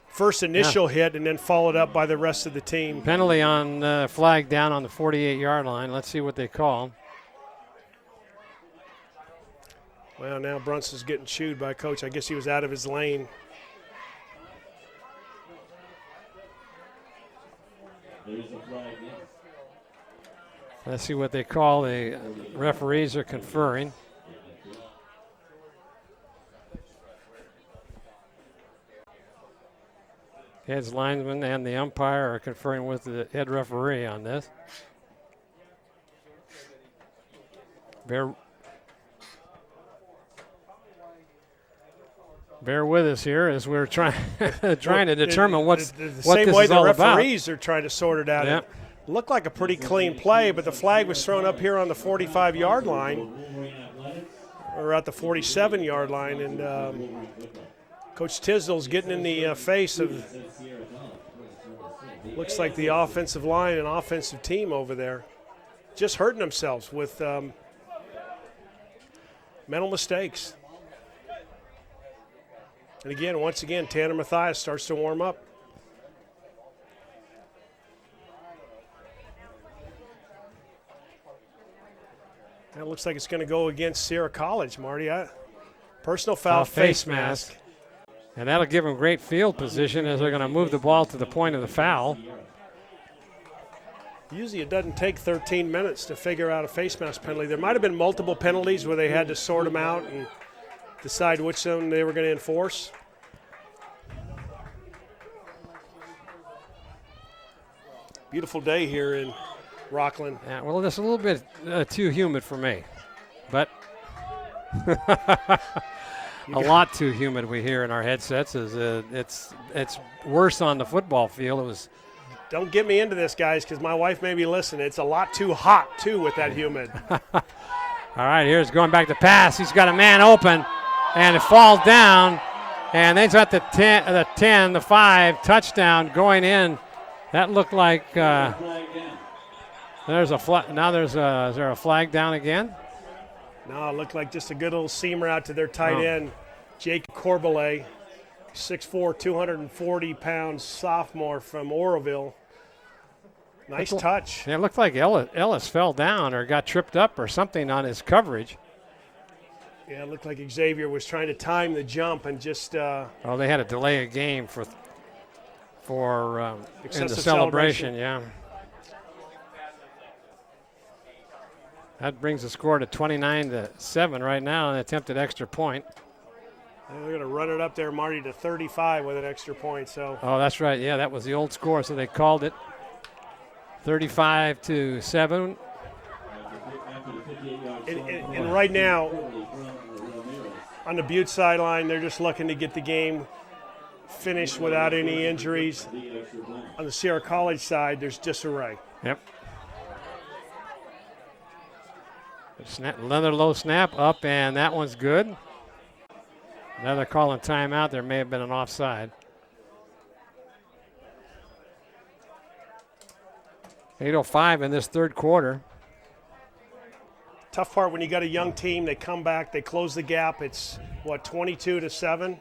first initial hit, and then followed up by the rest of the team. Penalty on flag down on the 48-yard line. Let's see what they call. Well, now Brunson's getting chewed by Coach. I guess he was out of his lane. Let's see what they call. The referees are conferring. Heads linesman and the umpire are conferring with the head referee on this. Bear with us here as we're trying to determine what this is all about. The same way the referees are trying to sort it out. Yep. It looked like a pretty clean play, but the flag was thrown up here on the 45-yard line, or at the 47-yard line, and Coach Tisdale's getting in the face of, looks like the offensive line and offensive team over there, just hurting themselves with mental mistakes. And again, once again, Tanner Mathias starts to warm up. That looks like it's going to go against Sierra College, Marty. Personal foul, face mask. And that'll give them great field position as they're going to move the ball to the point of the foul. Usually it doesn't take 13 minutes to figure out a face mask penalty. There might have been multiple penalties where they had to sort them out and decide which one they were going to enforce. Beautiful day here in Rockland. Yeah, well, it's a little bit too humid for me, but a lot too humid we hear in our headsets. It's worse on the football field. It was. Don't get me into this, guys, because my wife may be listening. It's a lot too hot, too, with that humid. All right, here's going back to pass. He's got a man open, and it falls down. And they've got the 10, the 5, touchdown going in. That looked like there's a flag. Now is there a flag down again? No, it looked like just a good little seam route to their tight end, Jake Corbelet. 6'4", 240-pound sophomore from Oroville. Nice touch. Yeah, it looked like Ellis fell down or got tripped up or something on his coverage. Yeah, it looked like Xavier was trying to time the jump and just. They had to delay a game for in the celebration. Yeah. That brings the score to 29-7 right now, an attempted extra point. And they're going to run it up there, Marty, to 35 with an extra point. So. Oh, that's right. Yeah, that was the old score, so they called it 35-7. And right now, on the Butte sideline, they're just looking to get the game finished without any injuries. On the Sierra College side, there's disarray. Yep. Another low snap up, and that one's good. Now they're calling timeout. There may have been an offside. 8:05 in this third quarter. Tough part when you got a young team, they come back, they close the gap. It's, 22-7,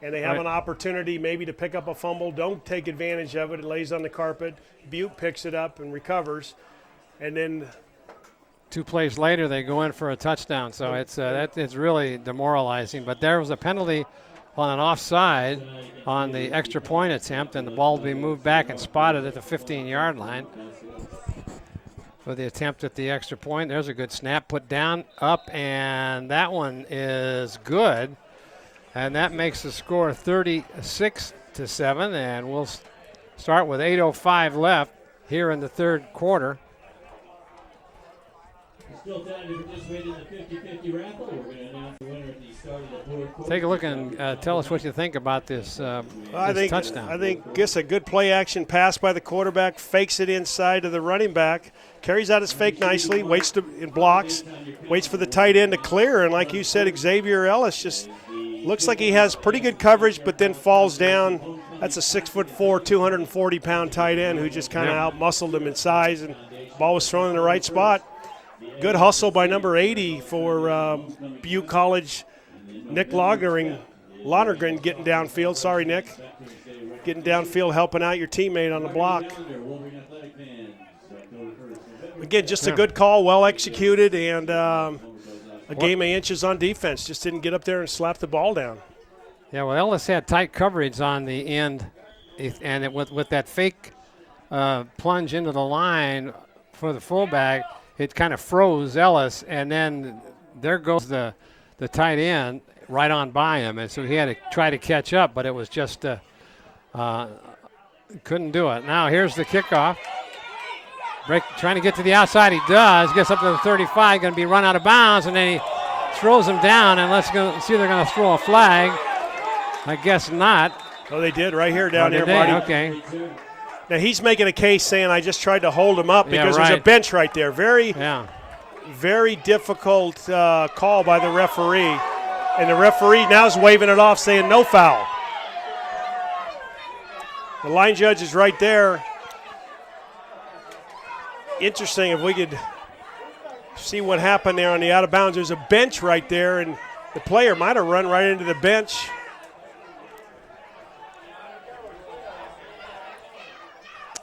and they have an opportunity maybe to pick up a fumble. Don't take advantage of it. It lays on the carpet. Butte picks it up and recovers, and then 2 plays later, they go in for a touchdown. So it's really demoralizing. But there was a penalty on an offside on the extra point attempt, and the ball will be moved back and spotted at the 15-yard line for the attempt at the extra point. There's a good snap, put down, up, and that one is good. And that makes the score 36-7, and we'll start with 8:05 left here in the third quarter. Still time to participate in the 50-50 raffle. We're going to announce the winner at the start of the fourth quarter. Take a look and tell us what you think about this, touchdown. I think just a good play action pass by the quarterback, fakes it inside to the running back, carries out his fake nicely, waits in blocks, waits for the tight end to clear, and like you said, Xavier Ellis just looks like he has pretty good coverage, but then falls down. That's a 6'4", 240-pound tight end who just kind of out-muscled him in size, and the ball was thrown in the right spot. Good hustle by number 80 for Butte College. Nick Lonergan getting downfield. Sorry, Nick. Getting downfield, helping out your teammate on the block. Again, just a good call, well executed, and a game of inches on defense. Just didn't get up there and slap the ball down. Yeah, well, Ellis had tight coverage on the end, and with that fake plunge into the line for the fullback, it kind of froze Ellis, and then there goes the tight end right on by him, and so he had to try to catch up, but it was just couldn't do it. Now here's the kickoff. Trying to get to the outside, he does. Gets up to the 35, going to be run out of bounds, and then he throws him down, and let's go see if they're going to throw a flag. I guess not. Oh, they did right here down here, Marty. Okay. Now he's making a case saying I just tried to hold him up because there's a bench right there. Very difficult call by the referee. And the referee now is waving it off saying no foul. The line judge is right there. Interesting if we could see what happened there on the out of bounds. There's a bench right there, and the player might have run right into the bench.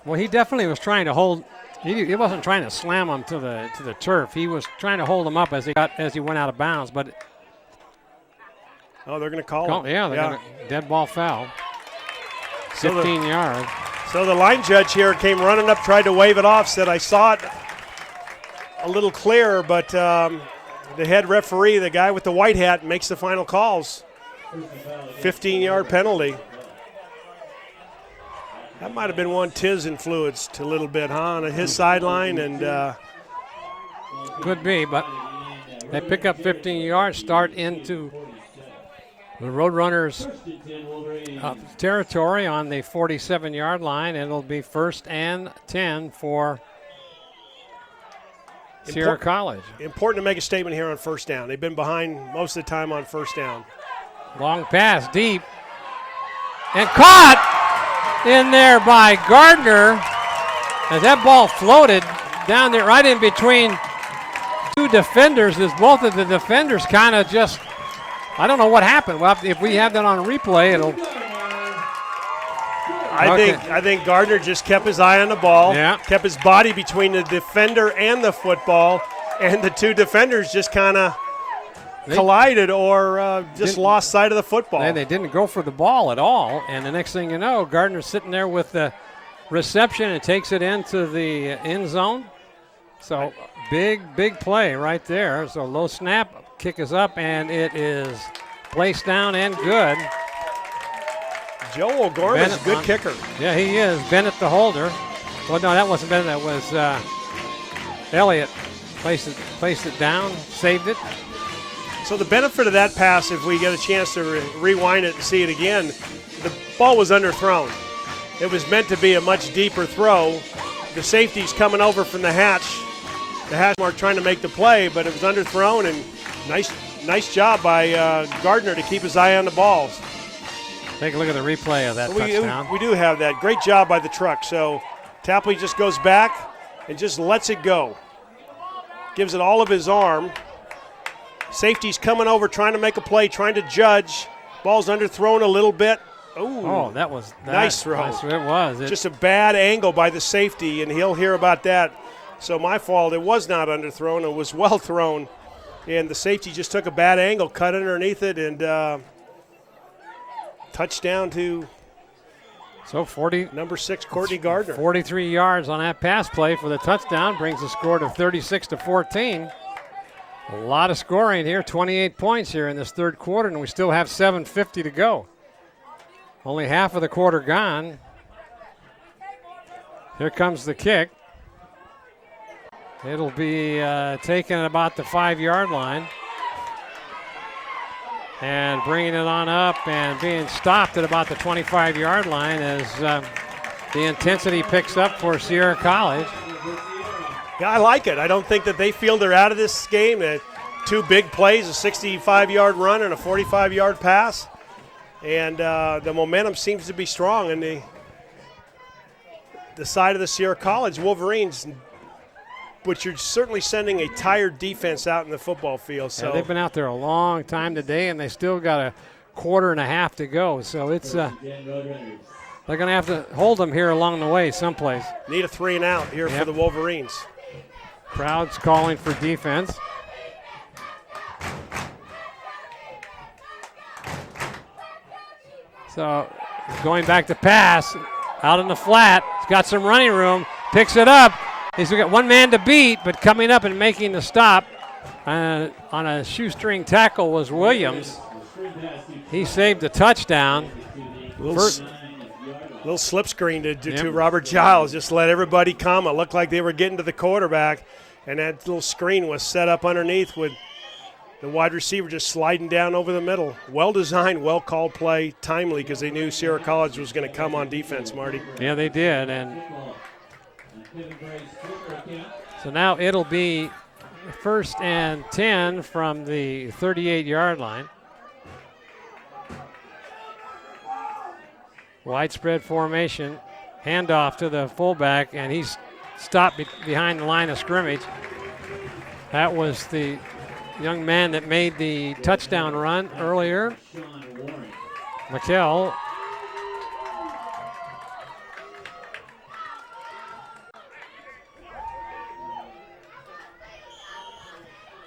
Well, he definitely was trying to hold. He wasn't trying to slam him to the turf. He was trying to hold him up as he went out of bounds. But they're going to call it. Yeah, they're going to dead ball foul. 15 yards. So the line judge here came running up, tried to wave it off, said, I saw it a little clearer, but the head referee, the guy with the white hat, makes the final calls. 15-yard penalty. That might have been one Tiz influenced a little bit, huh, on his sideline. And could be, but they pick up 15 yards, start into the Roadrunners territory on the 47-yard line. It'll be 1st and 10 for Sierra College. Important to make a statement here on first down. They've been behind most of the time on first down. Long pass, deep, and caught in there by Gardner as that ball floated down there right in between two defenders, as both of the defenders kind of just, I don't know what happened. Well, if we have that on replay, it'll. I think Gardner just kept his eye on the ball, kept his body between the defender and the football, and the two defenders just kind of collided or just lost sight of the football. They didn't go for the ball at all, and the next thing you know, Gardner's sitting there with the reception and takes it into the end zone. So big play right there. So low snap, kick is up, and it is placed down and good. Joe O'Gorman's a good kicker. Yeah, he is. Bennett the holder. Well, no, that wasn't Bennett. That was Elliott. Placed it down, saved it. So the benefit of that pass, if we get a chance to rewind it and see it again, the ball was underthrown. It was meant to be a much deeper throw. The safety's coming over from the hatch. The hash mark trying to make the play, but it was underthrown, and nice job by Gardner to keep his eye on the balls. Take a look at the replay of that touchdown. We do have that. Great job by the truck. So Tapley just goes back and just lets it go. Gives it all of his arm. Safety's coming over, trying to make a play, trying to judge. Ball's underthrown a little bit. Ooh, oh, that was nice throw. Nice, it was. Just a bad angle by the safety, and he'll hear about that. So my fault. It was not underthrown. It was well thrown. And the safety just took a bad angle, cut underneath it, and touchdown to number 6, Courtney Gardner. 43 yards on that pass play for the touchdown. Brings the score to 36-14. A lot of scoring here, 28 points here in this third quarter, and we still have 7:50 to go. Only half of the quarter gone. Here comes the kick. It'll be taken at about the 5-yard line. And bringing it on up and being stopped at about the 25-yard line as the intensity picks up for Sierra College. Yeah, I like it. I don't think that they feel they're out of this game. 2 big plays, a 65-yard run and a 45-yard pass. And the momentum seems to be strong in the side of the Sierra College Wolverines, but you're certainly sending a tired defense out in the football field. So yeah, they've been out there a long time today, and they still got a quarter and a half to go. So it's they're going to have to hold them here along the way someplace. Need a 3 and out here for the Wolverines. Crowd's calling for defense. So going back to pass, out in the flat. He's got some running room, picks it up. He's got one man to beat, but coming up and making the stop on a shoestring tackle was Williams. He saved a touchdown. Little slip screen to Robert Giles. Just let everybody come. It looked like they were getting to the quarterback, and that little screen was set up underneath with the wide receiver just sliding down over the middle. Well-designed, well-called play, timely because they knew Sierra College was going to come on defense, Marty. Yeah, they did. And so now it'll be 1st and 10 from the 38-yard line. Widespread formation, handoff to the fullback, and he's stopped behind the line of scrimmage. That was the young man that made the touchdown run earlier, McKell.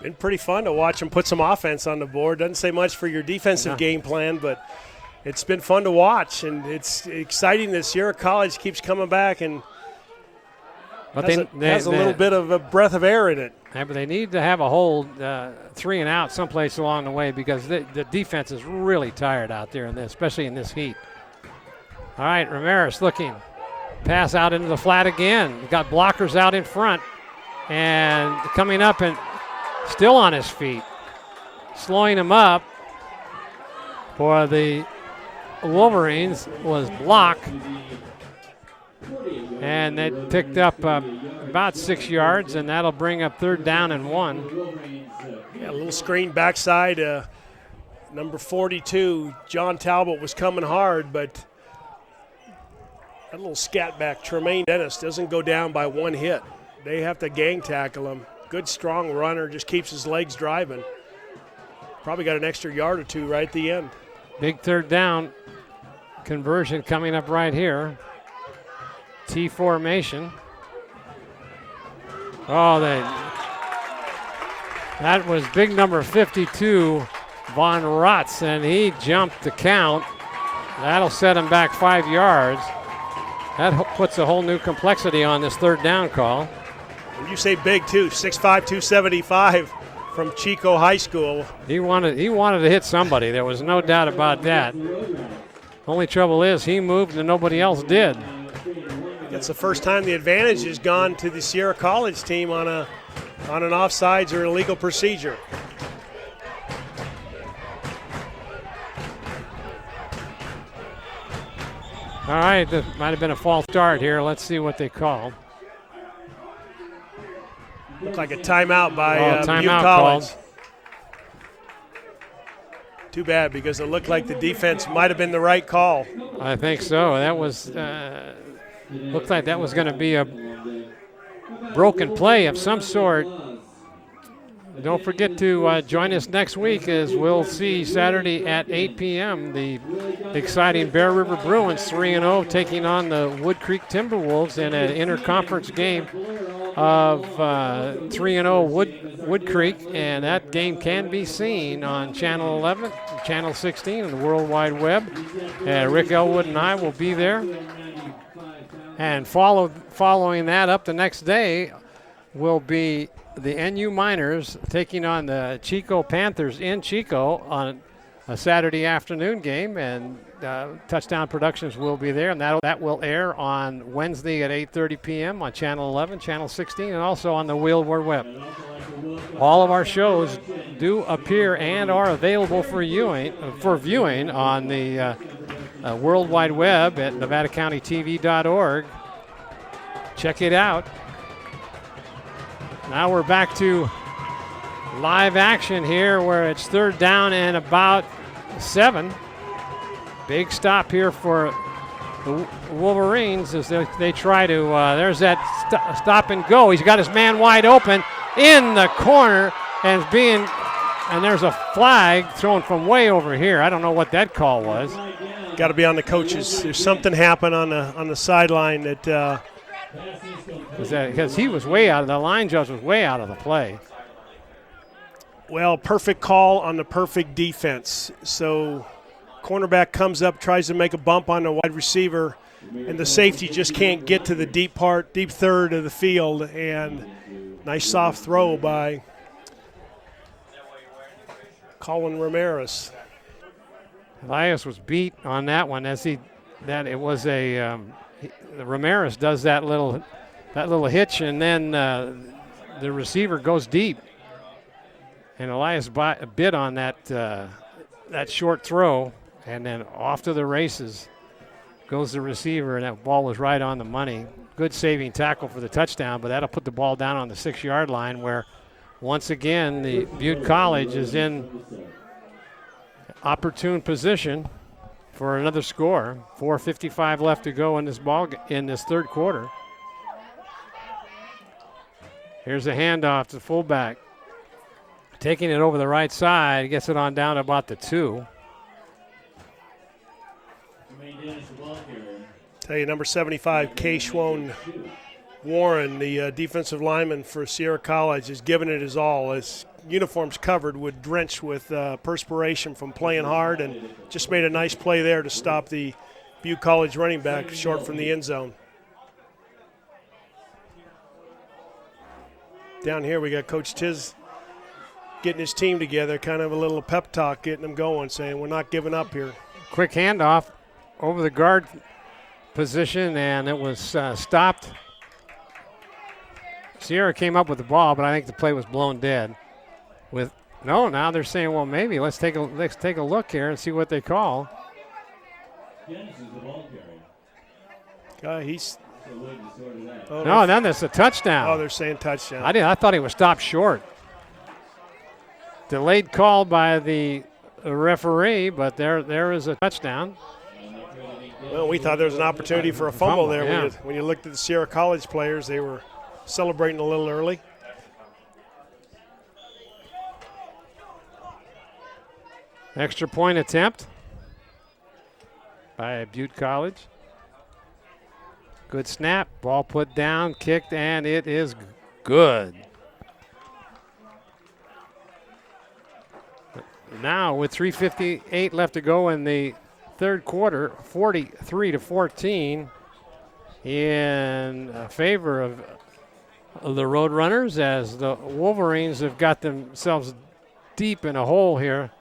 Been pretty fun to watch him put some offense on the board. Doesn't say much for your defensive game plan, but it's been fun to watch, and it's exciting that Sierra College keeps coming back and has a little bit of a breath of air in it. Yeah, but they need to have a hold 3 and out someplace along the way because the defense is really tired out there, especially in this heat. All right, Ramirez looking. Pass out into the flat again. Got blockers out in front and coming up and still on his feet. Slowing him up for the Wolverines was Block. And they picked up about 6 yards, and that'll bring up 3rd down and 1. Yeah, a little screen backside. Number 42, John Talbot, was coming hard, but that little scat back, Tremaine Dennis, doesn't go down by 1 hit. They have to gang tackle him. Good, strong runner, just keeps his legs driving. Probably got an extra yard or 2 right at the end. Big 3rd down conversion coming up right here. T formation. Oh, that was big number 52, Von Rotz, and he jumped the count. That'll set him back 5 yards. That puts a whole new complexity on this 3rd down call. And you say big too, 6'5", 275 from Chico High School. He wanted to hit somebody. There was no doubt about that. Only trouble is he moved and nobody else did. That's the first time the advantage has gone to the Sierra College team on an offsides or illegal procedure. All right, that might have been a false start here. Let's see what they call. Looked like a timeout by timeout Butte College. called. Too bad, because it looked like the defense might have been the right call. I think so. That was looked like that was going to be a broken play of some sort. Don't forget to join us next week as we'll see Saturday at 8 p.m. the exciting Bear River Bruins 3-0 taking on the Wood Creek Timberwolves in an interconference game of 3-0 Wood Creek, and that game can be seen on Channel 11, Channel 16, and the World Wide Web. Rick Ellwood and I will be there. And following that up the next day will be the NU Miners taking on the Chico Panthers in Chico on a Saturday afternoon game, and Touchdown Productions will be there, and that will air on Wednesday at 8:30 p.m. on Channel 11, Channel 16, and also on the World Wide Web. All of our shows do appear and are available for viewing on the World Wide Web at NevadaCountyTV.org. Check it out. Now we're back to live action here where it's 3rd down and about 7. Big stop here for the Wolverines as they try to, there's that stop and go. He's got his man wide open in the corner and there's a flag thrown from way over here. I don't know what that call was. Got to be on the coaches. There's something happened on the sideline that because he was way out, the line judge was way out of the play. Well, perfect call on the perfect defense. So cornerback comes up, tries to make a bump on the wide receiver, and the safety just can't get to the deep third of the field, and nice soft throw by Colin Ramirez. Elias was beat on that one Ramirez does that little hitch, and then the receiver goes deep, and Elias bit on that short throw, and then off to the races goes the receiver, and that ball was right on the money. Good saving tackle for the touchdown, but that'll put the ball down on the 6-yard line where once again the Butte College is in opportune position for another score. 4:55 left to go in this 3rd quarter. Here's a handoff to fullback. Taking it over the right side, gets it on down to about the 2. Tell you, number 75, Kay Schwone, Warren, the defensive lineman for Sierra College, is giving it his all. His uniform's covered with drenched with perspiration from playing hard, and just made a nice play there to stop the Butte College running back short from the end zone. Down here we got Coach Tiz getting his team together, kind of a little pep talk, getting them going, saying we're not giving up here. Quick handoff over the guard position, and it was stopped. Sierra came up with the ball, but I think the play was blown dead. Now they're saying, well, maybe let's take a look here and see what they call. He's. No, then it's a touchdown. Oh, they're saying touchdown. I thought he was stopped short. Delayed call by the referee, but there is a touchdown. Well, we thought there was an opportunity for a fumble there. Yeah. When you looked at the Sierra College players, they were celebrating a little early. Extra point attempt by Butte College. Good snap, ball put down, kicked, and it is good. Now with 3:58 left to go in the third quarter, 43-14 in favor of the Roadrunners, as the Wolverines have got themselves deep in a hole here.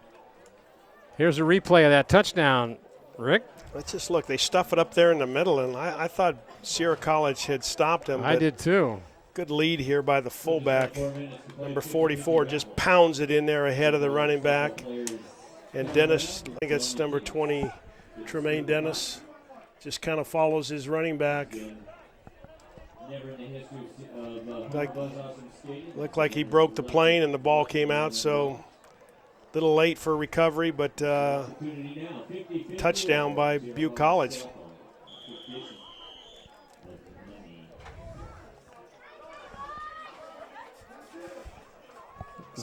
Here's a replay of that touchdown, Rick. Let's just look. They stuff it up there in the middle, and I thought Sierra College had stopped them. I did too. Good lead here by the fullback. Number 44 just pounds it in there ahead of the running back. And Dennis, I think it's number 20, Tremaine Dennis, just kind of follows his running back. Looked like he broke the plane and the ball came out, so a little late for recovery, but touchdown by Butte College.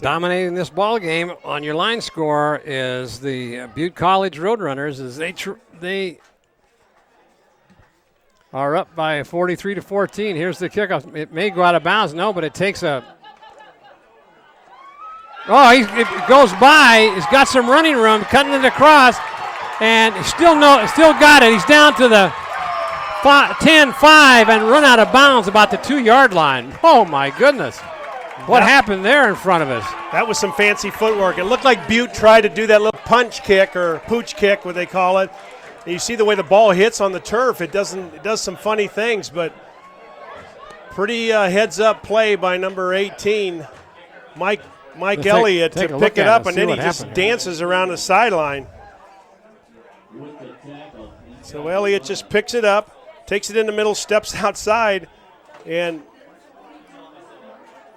Dominating this ball game on your line score is the Butte College Roadrunners, as they are up by 43-14. Here's the kickoff. It may go out of bounds. No, but it takes a. Oh, it goes by. He's got some running room, cutting it across, and still got it. He's down to the 10-5 and run out of bounds about the 2-yard line. Oh my goodness. What happened there in front of us? That was some fancy footwork. It looked like Butte tried to do that little punch kick or pooch kick, what they call it. And you see the way the ball hits on the turf. It does some funny things, but pretty heads-up play by number 18, Mike Elliott, to pick it up, and then he just dances around the sideline. So Elliott just picks it up, takes it in the middle, steps outside, and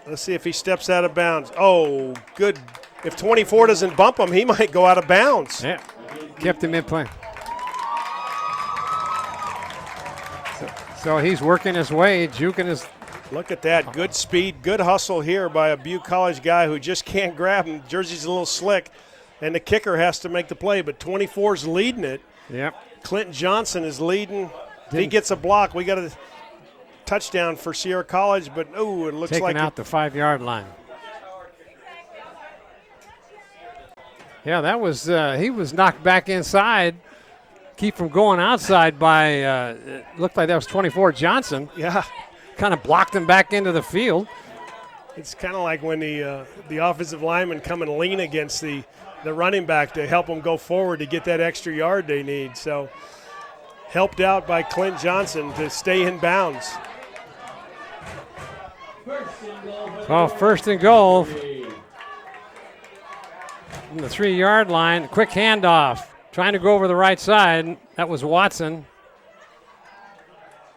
let's see if he steps out of bounds. Oh, good. If 24 doesn't bump him, he might go out of bounds. Yeah, kept him in play. So he's working his way, juking his. Look at that. Good speed, good hustle here by a Butte College guy who just can't grab him. Jersey's a little slick, and the kicker has to make the play, but 24's leading it. Yep. Clinton Johnson is leading. If he gets a block, we got a touchdown for Sierra College, but it looks taking like out the 5-yard line. Yeah, that was he was knocked back inside. Keep from going outside by it looked like that was 24 Johnson. Yeah, kind of blocked him back into the field. It's kind of like when the offensive linemen come and lean against the running back to help them go forward to get that extra yard they need. So helped out by Clint Johnson to stay in bounds. Well, first and goal from the 3-yard line. Quick handoff. Trying to go over the right side. That was Watson.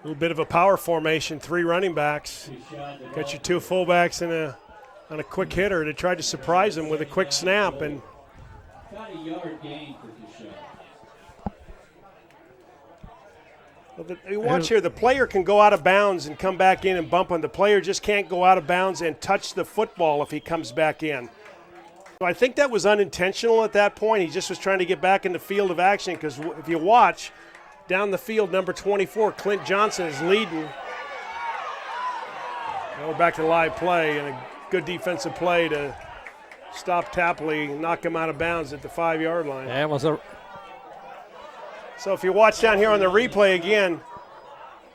A little bit of a power formation, 3 running backs. Got your 2 fullbacks and on a quick hitter to try to surprise him with a quick snap. And you watch here, the player can go out of bounds and come back in and bump him. The player just can't go out of bounds and touch the football if he comes back in. So I think that was unintentional at that point. He just was trying to get back in the field of action, because if you watch down the field, number 24, Clint Johnson is leading. Now we're back to live play, and a good defensive play to stop Tapley, knock him out of bounds at the 5-yard line. That was a. So if you watch down here on the replay again,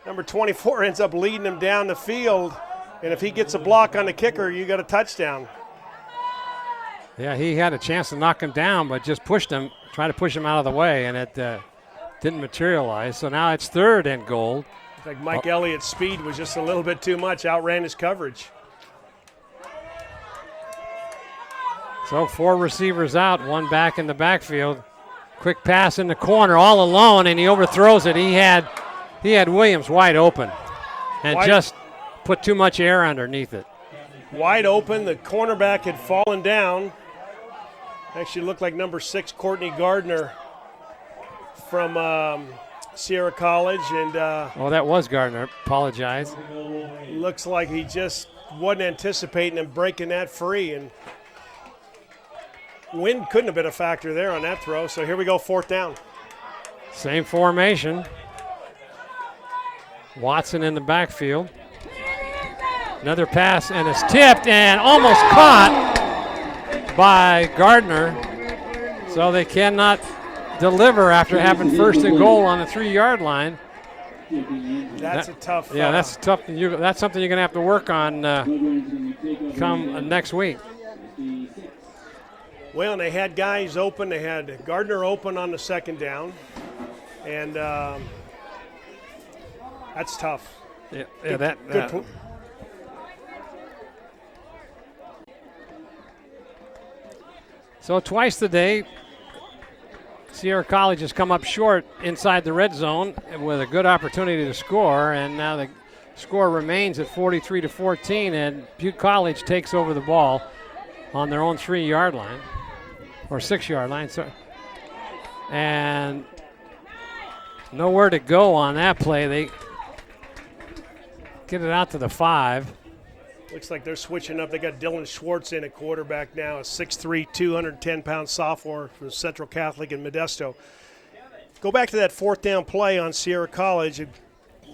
number 24 ends up leading him down the field, and if he gets a block on the kicker, you got a touchdown. Yeah, he had a chance to knock him down, but just pushed him, trying to push him out of the way, and it didn't materialize. So now it's 3rd and goal. It's like Mike Elliott's speed was just a little bit too much, outran his coverage. So 4 receivers out, 1 back in the backfield. Quick pass in the corner, all alone, and he overthrows it. He had Williams wide open, and just put too much air underneath it. Wide open, the cornerback had fallen down. Actually looked like number 6, Courtney Gardner from Sierra College. And that was Gardner. Apologize. Looks like he just wasn't anticipating him breaking that free. And wind couldn't have been a factor there on that throw. So here we go, 4th down. Same formation. Watson in the backfield. Another pass, and it's tipped and almost caught by Gardner. So they cannot deliver after having 1st and goal on the 3-yard line. That's a tough. Yeah, that's tough. That's something you're going to have to work on come next week. Well, they had guys open. They had Gardner open on the 2nd down, and that's tough. Yeah, good. So twice today, Sierra College has come up short inside the red zone with a good opportunity to score, and now the score remains at 43-14, and Butte College takes over the ball on their own 3-yard line, or 6-yard line, sorry. And nowhere to go on that play. They get it out to the 5. Looks like they're switching up. They got Dylan Schwartz in at quarterback now, a 6'3", 210-pound sophomore from Central Catholic in Modesto. Go back to that 4th down play on Sierra College.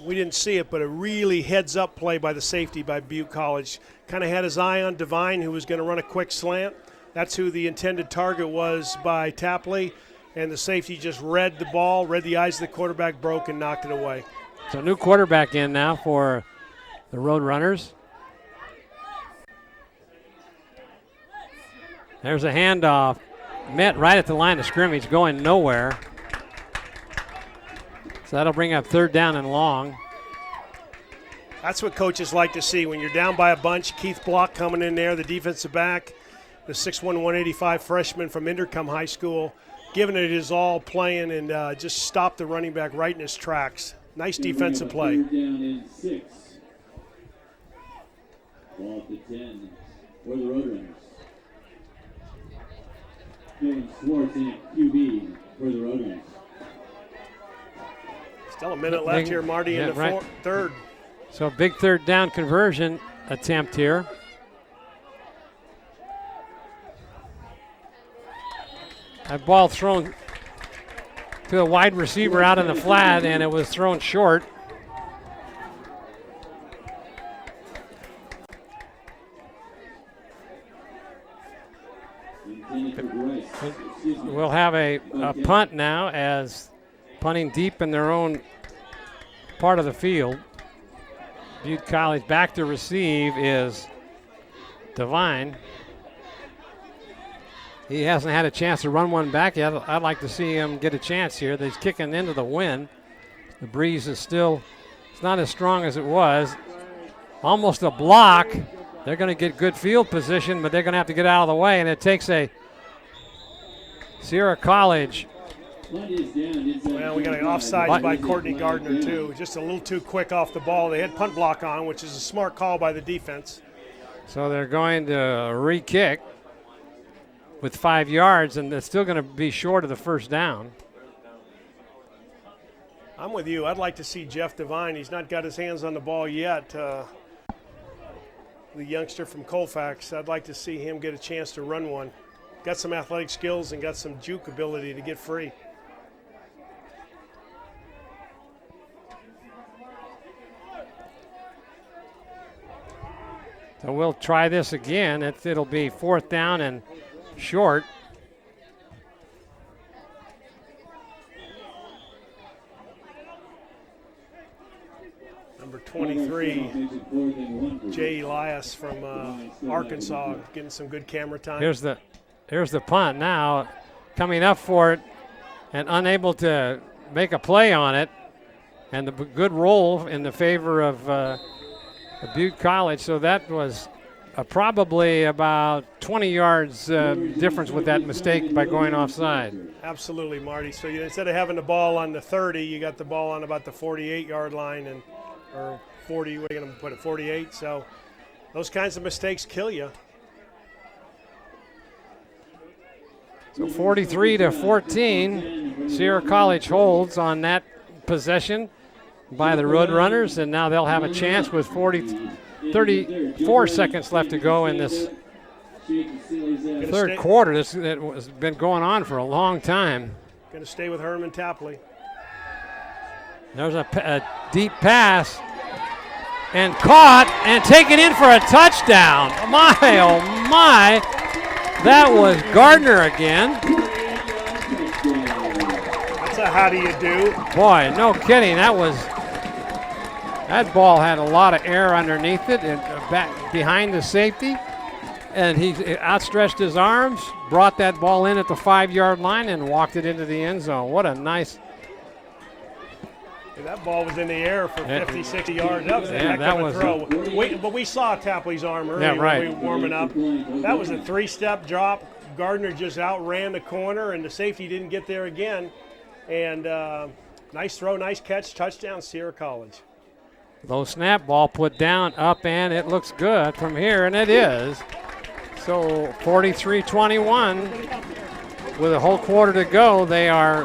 We didn't see it, but a really heads-up play by the safety by Butte College. Kind of had his eye on Devine, who was going to run a quick slant. That's who the intended target was by Tapley, and the safety just read the ball, read the eyes of the quarterback, broke, and knocked it away. So new quarterback in now for the Roadrunners. There's a handoff, met right at the line of scrimmage, going nowhere. So that'll bring up 3rd down and long. That's what coaches like to see. When you're down by a bunch, Keith Block coming in there, the defensive back, the 6'1", 185 freshman from Intercom High School, giving it his all, playing, and just stopped the running back right in his tracks. Nice defensive play. 3rd down and 6. Ball at the 10 for the Roadrunners. Dylan Schwartz in at QB for the Roadrunners. Still a minute left here, Marty, in the 3rd. So big 3rd down conversion attempt here. That ball thrown to a wide receiver out in the flat, and it was thrown short. We'll have a punt now, as punting deep in their own part of the field. Butte College back to receive is Devine. He hasn't had a chance to run one back yet. I'd like to see him get a chance here. He's kicking into the wind. The breeze is still, it's not as strong as it was. Almost a block. They're going to get good field position, but they're going to have to get out of the way, and it takes a Sierra College. Well, we got an offside by Courtney Gardner, too. Just a little too quick off the ball. They had punt block on, which is a smart call by the defense. So they're going to re-kick with 5 yards, and they're still going to be short of the 1st down. I'm with you. I'd like to see Jeff Devine. He's not got his hands on the ball yet. The youngster from Colfax, I'd like to see him get a chance to run one. Got some athletic skills and got some juke ability to get free. So we'll try this again. It'll be 4th down and short. Number 23, Jay Elias from Arkansas, getting some good camera time. Here's the punt now, coming up for it and unable to make a play on it. And the good roll in the favor of Butte College. So that was probably about 20 yards difference with that mistake by going offside. Absolutely, Marty. So instead of having the ball on the 30, you got the ball on about the 48-yard line, or 40, we're going to put it 48. So those kinds of mistakes kill you. So 43-14, Sierra College holds on that possession by the Roadrunners, and now they'll have a chance with 34 seconds left to go in this third quarter. It has been going on for a long time. Going to stay with Herman Tapley. There's a deep pass, and caught and taken in for a touchdown. My, oh my, that was Gardner again. That's a how do you do. Boy, no kidding, that ball had a lot of air underneath it and back behind the safety, and he outstretched his arms, brought that ball in at the 5-yard line, and walked it into the end zone. What a nice. That ball was in the air for 50, 60 yards. That was a heck of a throw. But we saw Tapley's arm earlier when we were warming up. That was a 3-step drop. Gardner just outran the corner, and the safety didn't get there again. And nice throw, nice catch, touchdown, Sierra College. Low snap, ball put down, up, and it looks good from here, and it is. So 43-21 with a whole quarter to go. They are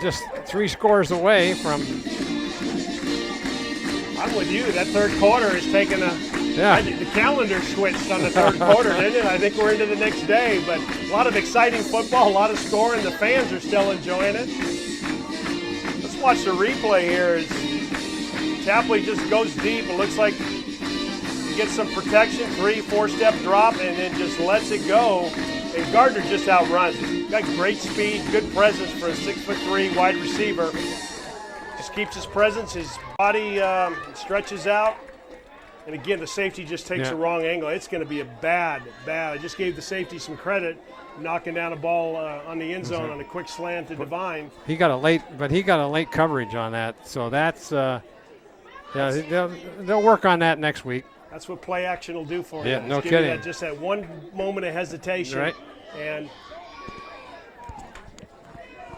just 3 scores away from. I'm with you. That third quarter is taking the calendar switched on the third quarter, didn't it? I think we're into the next day, but a lot of exciting football, a lot of scoring. The fans are still enjoying it. Let's watch the replay here. Tapley just goes deep. It looks like he gets some protection, 3-4-step drop, and then just lets it go. And Gardner just outruns it. Got great speed, good presence for a 6'3" wide receiver. Just keeps his presence, his body stretches out. And again, the safety just takes a wrong angle. It's going to be a bad. I just gave the safety some credit, knocking down a ball on the end zone on a quick slant to Devine. He got a late coverage on that. So that's. They'll work on that next week. That's what play action will do for you. Yeah, no kidding. Just that one moment of hesitation. Right. And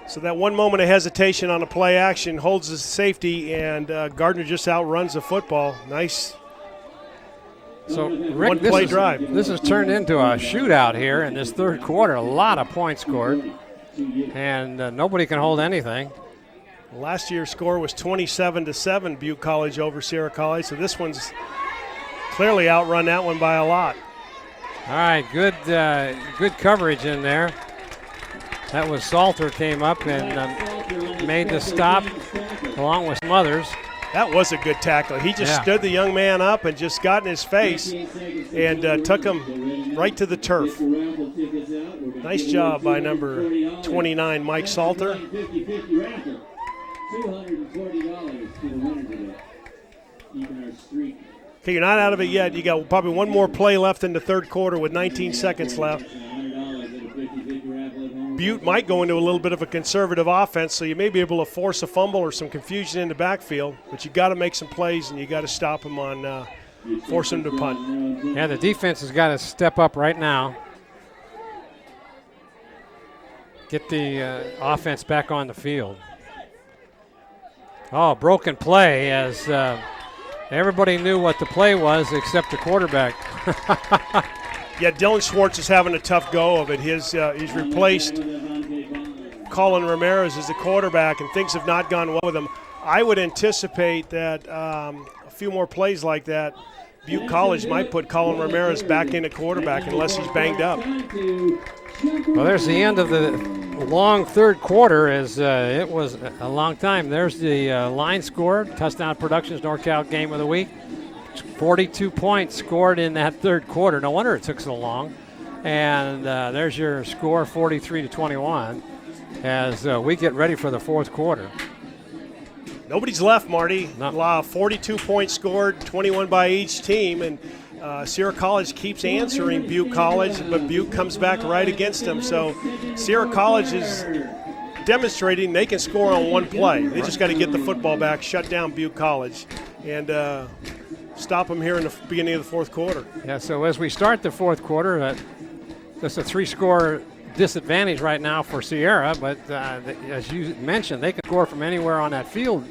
so that one moment of hesitation on a play action holds the safety, and Gardner just outruns the football. Nice. So, Rick, one play drive. This has turned into a shootout here in this third quarter. A lot of points scored, and nobody can hold anything. Last year's score was 27-7, Butte College over Sierra College. So this one's clearly outrun that one by a lot. All right, good coverage in there. That was Salter came up and made the stop along with some others. That was a good tackle. He just stood the young man up and just got in his face and took him right to the turf. Nice job by number 29, Mike Salter. $240 to the winner today. Even our streak. Okay, you're not out of it yet. You got probably one more play left in the third quarter with 19 seconds left. Butte might go into a little bit of a conservative offense, so you may be able to force a fumble or some confusion in the backfield, but you got to make some plays and you got to stop them on force them to punt. Yeah, the defense has got to step up right now. Get the offense back on the field. Oh, broken play as everybody knew what the play was except the quarterback. Yeah, Dylan Schwartz is having a tough go of it. He's replaced Colin Ramirez as the quarterback, and things have not gone well with him. I would anticipate that a few more plays like that, Butte College might put Colin Ramirez back in at quarterback unless he's banged up. Well, there's the end of the long third quarter as it was a long time. There's the line score, Touchdown Productions NorCal Game of the Week. 42 points scored in that third quarter. No wonder it took so long. And there's your score, 43-21, as we get ready for the fourth quarter. Nobody's left, Marty. 42 points scored, 21 by each team, and Sierra College keeps answering Butte College, but Butte comes back right against them. So Sierra College is demonstrating they can score on one play. They just got to get the football back, shut down Butte College, and stop them here in the beginning of the fourth quarter. Yeah, so as we start the fourth quarter, just a 3-score disadvantage right now for Sierra, but as you mentioned, they can score from anywhere on that field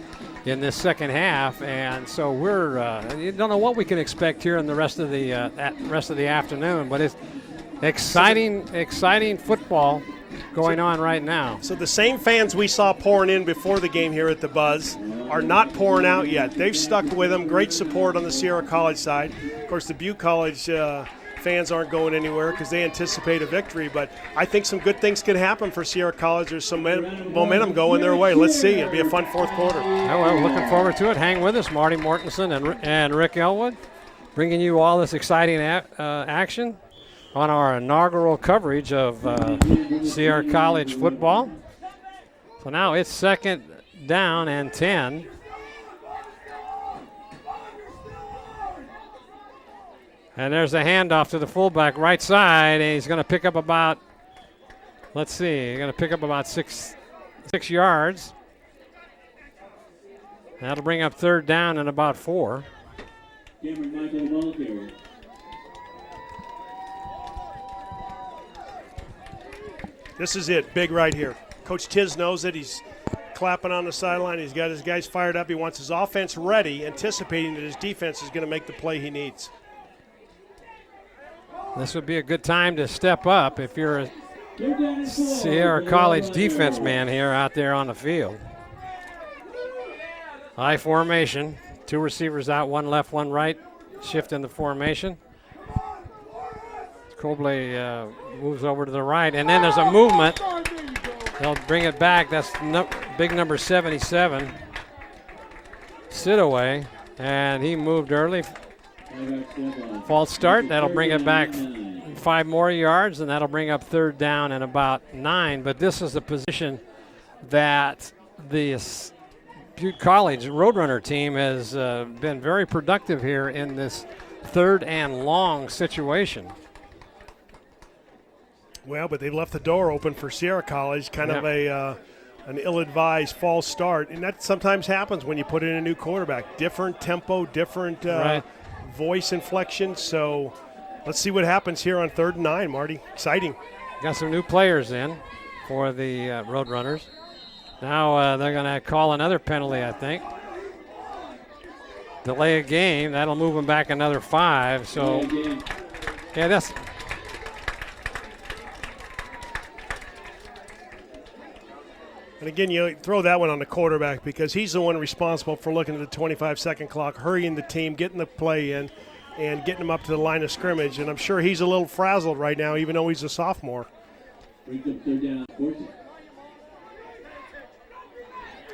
in this second half, and so we're you don't know what we can expect here in the rest of the afternoon, but it's exciting football going on right now. So the same fans we saw pouring in before the game here at the Buzz are not pouring out yet. They've stuck with them. Great support on the Sierra College side. Of course, the Butte College fans aren't going anywhere because they anticipate a victory, but I think some good things can happen for Sierra College. There's some momentum going their way. Let's see. It'll be a fun fourth quarter. Oh, well, looking forward to it. Hang with us. Marty Mortensen and Rick Ellwood bringing you all this exciting action on our inaugural coverage of Sierra College football. So now it's 2nd down and 10. And there's a handoff to the fullback right side, and he's going to pick up about, let's see, he's going to pick up about six yards. That'll bring up 3rd down and about 4. This is it, big right here. Coach Tiz knows it. He's clapping on the sideline. He's got his guys fired up. He wants his offense ready, anticipating that his defense is going to make the play he needs. This would be a good time to step up if you're a Sierra College defense man here out there on the field. High formation, 2 receivers out, 1 left, 1 right, shift in the formation. Cobley moves over to the right, and then there's a movement. They'll bring it back. That's big number 77, Sidaway, and he moved early. False start. That'll bring it back 5 more yards, and that'll bring up 3rd down and about 9. But this is the position that the Butte College Roadrunner team has been very productive here in this 3rd and long situation. Well, but they left the door open for Sierra College, kind of an ill-advised false start, and that sometimes happens when you put in a new quarterback. Different tempo, different voice inflection. So let's see what happens here on 3rd and 9, Marty. Exciting. Got some new players in for the Roadrunners. Now they're going to call another penalty, I think. Delay a game. That'll move them back another 5. So, yeah, that's. And again, you throw that one on the quarterback because he's the one responsible for looking at the 25-second clock, hurrying the team, getting the play in, and getting them up to the line of scrimmage. And I'm sure he's a little frazzled right now, even though he's a sophomore.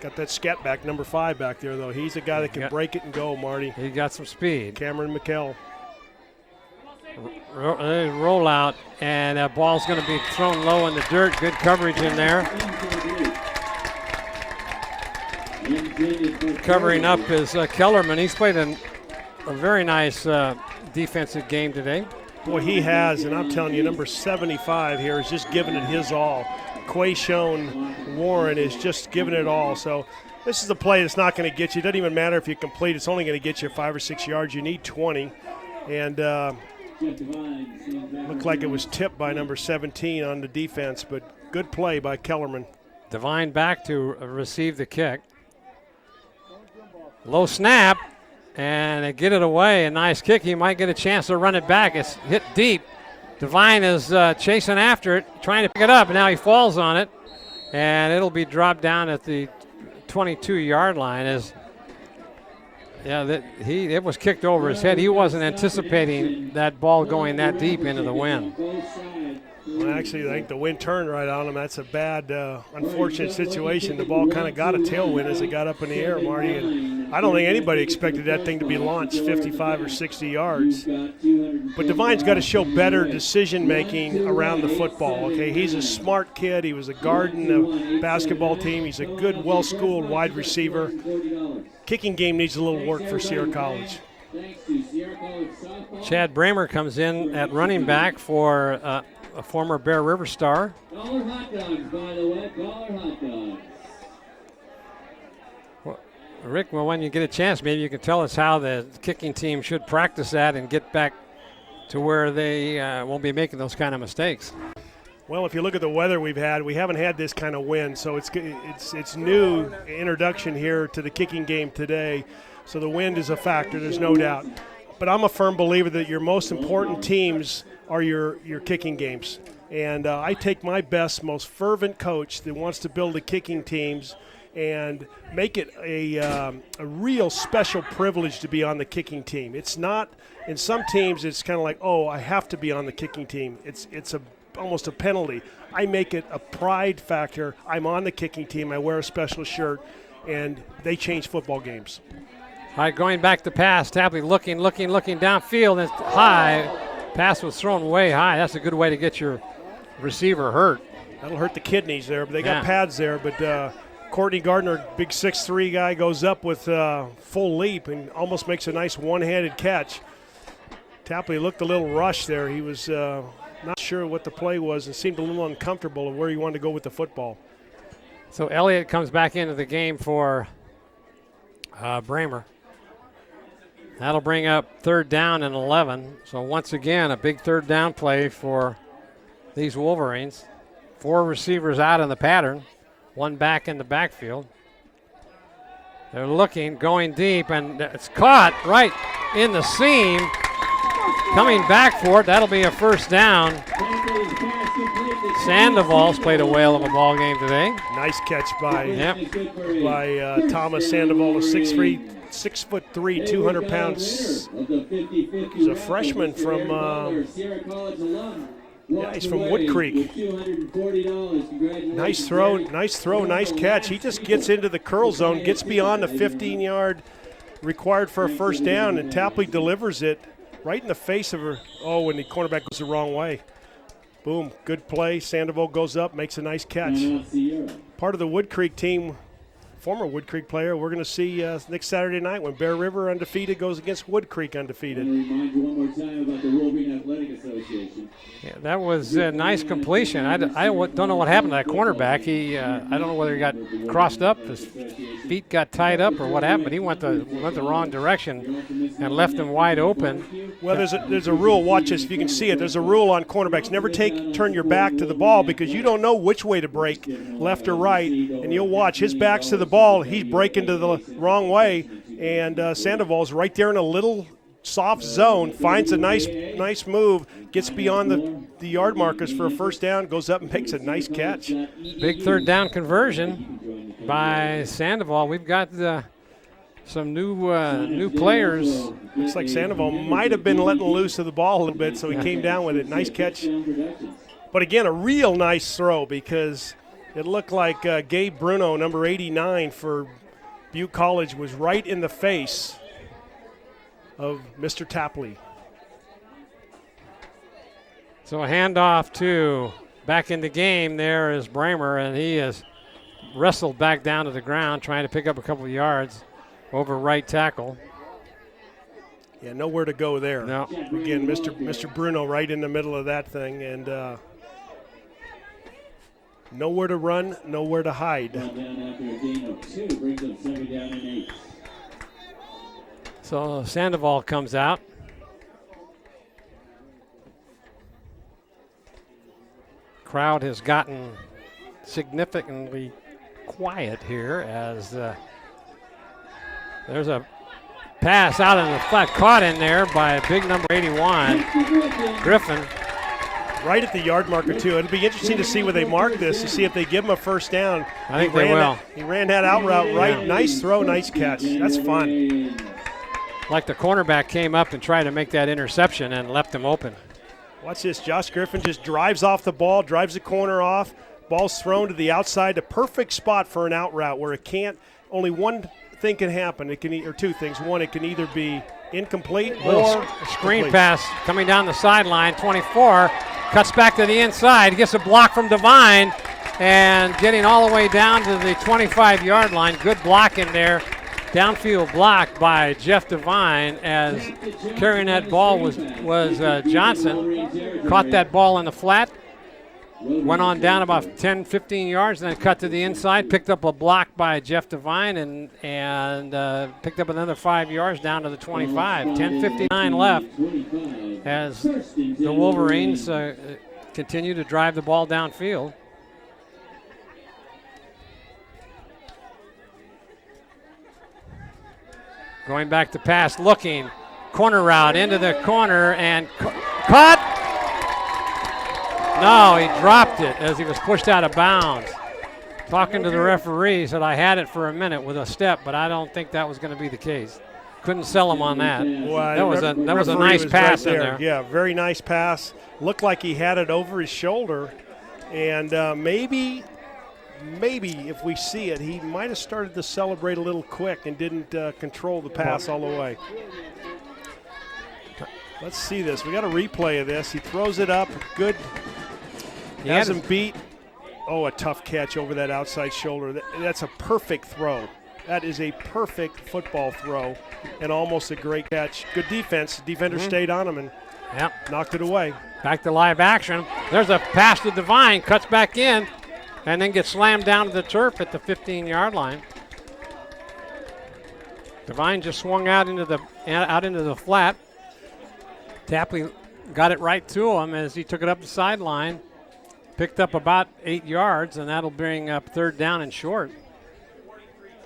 Got that scat back, number 5 back there, though. He's a guy that can break it and go, Marty. He got some speed. Cameron McKell. Roll out, and that ball's going to be thrown low in the dirt. Good coverage in there. Covering up is Kellerman. He's played a very nice defensive game today. Boy, he has, and I'm telling you, number 75 here is just giving it his all. Quayshon Warren is just giving it all. So this is a play that's not going to get you. It doesn't even matter if you complete. It's only going to get you 5 or 6 yards. You need 20. And looked like it was tipped by number 17 on the defense, but good play by Kellerman. Devine back to receive the kick. Low snap, and they get it away. A nice kick. He might get a chance to run it back. It's hit deep. Devine is chasing after it, trying to pick it up, and now he falls on it, and it'll be dropped down at the 22-yard line. It was kicked over his head. He wasn't anticipating that ball going that deep into the wind. Well, actually, I think the wind turned right on him. That's a bad, unfortunate situation. The ball kind of got a tailwind as it got up in the air, Marty. And I don't think anybody expected that thing to be launched 55 or 60 yards. But Devine's got to show better decision-making around the football, okay? He's a smart kid. He was a guard in the basketball team. He's a good, well-schooled wide receiver. Kicking game needs a little work for Sierra College. Chad Bramer comes in at running back for a former Bear River star. Dollar hot dogs, by the way. Dollar hot dogs. Well, Rick, well, when you get a chance, maybe you can tell us how the kicking team should practice that and get back to where they won't be making those kind of mistakes. Well, if you look at the weather we've had, we haven't had this kind of wind, so it's new introduction here to the kicking game today. So the wind is a factor, there's no doubt. But I'm a firm believer that your most important teams are your kicking games. And I take my best, most fervent coach that wants to build the kicking teams and make it a real special privilege to be on the kicking team. It's not, in some teams it's kind of like, oh, I have to be on the kicking team. It's almost a penalty. I make it a pride factor. I'm on the kicking team. I wear a special shirt, and they change football games. All right, going back to pass. Tapley looking downfield. It's high. Pass was thrown way high. That's a good way to get your receiver hurt. That'll hurt the kidneys there, but they got pads there. But Courtney Gardner, big 6'3" guy, goes up with full leap and almost makes a nice one-handed catch. Tapley looked a little rushed there. He was not sure what the play was and seemed a little uncomfortable of where he wanted to go with the football. So Elliott comes back into the game for Bramer. That'll bring up 3rd down and 11. So once again, a big 3rd down play for these Wolverines. 4 receivers out in the pattern, 1 back in the backfield. They're looking, going deep, and it's caught right in the seam. Coming back for it, that'll be a 1st down. Sandoval's played a whale of a ball game today. Nice catch by Thomas Sandoval, a 6'3", 200 pounds. He's a freshman from he's from Wood Creek. Nice throw, nice catch. He just gets into the curl zone, gets beyond the 15-yard required for a 1st down, and Tapley delivers it right in the face of her. Oh, and the cornerback goes the wrong way. Boom, good play. Sandoval goes up, makes a nice catch. Part of the Wood Creek team, former Wood Creek player, we're going to see next Saturday night when Bear River undefeated goes against Wood Creek undefeated. Remind you one more time about the Wolverine Athletic Association. Yeah, that was a nice completion. I don't know what happened to that cornerback. I don't know whether he got crossed up, his feet got tied up or what happened, but he went the wrong direction and left him wide open. Well, there's a rule. Watch this if you can see it. There's a rule on cornerbacks. Never turn your back to the ball because you don't know which way to break, left or right, and you'll watch. His back's to the ball. He's breaking to the wrong way, and Sandoval's right there in a little soft zone, finds a nice move, gets beyond the yard markers for a 1st down, goes up and makes a nice catch. Big 3rd down conversion by Sandoval. We've got some new players. Looks like Sandoval might have been letting loose of the ball a little bit, so he came down with it. Nice catch. But again, a real nice throw because it looked like Gabe Bruno, number 89 for Butte College, was right in the face of Mr. Tapley. So a handoff to back in the game there is Bramer, and he has wrestled back down to the ground trying to pick up a couple of yards over right tackle. Yeah, nowhere to go there. No. Again, Mr. Bruno right in the middle of that thing, and nowhere to run, nowhere to hide. So Sandoval comes out. Crowd has gotten significantly quiet here as there's a pass out in the flat, caught in there by big number 81, Griffin. Right at the yard marker, too. It'll be interesting to see where they mark this, to see if they give him a 1st down. I think they will. He ran that out route right. Nice throw, nice catch. That's fun. Like the cornerback came up and tried to make that interception and left him open. Watch this. Josh Griffin just drives off the ball, drives the corner off. Ball's thrown to the outside, a perfect spot for an out route where it can't. Only one thing can happen. It can or two things. One, it can either be incomplete or screen complete. pass coming down the sideline. 24 cuts back to the inside, gets a block from Devine, and getting all the way down to the 25-yard line. Good block in there. Downfield block by Jeff Devine as carrying that ball was Johnson. Caught that ball in the flat. Went on down about 10, 15 yards, and then cut to the inside. Picked up a block by Jeff Devine and picked up another 5 yards down to the 25. 10:59 left as the Wolverines continue to drive the ball downfield. Going back to pass, looking, corner route into the corner and caught. No, he dropped it as he was pushed out of bounds. Talking to the referee, said I had it for a minute with a step, but I don't think that was going to be the case. Couldn't sell him on that. Well, that was a nice pass right in there. Yeah, very nice pass. Looked like he had it over his shoulder, and maybe if we see it, he might have started to celebrate a little quick and didn't control the pass all the way. Let's see this. We got a replay of this. He throws it up. Good. He has him beat. Oh, a tough catch over that outside shoulder. That's a perfect throw. That is a perfect football throw and almost a great catch. Good defense. The defender stayed on him and knocked it away. Back to live action. There's a pass to Devine. Cuts back in. And then gets slammed down to the turf at the 15-yard line. Devine just swung out into the flat. Tapley got it right to him as he took it up the sideline. Picked up about 8 yards, and that'll bring up third down and short.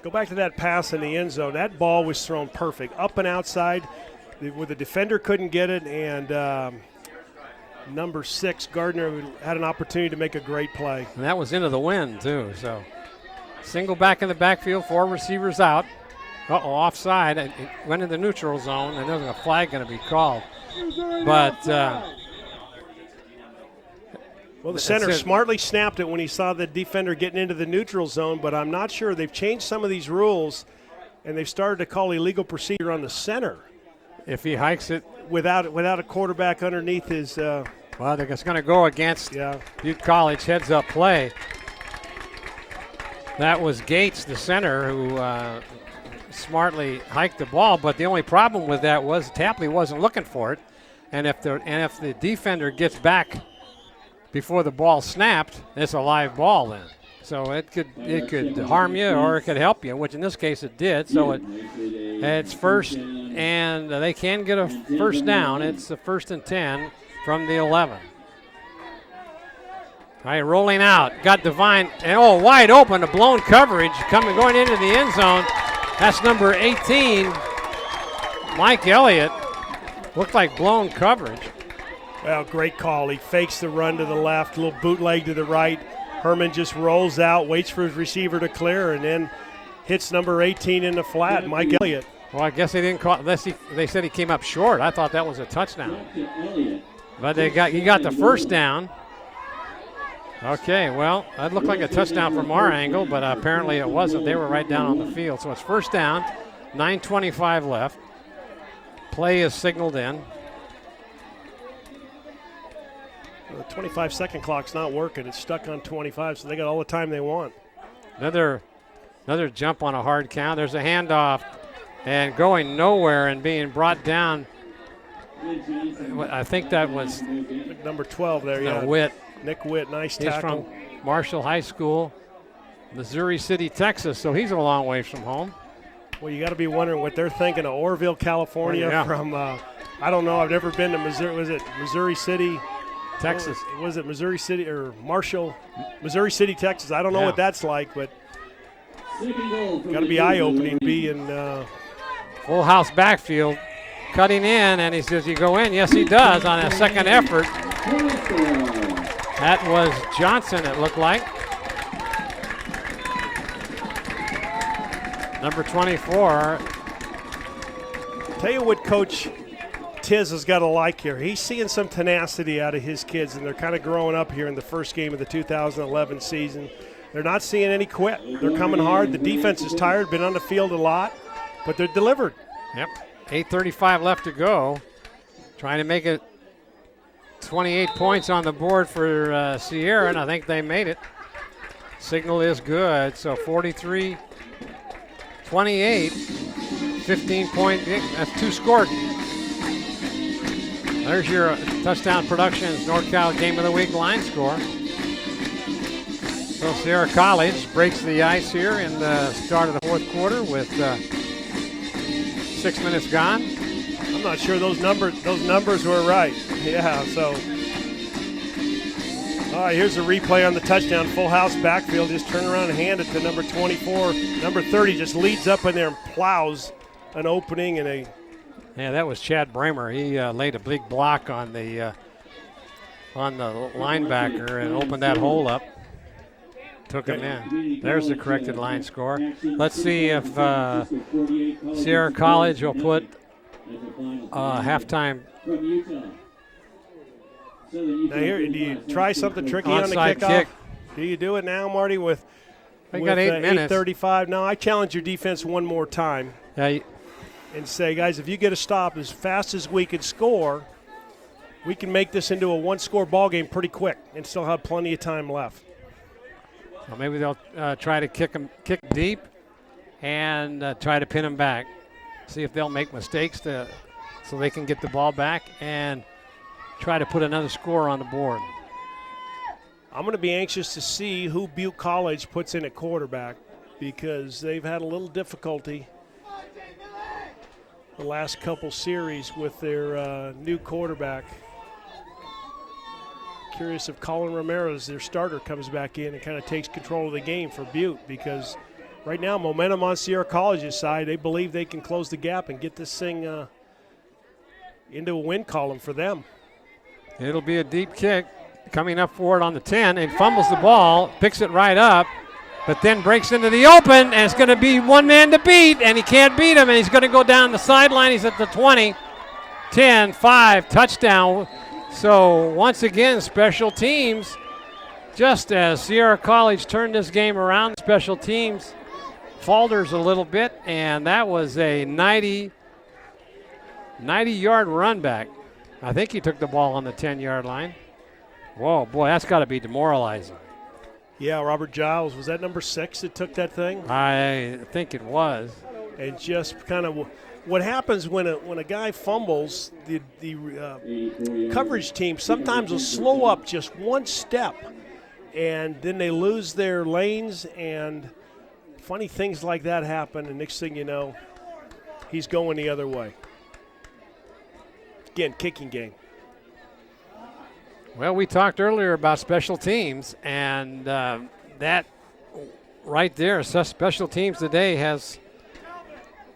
Go back to that pass in the end zone. That ball was thrown perfect, up and outside, where the defender couldn't get it, and number 6, Gardner, had an opportunity to make a great play. And that was into the wind, too. So single back in the backfield, 4 receivers out. Offside. It went in the neutral zone, and there's a flag going to be called. But well, the center smartly snapped it when he saw the defender getting into the neutral zone, but I'm not sure. They've changed some of these rules, and they've started to call illegal procedure on the center. If he hikes it without a quarterback underneath his. Well, it's going to go against Butte College heads-up play. That was Gates, the center, who smartly hiked the ball. But the only problem with that was Tapley wasn't looking for it, and if the defender gets back before the ball snapped, it's a live ball then. So it could harm you or it could help you, which in this case it did. So it's first, and they can get a first down. It's a 1st and 10 from the 11. All right, rolling out. Got Devine, and wide open, a blown coverage going into the end zone. That's number 18, Mike Elliott. Looked like blown coverage. Well, great call. He fakes the run to the left, a little bootleg to the right. Herman just rolls out, waits for his receiver to clear, and then hits number 18 in the flat, Mike Elliott. Well, I guess they didn't call unless they said he came up short. I thought that was a touchdown. But he got the first down. Okay, well, that looked like a touchdown from our angle, but apparently it wasn't. They were right down on the field. So it's first down, 9:25 left. Play is signaled in. The 25-second clock's not working. It's stuck on 25, so they got all the time they want. Another jump on a hard count. There's a handoff, and going nowhere and being brought down. I think that was number 12 there, Witt. Nick Witt, nice He's tackle. from Marshall High School, Missouri City, Texas, so he's a long way from home. Well, you got to be wondering what they're thinking of Orville, California from, I don't know, I've never been to Missouri. Was it Missouri City? Texas. Was it Missouri City or Marshall? Missouri City, Texas. I don't know what that's like, but got to be eye-opening being full house backfield, cutting in, and he says, you go in. Yes, he does on a second effort. That was Johnson, it looked like. Number 24. Tell you what, Coach Tiz has got to like here. He's seeing some tenacity out of his kids, and they're kind of growing up here in the first game of the 2011 season. They're not seeing any quit. They're coming hard. The defense is tired, been on the field a lot, but they're delivered. Yep, 8:35 left to go. Trying to make it 28 points on the board for Sierra, and I think they made it. Signal is good, so 43-28, 15-point, that's 2 scored. There's your Touchdown Productions NorCal Game of the Week line score. So Sierra College breaks the ice here in the start of the fourth quarter with 6 minutes gone. I'm not sure those numbers were right. Yeah, so. All right, here's a replay on the touchdown. Full house backfield. Just turn around and hand it to number 24. Number 30 just leads up in there and plows an opening and a. Yeah, that was Chad Bramer. He laid a big block on the linebacker and opened that hole up. Took him in. There's the corrected line score. Let's see if Sierra College will put halftime. Now here, do you try something tricky on the Onside kickoff? kick. Do you do it now, Marty? With They got 8 minutes. 8:35. No, I challenge your defense one more time. Yeah. And say, guys, if you get a stop as fast as we can score, we can make this into a one-score ball game pretty quick and still have plenty of time left. Well, maybe they'll try to kick deep and try to pin him back. See if they'll make mistakes so they can get the ball back and try to put another score on the board. I'm going to be anxious to see who Butte College puts in at quarterback because they've had a little difficulty the last couple series with their new quarterback. Curious if Colin Ramirez, their starter, comes back in and kind of takes control of the game for Butte because right now momentum on Sierra College's side. They believe they can close the gap and get this thing into a win column for them. It'll be a deep kick coming up for it on the 10 and fumbles the ball, picks it right up, but then breaks into the open, and it's going to be one man to beat, and he can't beat him, and he's going to go down the sideline. He's at the 20, 10, 5, touchdown. So once again, special teams, just as Sierra College turned this game around, special teams falters a little bit, and that was a 90-yard run back. I think he took the ball on the 10-yard line. Whoa, boy, that's got to be demoralizing. Yeah, Robert Giles, was that number 6 that took that thing? I think it was. And just kind of what happens when a guy fumbles, the coverage team sometimes will slow up just one step, and then they lose their lanes, and funny things like that happen, and next thing you know, he's going the other way. Again, kicking game. Well, we talked earlier about special teams, and that right there, special teams today has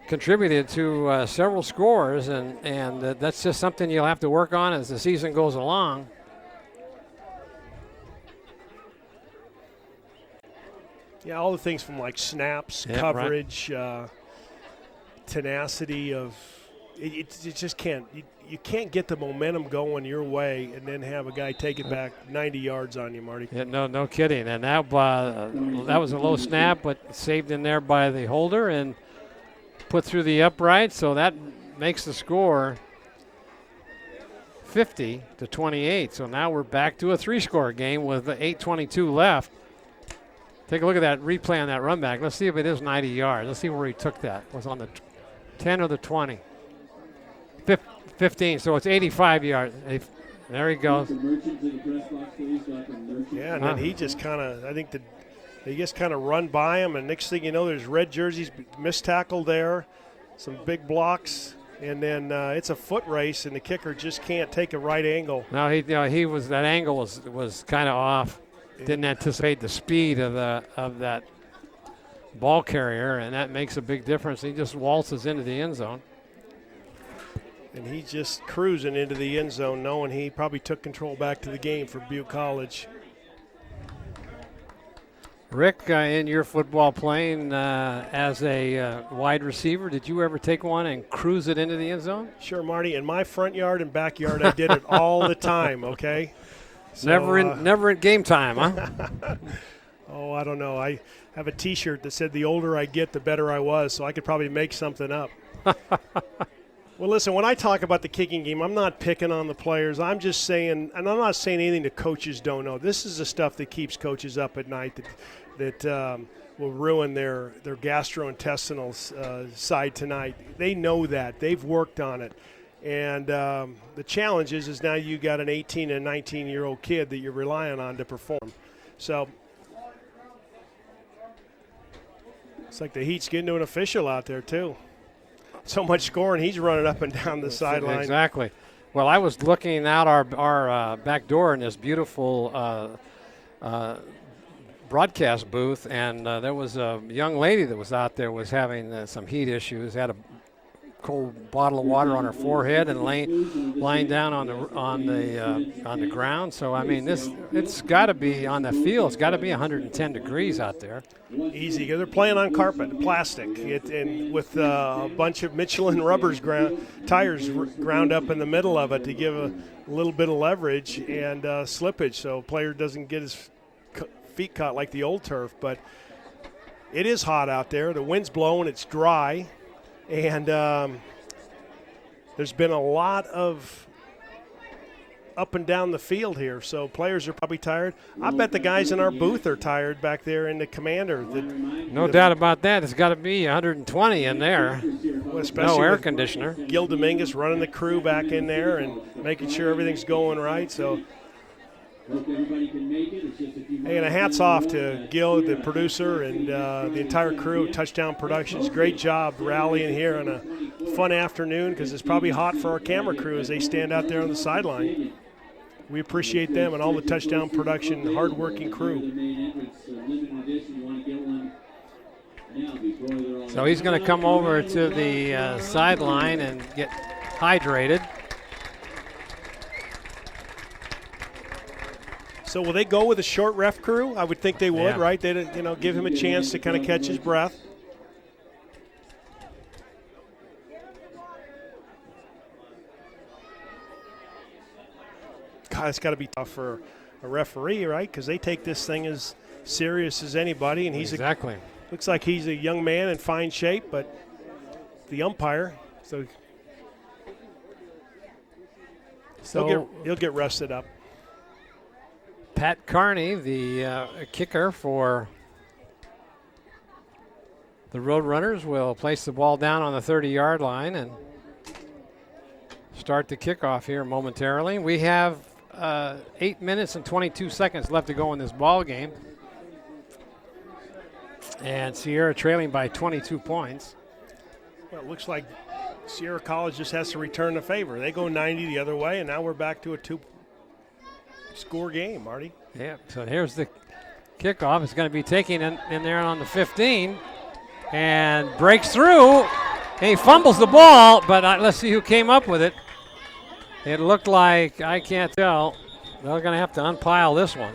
contributed to several scores, and that's just something you'll have to work on as the season goes along. Yeah, all the things from like snaps, coverage, right. Tenacity of it just can't. You can't get the momentum going your way and then have a guy take it back 90 yards on you, Marty. Yeah, no kidding. And that was a low snap, but saved in there by the holder and put through the upright. So that makes the score 50-28. So now we're back to a 3-score game with 8:22 left. Take a look at that replay on that run back. Let's see if it is 90 yards. Let's see where he took that. Was on the 10 or the 20? 15, so it's 85 yards. There he goes. Yeah, and then he just kind of, I think they just kind of run by him, and next thing you know, there's red jerseys, missed tackle there, some big blocks, and then it's a foot race, and the kicker just can't take a right angle. No, that angle was kind of off. Didn't anticipate the speed of that ball carrier, and that makes a big difference. He just waltzes into the end zone. And he's just cruising into the end zone, knowing he probably took control back to the game for Butte College. Rick, in your football playing as a wide receiver, did you ever take one and cruise it into the end zone? Sure, Marty. In my front yard and backyard, I did it all the time, okay? So, never in game time, huh? Oh, I don't know. I have a T-shirt that said the older I get, the better I was, so I could probably make something up. Well, listen, when I talk about the kicking game, I'm not picking on the players. I'm just saying, and I'm not saying anything that coaches don't know. This is the stuff that keeps coaches up at night that will ruin their gastrointestinal side tonight. They know that. They've worked on it. And the challenge is now you got an 18 and 19-year-old kid that you're relying on to perform. So it's like the heat's getting to an official out there, too. So much scoring, he's running up and down the sideline. Exactly. Well, I was looking out our back door in this beautiful broadcast booth, and there was a young lady that was out there was having some heat issues, had a cold bottle of water on her forehead and lying down on the ground. So I mean, it's got to be on the field. It's got to be 110 degrees out there. Easy. They're playing on carpet, plastic, and with a bunch of Michelin rubbers tires ground up in the middle of it to give a little bit of leverage and slippage, so a player doesn't get his feet caught like the old turf. But it is hot out there. The wind's blowing. It's dry. And there's been a lot of up and down the field here, so players are probably tired. I bet the guys in our booth are tired back there in the Commander. No doubt about that. It's got to be 120 in there. Well, no air conditioner. Gil Dominguez running the crew back in there and making sure everything's going right. So, hey, and a hats off to Gil, the producer, and the entire crew of Touchdown Productions. Great job rallying here on a fun afternoon, because it's probably hot for our camera crew as they stand out there on the sideline. We appreciate them and all the Touchdown Production hard-working crew. So he's going to come over to the sideline and get hydrated. So will they go with a short ref crew? I would think they would, yeah. Right? They'd give him a chance to kind of catch his breath. God, it's got to be tough for a referee, right? Because they take this thing as serious as anybody, and he's exactly. Looks like he's a young man in fine shape, but the umpire, so he'll get rested up. Pat Carney, the kicker for the Roadrunners, will place the ball down on the 30-yard line and start the kickoff here momentarily. We have 8 minutes and 22 seconds left to go in this ball game, and Sierra trailing by 22 points. Well, it looks like Sierra College just has to return the favor. They go 90 the other way, and now we're back to a two-score game, Marty. Yeah, so here's the kickoff. It's going to be taken in there on the 15 and breaks through. He fumbles the ball, but let's see who came up with it. It looked like, I can't tell, they're going to have to unpile this one.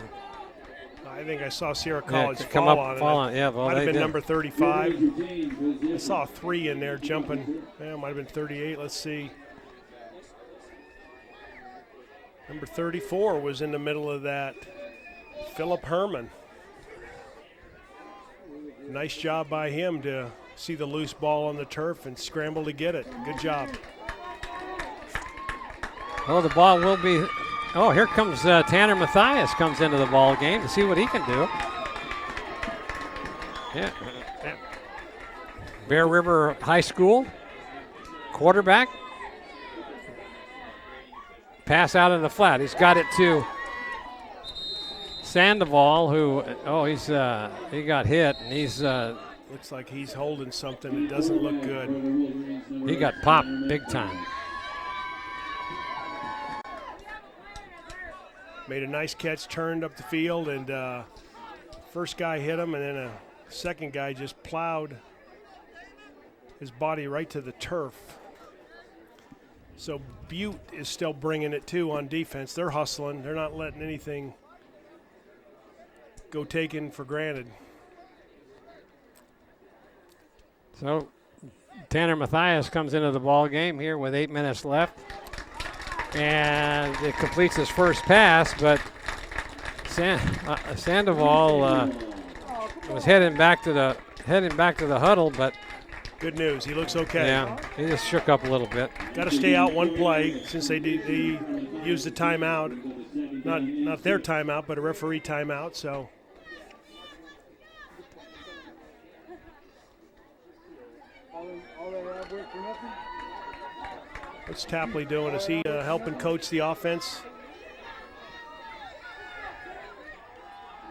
I think I saw Sierra College fall on it. Yeah, well, might have been did. number 35. I saw a 3 in there jumping. Yeah, might have been 38. Let's see. Number 34 was in the middle of that. Philip Herman. Nice job by him to see the loose ball on the turf and scramble to get it. Good job. Oh, the ball will be. Oh, here comes Tanner Mathias comes into the ball game to see what he can do. Yeah. Bear River High School quarterback. Pass out in the flat. He's got it to Sandoval, who he got hit, and he's looks like he's holding something that doesn't look good. He got popped big time. Made a nice catch, turned up the field, and first guy hit him, and then a second guy just plowed his body right to the turf. So Butte is still bringing it too on defense. They're hustling. They're not letting anything go taken for granted. So Tanner Mathias comes into the ball game here with 8 minutes left, and it completes his first pass, but Sandoval was heading back to the huddle, but good news, he looks okay. Yeah, he just shook up a little bit. Got to stay out one play since they used the timeout, not their timeout, but a referee timeout. So. What's Tapley doing? Is he helping coach the offense?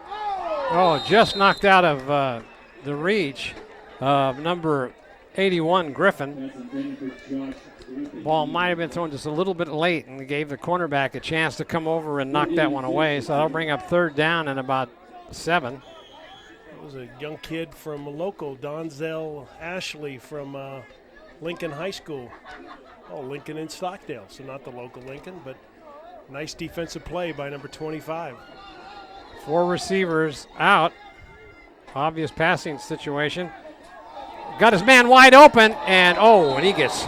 Oh, just knocked out of the reach of number 81, Griffin. Ball might have been thrown just a little bit late and gave the cornerback a chance to come over and knock that one away. So that'll bring up 3rd down and about 7. It was a young kid from a local, Donzel Ashley from Lincoln High School. Oh, Lincoln in Stockdale, so not the local Lincoln, but nice defensive play by number 25. 4 receivers out. Obvious passing situation. Got his man wide open, and he gets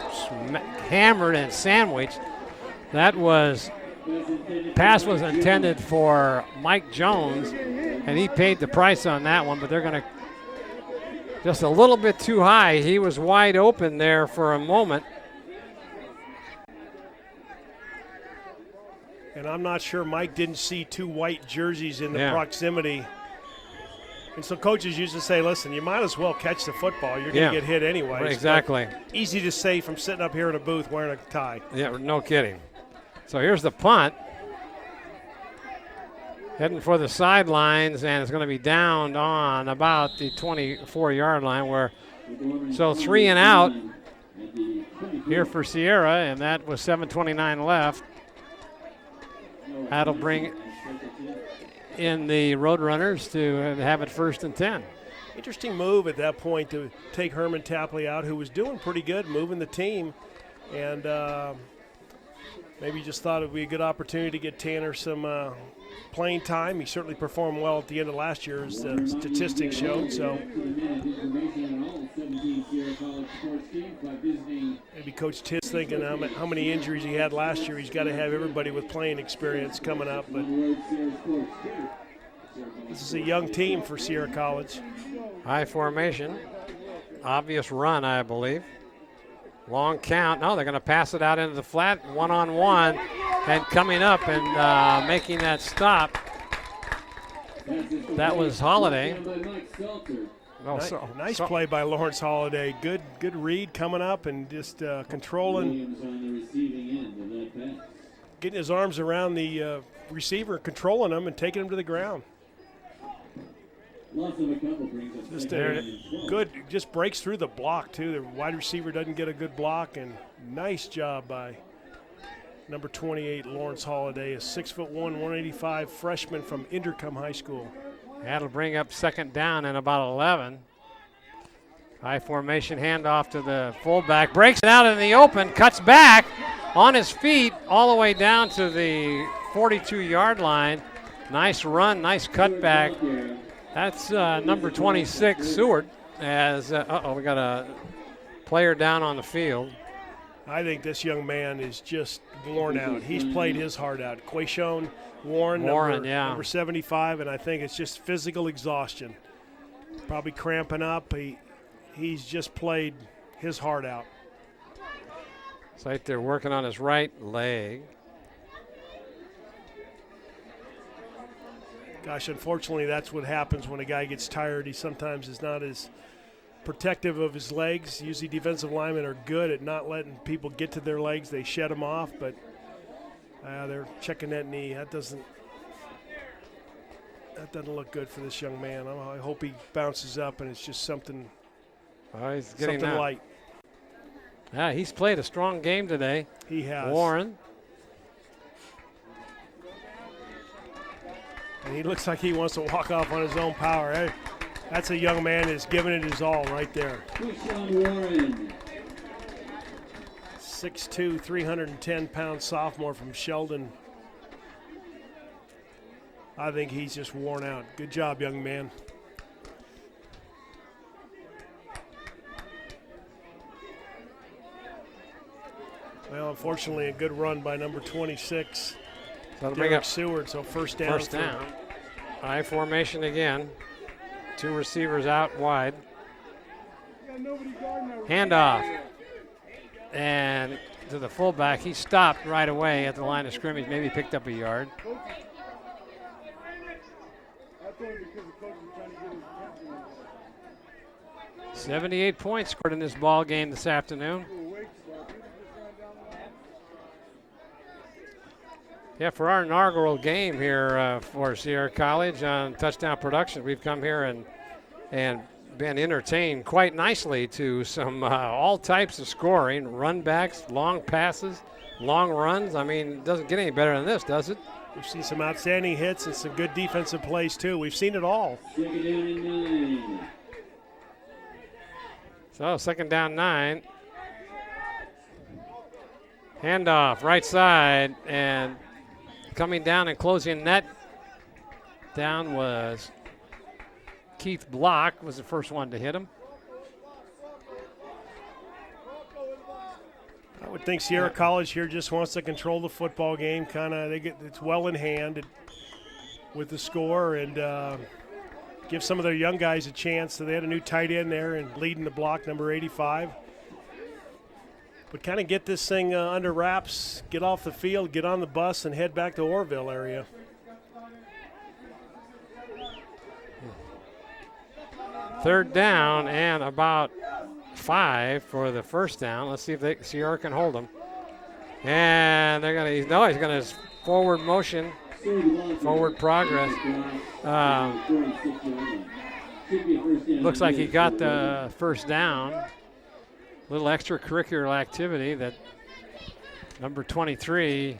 hammered and sandwiched. Pass was intended for Mike Jones, and he paid the price on that one, but they're going to just a little bit too high. He was wide open there for a moment. And I'm not sure Mike didn't see 2 white jerseys in the proximity. And so coaches used to say, listen, you might as well catch the football. You're going to get hit anyway. Exactly. But easy to say from sitting up here in a booth wearing a tie. Yeah, no kidding. So here's the punt. Heading for the sidelines, and it's going to be down on about the 24-yard line. So 3 and out here for Sierra, and that was 7:29 left. That'll bring in the Roadrunners to have it 1st and 10. Interesting move at that point to take Herman Tapley out, who was doing pretty good, moving the team. And maybe just thought it would be a good opportunity to get Tanner some playing time. He certainly performed well at the end of last year, as the statistics showed. So maybe Coach Titt's thinking how many injuries he had last year. He's got to have everybody with playing experience coming up. But this is a young team for Sierra College. High formation. Obvious run, I believe. Long count. No, they're going to pass it out into the flat, one-on-one, and coming up and making that stop. That was Holiday. Nice play by Lawrence Holiday. Good read coming up and just controlling, getting his arms around the receiver, controlling him and taking him to the ground. Just good, just breaks through the block too. The wide receiver doesn't get a good block, and nice job by number 28, Lawrence Holiday, a 6'1", 185 freshman from Inderkum High School. That'll bring up 2nd down and about 11. High formation handoff to the fullback, breaks it out in the open, cuts back on his feet all the way down to the 42-yard line. Nice run, nice cutback. That's number 26, Seward, as, we got a player down on the field. I think this young man is just worn out. He's played his heart out. Quashon Warren, number 75, and I think it's just physical exhaustion. Probably cramping up. He's just played his heart out. It's like they're working on his right leg. Gosh, unfortunately, that's what happens when a guy gets tired. He sometimes is not as protective of his legs. Usually defensive linemen are good at not letting people get to their legs. They shed them off, but they're checking that knee. That doesn't look good for this young man. I hope he bounces up and it's just something, he's getting something light. Yeah, he's played a strong game today. He has. Warren. And he looks like he wants to walk off on his own power. Hey, that's a young man that's giving it his all right there. 6'2", 310-pound sophomore from Sheldon. I think he's just worn out. Good job, young man. Well, unfortunately, a good run by number 26, That'll bring up Seward. So first down. First down. I formation again. 2 receivers out wide. Handoff. And to the fullback. He stopped right away at the line of scrimmage. Maybe picked up a yard. $78 points scored in this ball game this afternoon. Yeah, for our inaugural game here for Sierra College on Touchdown Productions, we've come here and been entertained quite nicely to some all types of scoring, run backs, long passes, long runs. I mean, it doesn't get any better than this, does it? We've seen some outstanding hits and some good defensive plays, too. We've seen it all. So, second down 9. Handoff, right side, and coming down and closing that down was Keith Block, was the first one to hit him. I would think Sierra College here just wants to control the football game. It's well in hand with the score and give some of their young guys a chance. So they had a new tight end there and leading the block, number 85. But kind of get this thing under wraps, get off the field, get on the bus, and head back to Orville area. Third down and about 5 for the first down. Let's see if Sierra can hold them. And they're going to, he's going to forward motion, forward progress. Looks like he got the first down. Little extracurricular activity that number 23,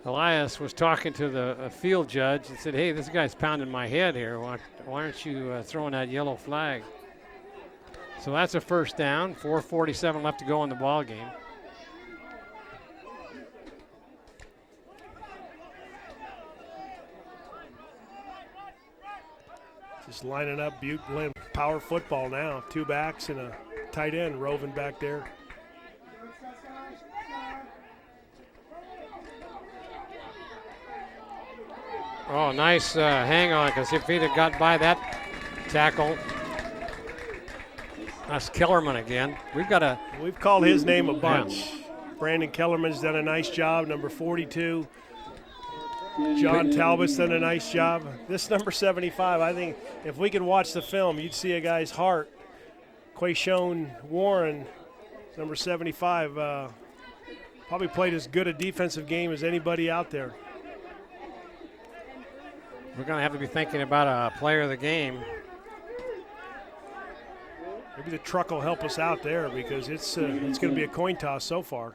Elias, was talking to the field judge and said, hey, this guy's pounding my head here. Why aren't you throwing that yellow flag? So that's a first down. 4:47 left to go in the ball game. Just lining up Butte Glen power football now. 2 backs and a tight end roving back there. Oh, nice hang on, because if he'd have got by that tackle, that's Kellerman again. We've called his name a bunch. Yeah. Brandon Kellerman's done a nice job, number 42. John Talbot's done a nice job. This number 75, I think if we could watch the film, you'd see a guy's heart. Quayshon Warren, number 75, probably played as good a defensive game as anybody out there. We're going to have to be thinking about a player of the game. Maybe the truck will help us out there because it's going to be a coin toss so far.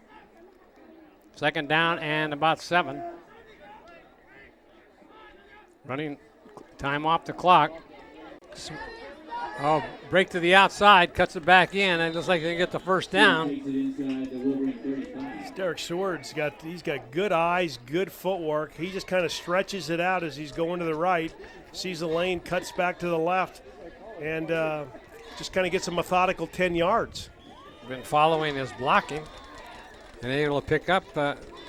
Second down and about 7. Running time off the clock. Oh, break to the outside, cuts it back in, and it looks like they get the first down. Derek Seward's he's got good eyes, good footwork. He just kind of stretches it out as he's going to the right, sees the lane, cuts back to the left, and just kind of gets a methodical 10 yards. Been following his blocking and able to pick up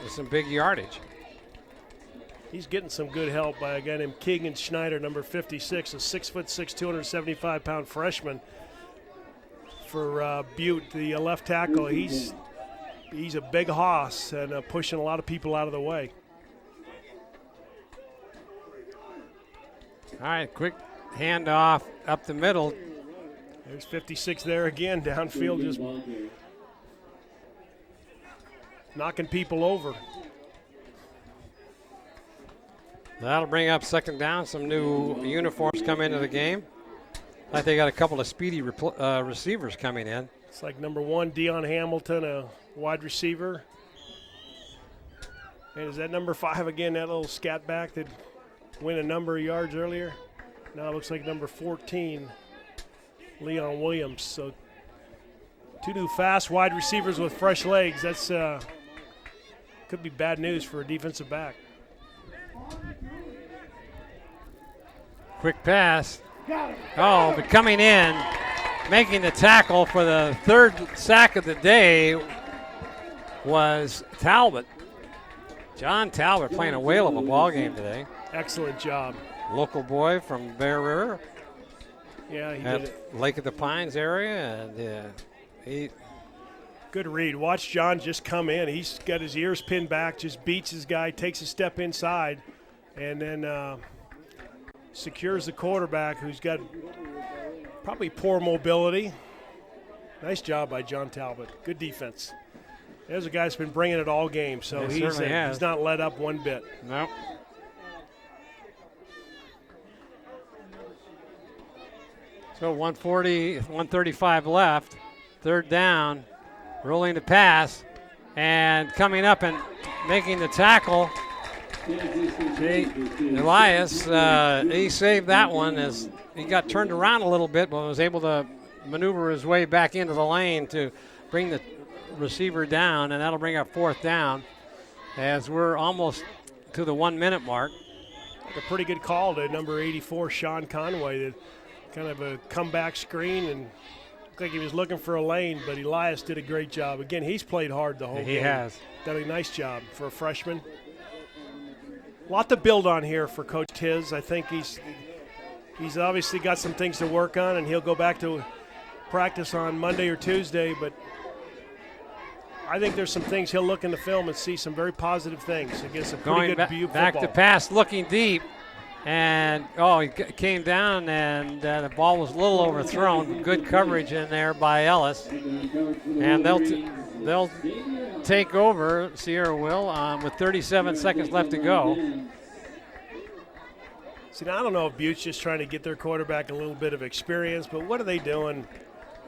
some big yardage. He's getting some good help by a guy named Keegan Schneider, number 56, a 6'6", 275-pound freshman for Butte, the left tackle. He's a big hoss and pushing a lot of people out of the way. All right, quick handoff up the middle. There's 56 there again, downfield, just knocking people over. That'll bring up second down. Some new uniforms come into the game. I think they got a couple of speedy receivers coming in. It's like number 1, Deion Hamilton, a wide receiver. And is that number 5 again, that little scat back that went a number of yards earlier? Now it looks like number 14, Leon Williams. So 2 new fast wide receivers with fresh legs. That's could be bad news for a defensive back. Quick pass. Oh, but coming in, making the tackle for the 3rd sack of the day was Talbot. John Talbot playing a whale of a ball game today. Excellent job. Local boy from Bear River. Yeah, he at did it. Lake of the Pines area, and he. Good read. Watch John just come in. He's got his ears pinned back, just beats his guy, takes a step inside, and then secures the quarterback, who's got probably poor mobility. Nice job by John Talbot. Good defense. There's a guy that's been bringing it all game, so he's not let up one bit. No. So 135 left. Third down. Rolling the pass. And coming up and making the tackle. Elias, he saved that one as he got turned around a little bit, but was able to maneuver his way back into the lane to bring the receiver down, and that'll bring up 4th down as we're almost to the 1 minute mark. A pretty good call to number 84, Sean Conway. Kind of a comeback screen, and looked like he was looking for a lane, but Elias did a great job. Again, he's played hard the whole game. He has. Done a nice job for a freshman. A lot to build on here for Coach Tiz. I think he's obviously got some things to work on, and he'll go back to practice on Monday or Tuesday, but I think there's some things he'll look in the film and see some very positive things against a pretty good Butte back football. to pass, looking deep, and he came down, and the ball was a little overthrown. Good coverage in there by Ellis, and they'll take over. Sierra will with 37 seconds left to go. See, now I don't know if Butte's just trying to get their quarterback a little bit of experience, but what are they doing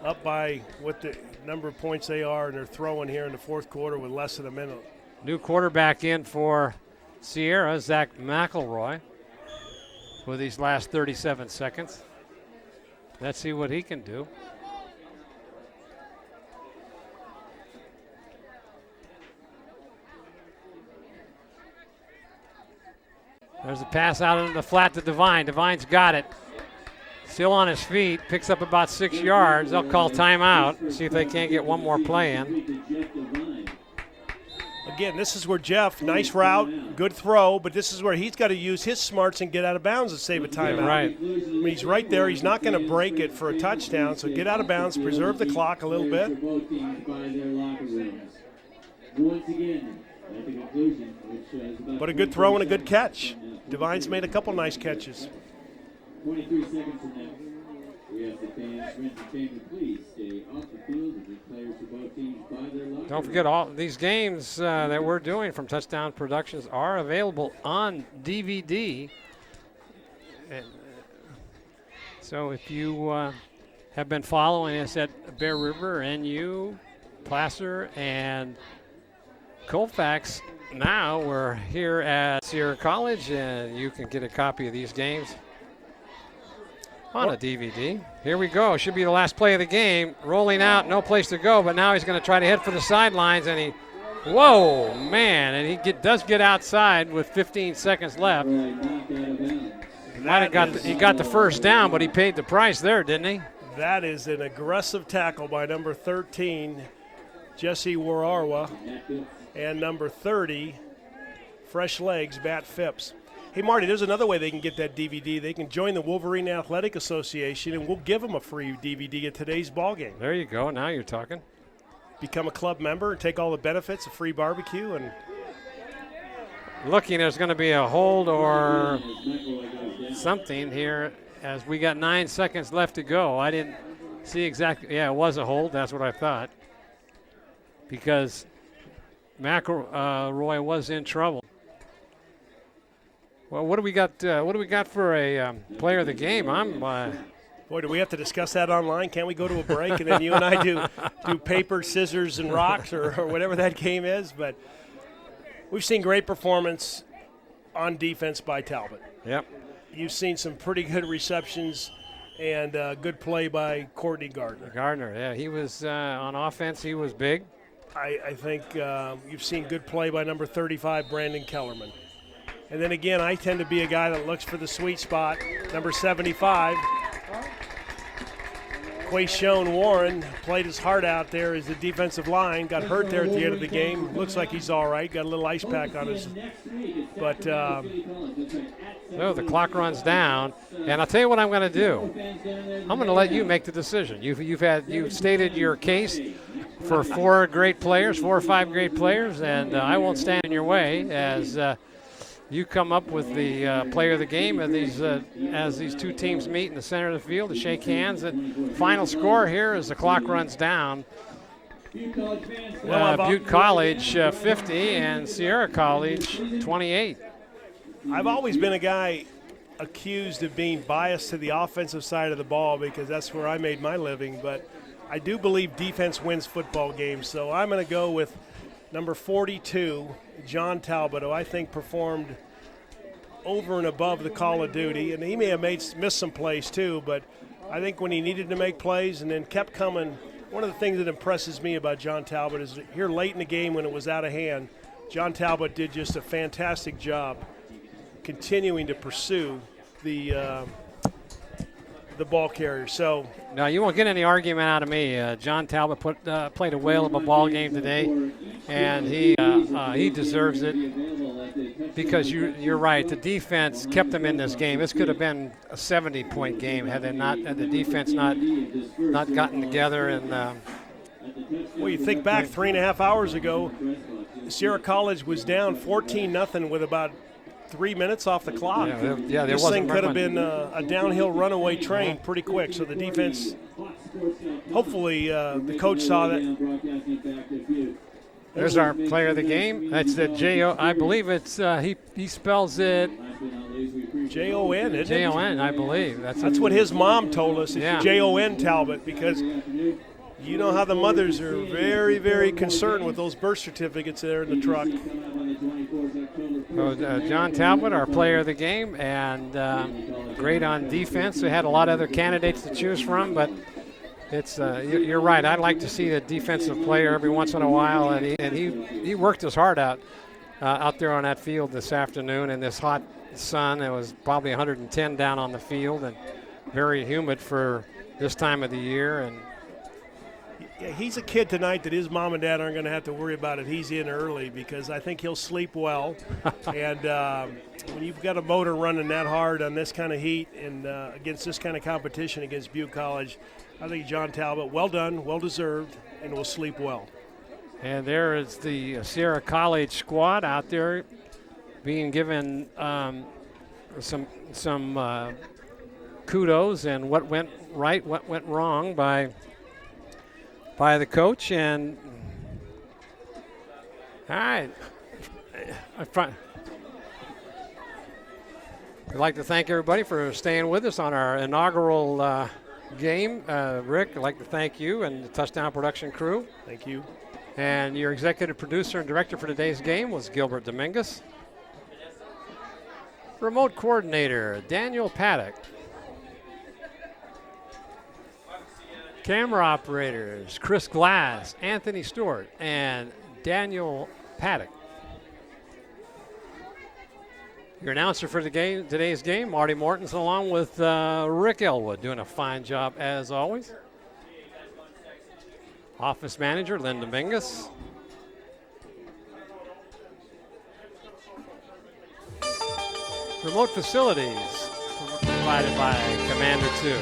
up by what the number of points they are, and they're throwing here in the 4th quarter with less than a minute? New quarterback in for Sierra, Zach McElroy, with these last 37 seconds. Let's see what he can do. There's a pass out into the flat to Devine. Devine's got it. Still on his feet, picks up about 6 yards. They'll call timeout, see if they can't get one more play in. Again, this is where Jeff, nice route, good throw, but this is where he's got to use his smarts and get out of bounds and save a timeout. Yeah, right. I mean, he's right there. He's not going to break it for a touchdown, so get out of bounds, preserve the clock a little bit. But a good throw and a good catch. Devine's made a couple nice catches. 23 seconds from now. We have the fans, friends, and family, please stay off the field as the players for both teams buy their locker. Don't forget, all these games that we're doing from Touchdown Productions are available on DVD. And, so if you have been following us at Bear River, NU, Placer, and Colfax, now we're here at Sierra College, and you can get a copy of these games on a DVD. Here we go. Should be the last play of the game. Rolling out, no place to go, but now he's going to try to head for the sidelines, and whoa, man, and he does get outside with 15 seconds left. He got the first down, but he paid the price there, didn't he? That is an aggressive tackle by number 13, Jesse Wararwa, and number 30, fresh legs, Matt Phipps. Hey, Marty, there's another way they can get that DVD. They can join the Wolverine Athletic Association, and we'll give them a free DVD at today's ball game. There you go. Now you're talking. Become a club member and take all the benefits, a free barbecue. And looking, there's going to be a hold or something here as we got 9 seconds left to go. I didn't see exactly. Yeah, it was a hold. That's what I thought. Because McElroy was in trouble. Well, what do we got? What do we got for a player of the game? Boy, do we have to discuss that online? Can't we go to a break and then you and I do paper, scissors, and rocks or whatever that game is? But we've seen great performance on defense by Talbot. Yep. You've seen some pretty good receptions and good play by Courtney Gardner. Yeah, he was on offense. He was big. I think you've seen good play by number 35, Brandon Kellerman. And then again, I tend to be a guy that looks for the sweet spot, number 75. Quayshawn Warren played his heart out there as the defensive line. Got hurt there at the end of the game. Looks like he's all right. Got a little ice pack on his. But so the clock runs down, and I'll tell you what I'm going to do. I'm going to let you make the decision. You've stated your case for 4 or 5 great players, and I won't stand in your way as you come up with the player of the game as these two teams meet in the center of the field to shake hands. And final score here as the clock runs down. Butte College 50 and Sierra College 28. I've always been a guy accused of being biased to the offensive side of the ball because that's where I made my living, but I do believe defense wins football games, so I'm going to go with number 42, John Talbot, who I think performed over and above the call of duty, and he may have missed some plays too, but I think when he needed to make plays and then kept coming, one of the things that impresses me about John Talbot is here late in the game when it was out of hand, John Talbot did just a fantastic job continuing to pursue the ball carrier. So no, you won't get any argument out of me. John Talbot played a whale of a ball game today, and he deserves it because you're right. The defense kept them in this game. This could have been a 70-point game had the defense not gotten together. And well, you think back 3.5 hours ago, Sierra College was down 14-0 with about 3 minutes off the clock. This thing could have been a downhill runaway train pretty quick. So the defense, hopefully the coach saw that. There's our player of the game. That's the J-O. I believe it's, he spells it J-O-N, isn't it? J-O-N, I believe. That's what his mom told us. It's J-O-N Talbot, because you know how the mothers are very, very concerned with those birth certificates there in the truck. John Talbot, our player of the game, and great on defense. We had a lot of other candidates to choose from, but it's you're right. I'd like to see a defensive player every once in a while, and he worked his heart out there on that field this afternoon in this hot sun. It was probably 110 down on the field and very humid for this time of the year. And yeah, he's a kid tonight that his mom and dad aren't going to have to worry about it. He's in early because I think he'll sleep well. And when you've got a motor running that hard on this kind of heat and against this kind of competition against Butte College, I think John Talbot, well done, well-deserved, and will sleep well. And there is the Sierra College squad out there being given some kudos and what went right, what went wrong by the coach. And all right, I'd like to thank everybody for staying with us on our inaugural game. Rick, I'd like to thank you and the Touchdown Production crew. Thank you. And your executive producer and director for today's game was Gilbert Dominguez. Remote coordinator, Daniel Paddock. Camera operators, Chris Glass, Anthony Stewart, and Daniel Paddock. Your announcer for today's game, Marty Mortensen, along with Rick Ellwood, doing a fine job as always. Office manager, Lynn Dominguez. Remote facilities provided by Commander 2.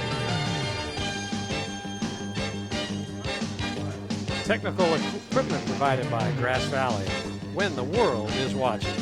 Technical equipment provided by Grass Valley. When the world is watching.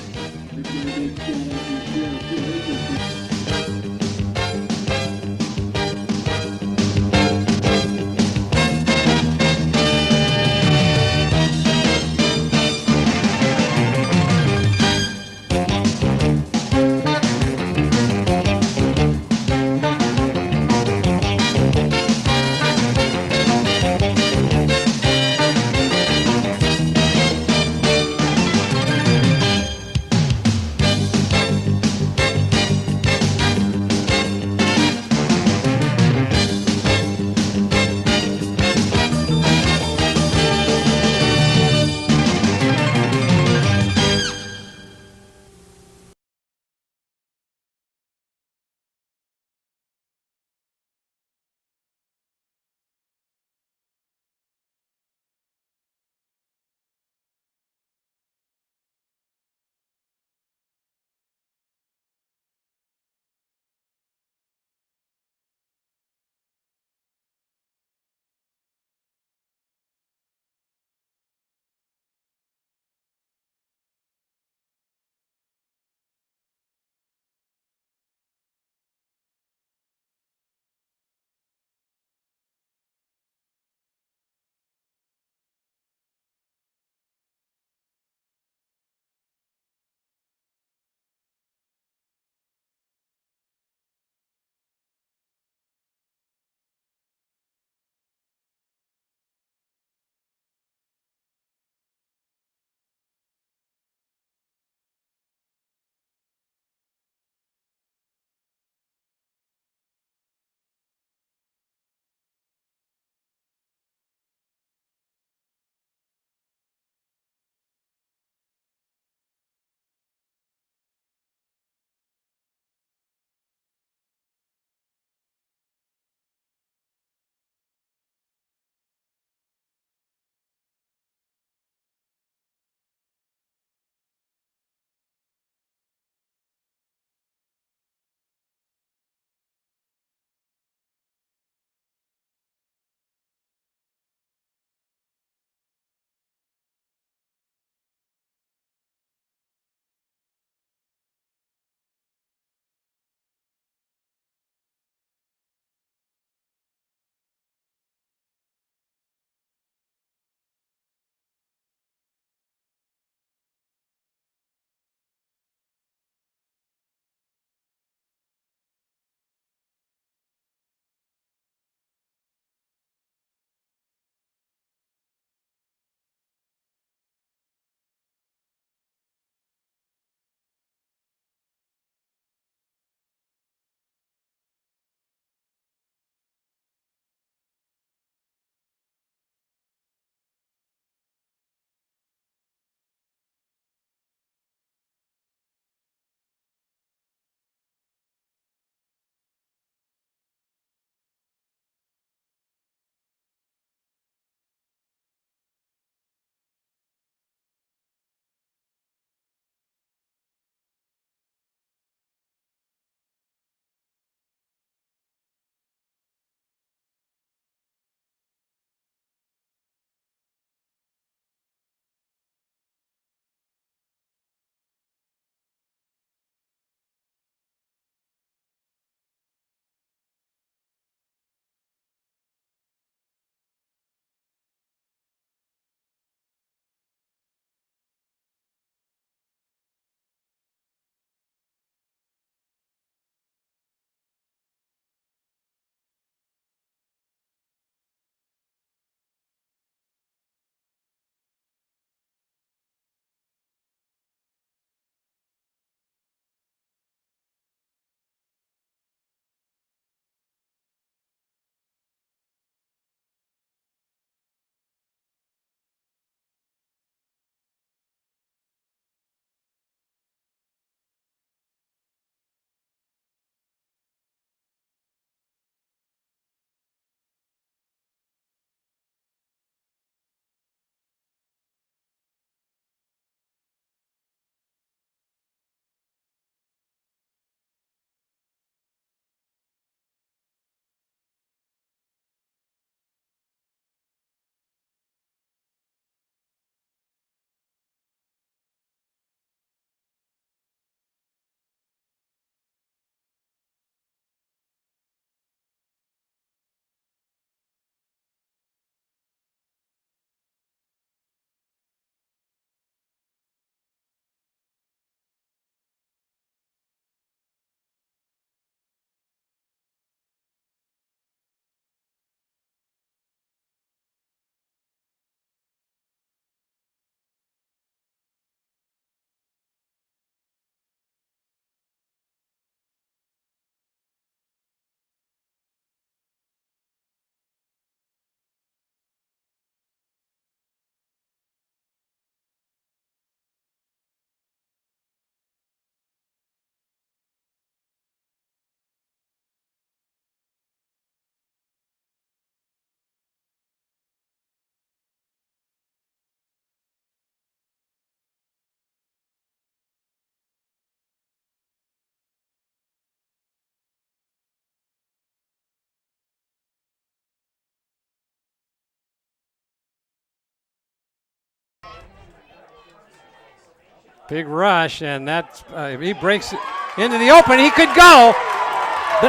Big rush, and that's he breaks into the open. He could go.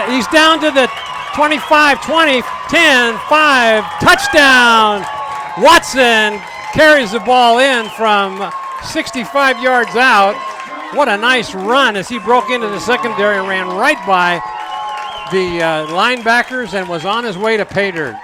He's down to the 25, 20, 10, 5, touchdown. Watson carries the ball in from 65 yards out. What a nice run as he broke into the secondary and ran right by the linebackers and was on his way to pay dirt.